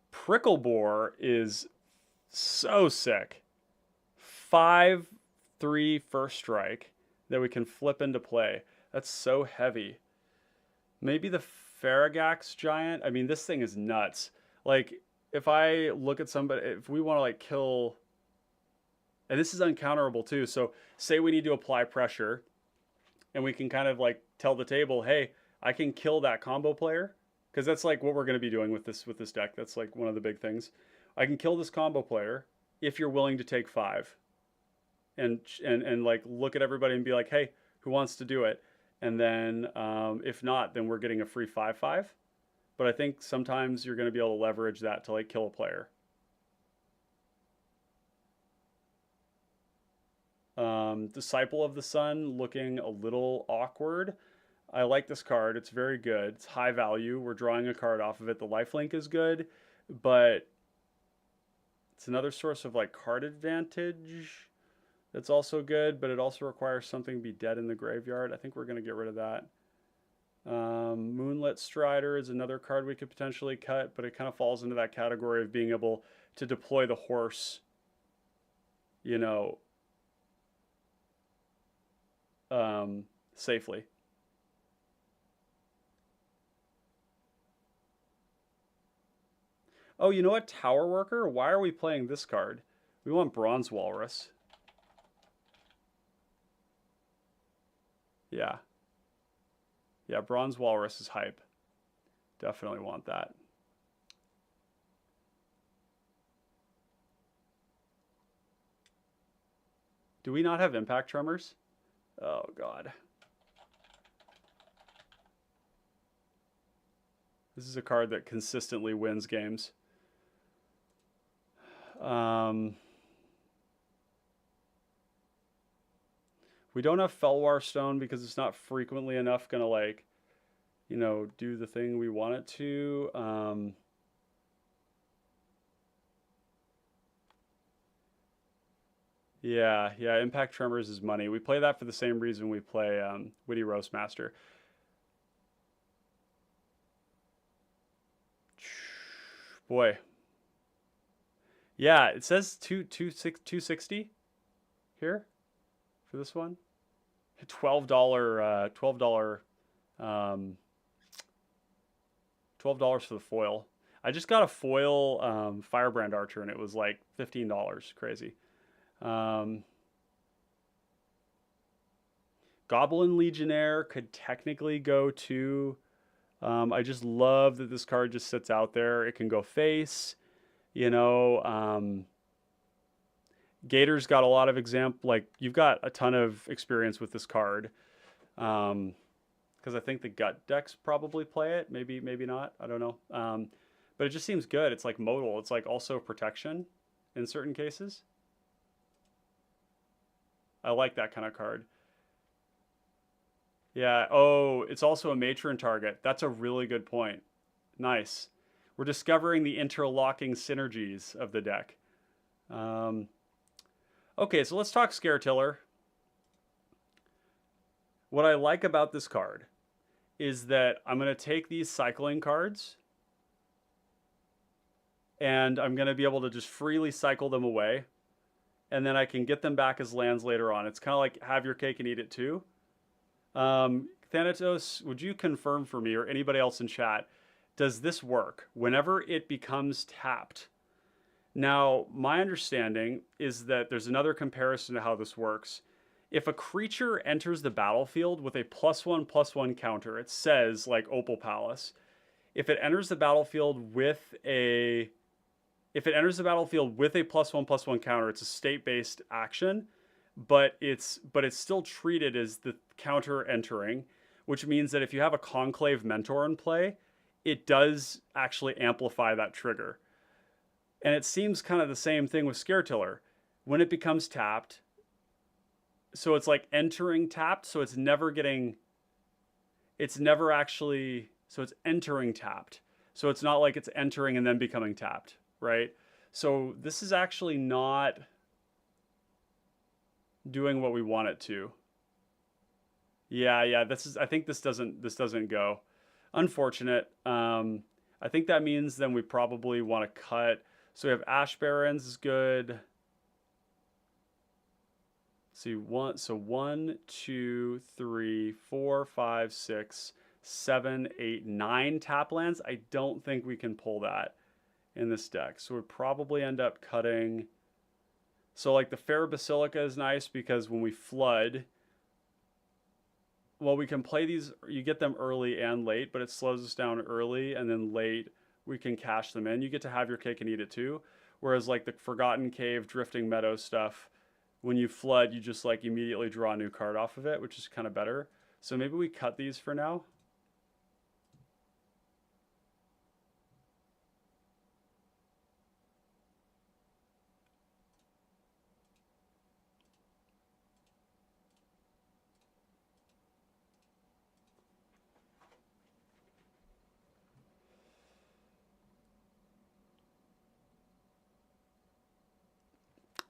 Pricklebore is so sick. 5/3 first strike that we can flip into play. That's so heavy. Maybe the Faragax Giant. I mean, this thing is nuts. Like, if I look at somebody, if we want to like kill, and this is uncounterable too. So say we need to apply pressure, and we can kind of like tell the table, hey, I can kill that combo player. Because that's like what we're going to be doing with this deck. That's like one of the big things. I can kill this combo player if you're willing to take 5, and like look at everybody and be like, hey, who wants to do it? And then if not, then we're getting a free 5/5. But I think sometimes you're going to be able to leverage that to like kill a player. Disciple of the Sun looking a little awkward. I like this card. It's very good. It's high value. We're drawing a card off of it. The lifelink is good, but it's another source of like card advantage that's also good, but it also requires something to be dead in the graveyard. I think we're going to get rid of that. Moonlit Strider is another card we could potentially cut, but it kind of falls into that category of being able to deploy the horse, you know, safely. Oh, you know what? Tower Worker? Why are we playing this card? We want Bronze Walrus. Yeah. Yeah, Bronze Walrus is hype. Definitely want that. Do we not have Impact Tremors? Oh, God. This is a card that consistently wins games. We don't have Felwar Stone because it's not frequently enough gonna like, you know, do the thing we want it to. Yeah, Impact Tremors is money. We play that for the same reason we play Witty Roastmaster. Boy. Yeah, it says 260 here for this one. $12 $12 for the foil. I just got a foil Firebrand Archer and it was like $15. Crazy. Goblin Legionnaire could technically go to. I just love that this card just sits out there. It can go face, you know. Gator's got a lot of like you've got a ton of experience with this card. Because I think the gut decks probably play it. Maybe not. I don't know. But it just seems good. It's like modal. It's like also protection in certain cases. I like that kind of card. Yeah. Oh, it's also a matron target. That's a really good point. Nice. We're discovering the interlocking synergies of the deck. Okay, so let's talk Scaretiller. What I like about this card is that I'm going to take these cycling cards and I'm going to be able to just freely cycle them away. And then I can get them back as lands later on. It's kind of like have your cake and eat it too. Thanatos, would you confirm for me or anybody else in chat, does this work whenever it becomes tapped? Now, my understanding is that there's another comparison to how this works. If a creature enters the battlefield with a +1/+1 counter, it says like Opal Palace. If it enters the battlefield with a +1/+1 counter, it's a state-based action, but it's still treated as the counter entering, which means that if you have a Conclave Mentor in play, it does actually amplify that trigger. And it seems kind of the same thing with Scaretiller. When it becomes tapped, so it's like entering tapped, so it's entering tapped. So it's not like it's entering and then becoming tapped, right? So this is actually not doing what we want it to. Yeah, I think this doesn't go. Unfortunate. I think that means then we probably want to cut. So we have Ash Barrens is good. Let's see, 1, 2, 3, 4, 5, 6, 7, 8, 9 tap lands. I don't think we can pull that in this deck. So we'd probably end up cutting. So like the Fair Basilica is nice because when we flood, well, we can play these, you get them early and late, but it slows us down early and then late we can cash them in. You get to have your cake and eat it too. Whereas like the Forgotten Cave, Drifting Meadow stuff, when you flood, you just like immediately draw a new card off of it, which is kind of better. So maybe we cut these for now.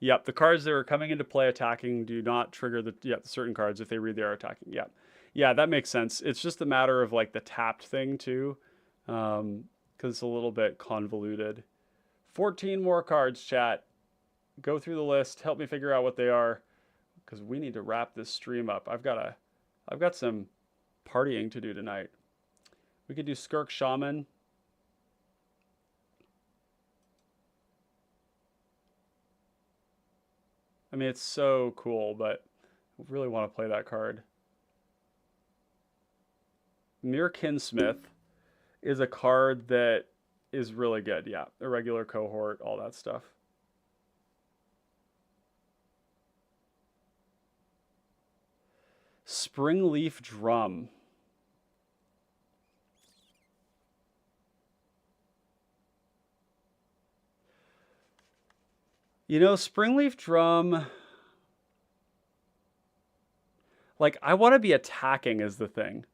Yep, the cards that are coming into play attacking do not trigger the certain cards if they read they are attacking. Yep. Yeah, that makes sense. It's just a matter of like the tapped thing too, because it's a little bit convoluted. 14 more cards, chat. Go through the list. Help me figure out what they are, because we need to wrap this stream up. I've got some partying to do tonight. We could do Skirk Shaman. I mean, it's so cool, but I really want to play that card. Mere Kinsmith is a card that is really good. Yeah, irregular cohort, all that stuff. Springleaf Drum. You know, Springleaf Drum, like, I want to be attacking is the thing.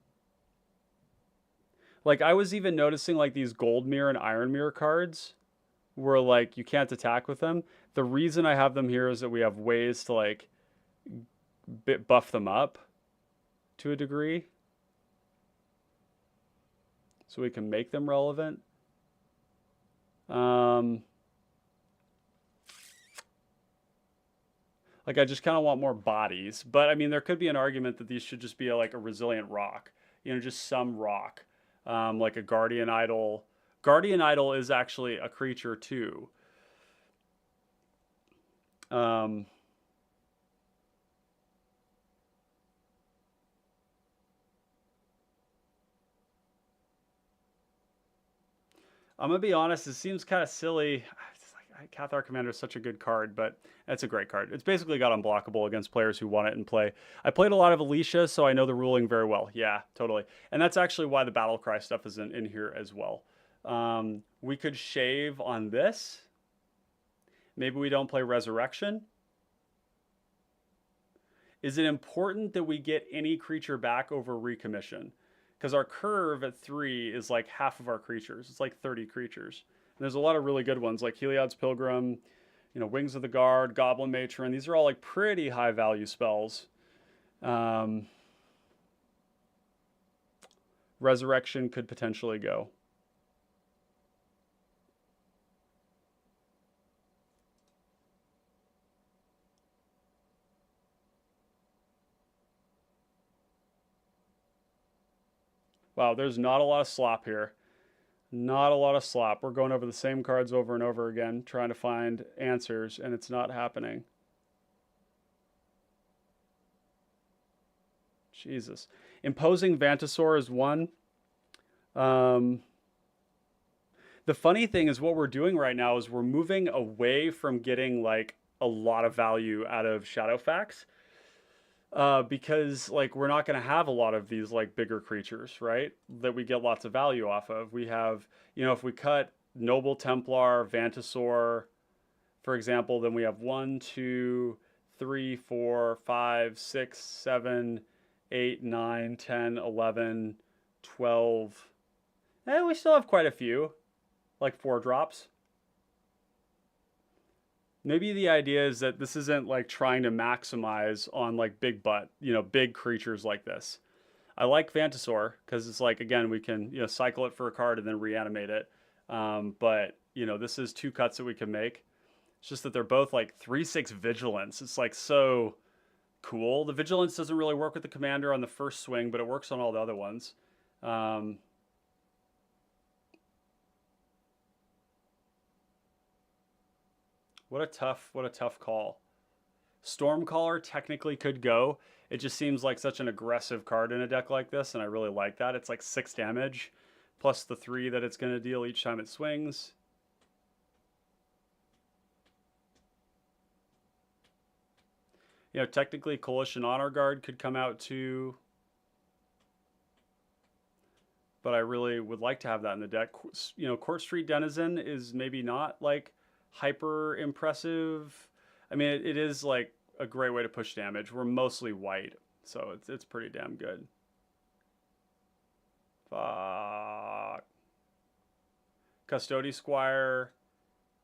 Like, I was even noticing, like, these Gold Mirror and Iron Mirror cards where, like, you can't attack with them. The reason I have them here is that we have ways to, like, buff them up to a degree. So we can make them relevant. Like, I just kind of want more bodies. But, I mean, there could be an argument that these should just be like a resilient rock. You know, just some rock. Like a Guardian Idol. Guardian Idol is actually a creature, too. I'm going to be honest, it seems kind of silly. Cathar Commander is such a good card, but that's a great card. It's basically got unblockable against players who want it in play. I played a lot of Alicia, so I know the ruling very well. Yeah, totally. And that's actually why the Battlecry stuff is in here as well. We could shave on this. Maybe we don't play Resurrection. Is it important that we get any creature back over Recommission? Because our curve at 3 is like half of our creatures. It's like 30 creatures. And there's a lot of really good ones like Heliod's Pilgrim, Wings of the Guard, Goblin Matron. These are all like pretty high value spells. Resurrection could potentially go. Wow, there's not a lot of slop here. Not a lot of slop. We're going over the same cards over and over again, trying to find answers, and it's not happening. Jesus. Imposing Vantasaur is one. The funny thing is what we're doing right now is we're moving away from getting like a lot of value out of Shadowfax. Because like we're not going to have a lot of these like bigger creatures, right? That we get lots of value off of. We have, if we cut Noble Templar, Vantasaur, for example, then we have 1, 2, 3, 4, 5, 6, 7, 8, 9, 10, 11, 12. We still have quite a few, like 4 drops. Maybe the idea is that this isn't like trying to maximize on like big big creatures like this. I like Vantasaur because it's like, again, we can, cycle it for a card and then reanimate it. But, this is 2 cuts that we can make. It's just that they're both like 3/6 Vigilance. It's like so cool. The Vigilance doesn't really work with the commander on the first swing, but it works on all the other ones. What a tough call. Stormcaller technically could go. It just seems like such an aggressive card in a deck like this, and I really like that. It's like 6 damage, plus the 3 that it's going to deal each time it swings. Technically Coalition Honor Guard could come out too. But I really would like to have that in the deck. Court Street Denizen is maybe not like hyper impressive. I mean, it is like a great way to push damage. We're mostly white, so it's pretty damn good. Fuck. Custody Squire.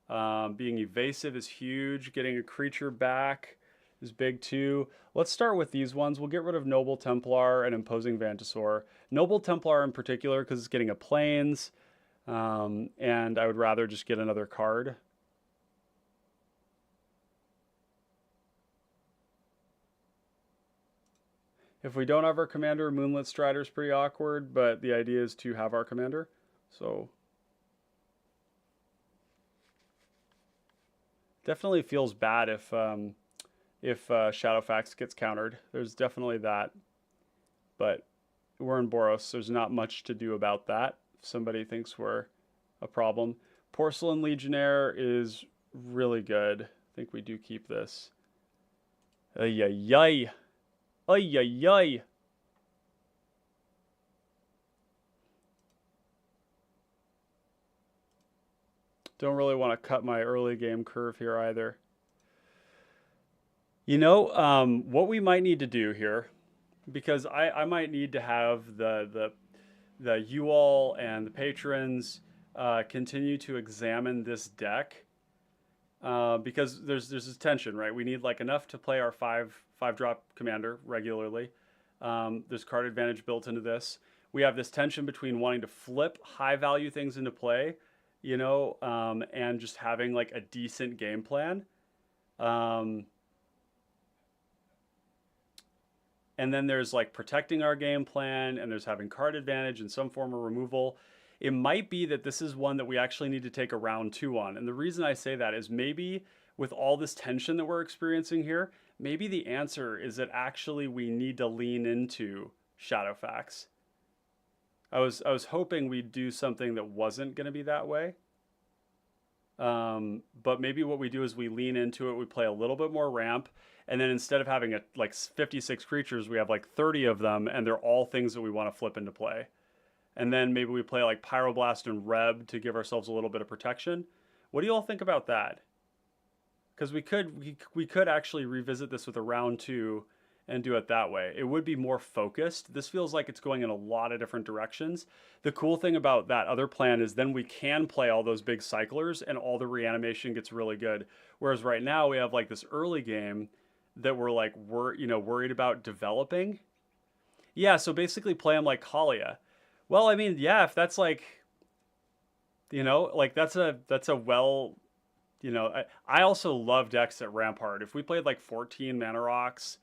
Being evasive is huge. Getting a creature back is big too. Let's start with these ones. We'll get rid of Noble Templar and Imposing Vantasaur. Noble Templar in particular because it's getting a Plains, and I would rather just get another card. If we don't have our commander, Moonlit Strider is pretty awkward, but the idea is to have our commander. So definitely feels bad if Shadowfax gets countered. There's definitely that. But we're in Boros. There's not much to do about that if somebody thinks we're a problem. Porcelain Legionnaire is really good. I think we do keep this. Ay, ay, ay. Ay, ay, ay. Don't really want to cut my early game curve here either. What we might need to do here, because I might need to have the you all and the patrons continue to examine this deck, because there's this tension, right? We need like enough to play our 5-drop commander regularly. There's card advantage built into this. We have this tension between wanting to flip high value things into play, and just having like a decent game plan. And then there's like protecting our game plan, and there's having card advantage and some form of removal. It might be that this is one that we actually need to take a round 2 on. And the reason I say that is maybe with all this tension that we're experiencing here, maybe the answer is that actually we need to lean into Shadowfax. I was hoping we'd do something that wasn't going to be that way. But maybe what we do is we lean into it. We play a little bit more ramp. And then instead of having like 56 creatures, we have like 30 of them, and they're all things that we want to flip into play. And then maybe we play like Pyroblast and Reb to give ourselves a little bit of protection. What do you all think about that? Because we could actually revisit this with a round 2 and do it that way. It would be more focused. This feels like it's going in a lot of different directions. The cool thing about that other plan is then we can play all those big cyclers and all the reanimation gets really good. Whereas right now we have like this early game that we're worried about developing. Yeah, so basically play them like Kaalia. Well, I mean, yeah, if that's like, like that's a well, I also love decks at Rampart. If we played like 14 mana rocks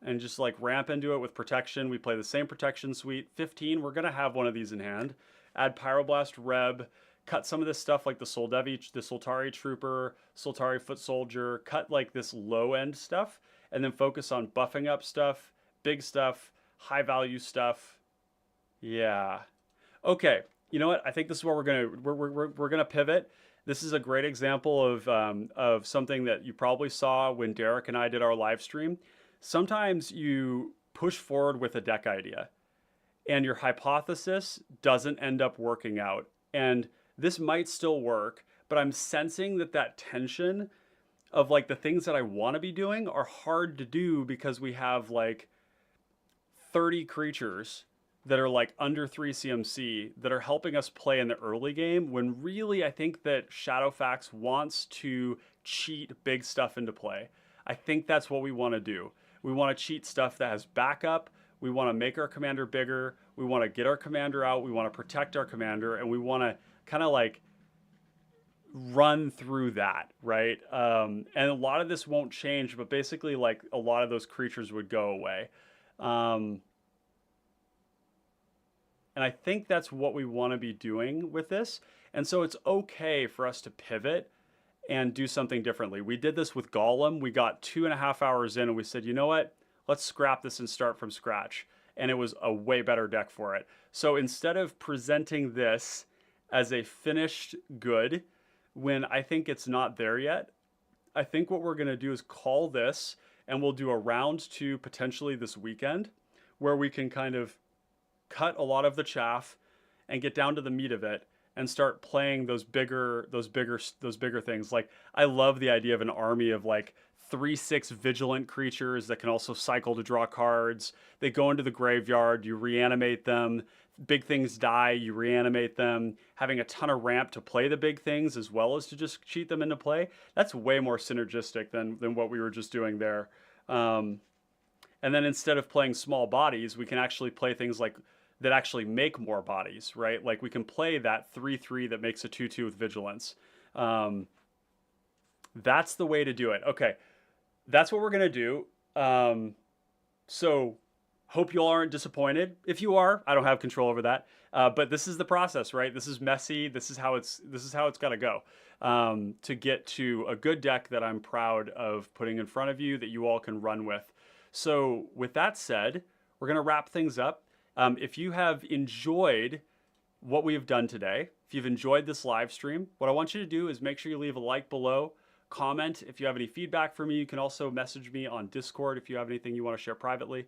and just like ramp into it with protection, we play the same protection suite. 15, we're gonna have one of these in hand. Add Pyroblast, Reb, cut some of this stuff like the Soldevi, the Soltari Trooper, Soltari Foot Soldier, cut like this low end stuff, and then focus on buffing up stuff, big stuff, high value stuff. Yeah. Okay. You know what? I think this is where we're gonna pivot. This is a great example of something that you probably saw when Derek and I did our live stream. Sometimes you push forward with a deck idea, and your hypothesis doesn't end up working out. And this might still work, but I'm sensing that tension of like the things that I want to be doing are hard to do because we have like 30 creatures that are like under 3 CMC that are helping us play in the early game when really I think that Shadowfax wants to cheat big stuff into play. I think that's what we want to do. We want to cheat stuff that has backup. We want to make our commander bigger. We want to get our commander out. We want to protect our commander, and we want to kind of like run through that, right? And a lot of this won't change, but basically like a lot of those creatures would go away. And I think that's what we want to be doing with this. And so it's okay for us to pivot and do something differently. We did this with Golem. We got 2.5 hours in and we said, you know what? Let's scrap this and start from scratch. And it was a way better deck for it. So instead of presenting this as a finished good, when I think it's not there yet, I think what we're going to do is call this and we'll do a round 2 potentially this weekend where we can kind of cut a lot of the chaff and get down to the meat of it and start playing those bigger things. Like I love the idea of an army of like 3/6 vigilant creatures that can also cycle to draw cards. They go into the graveyard, you reanimate them. Big things die, you reanimate them. Having a ton of ramp to play the big things as well as to just cheat them into play. That's way more synergistic than what we were just doing there. And then instead of playing small bodies, we can actually play things like that actually make more bodies, right? Like we can play that 3/3 that makes a 2/2 with vigilance. That's the way to do it. Okay, that's what we're gonna do. So hope you all aren't disappointed. If you are, I don't have control over that. But this is the process, right? This is messy. This is how it's got to go to get to a good deck that I'm proud of putting in front of you that you all can run with. So with that said, we're gonna wrap things up. If you have enjoyed what we have done today, if you've enjoyed this live stream, what I want you to do is make sure you leave a like below, comment if you have any feedback for me. You can also message me on Discord if you have anything you want to share privately.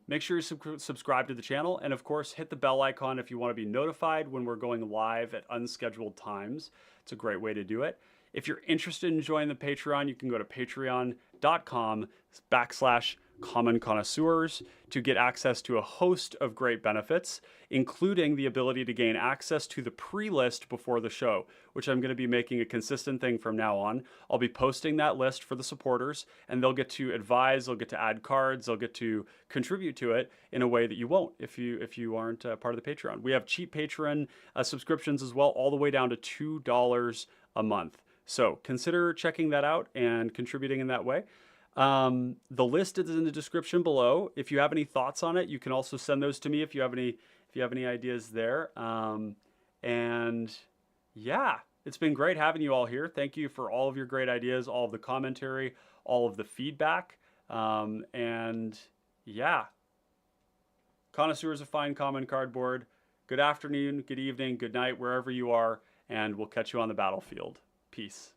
Make sure you subscribe to the channel, and of course hit the bell icon if you want to be notified when we're going live at unscheduled times. It's a great way to do it. If you're interested in joining the Patreon, you can go to patreon.com/Common Connoisseurs to get access to a host of great benefits, including the ability to gain access to the pre-list before the show, which I'm going to be making a consistent thing from now on. I'll be posting that list for the supporters, and they'll get to advise, they'll get to add cards, they'll get to contribute to it in a way that you won't if you aren't part of the Patreon. We have cheap Patreon subscriptions as well, all the way down to $2 a month. So consider checking that out and contributing in that way. The list is in the description below. If you have any thoughts on it, you can also send those to me if you have any ideas there. And yeah, it's been great having you all here. Thank you for all of your great ideas, all of the commentary, all of the feedback. And yeah, Connoisseurs of Fine Common Cardboard. Good afternoon, good evening, good night, wherever you are. and we'll catch you on the battlefield. Peace.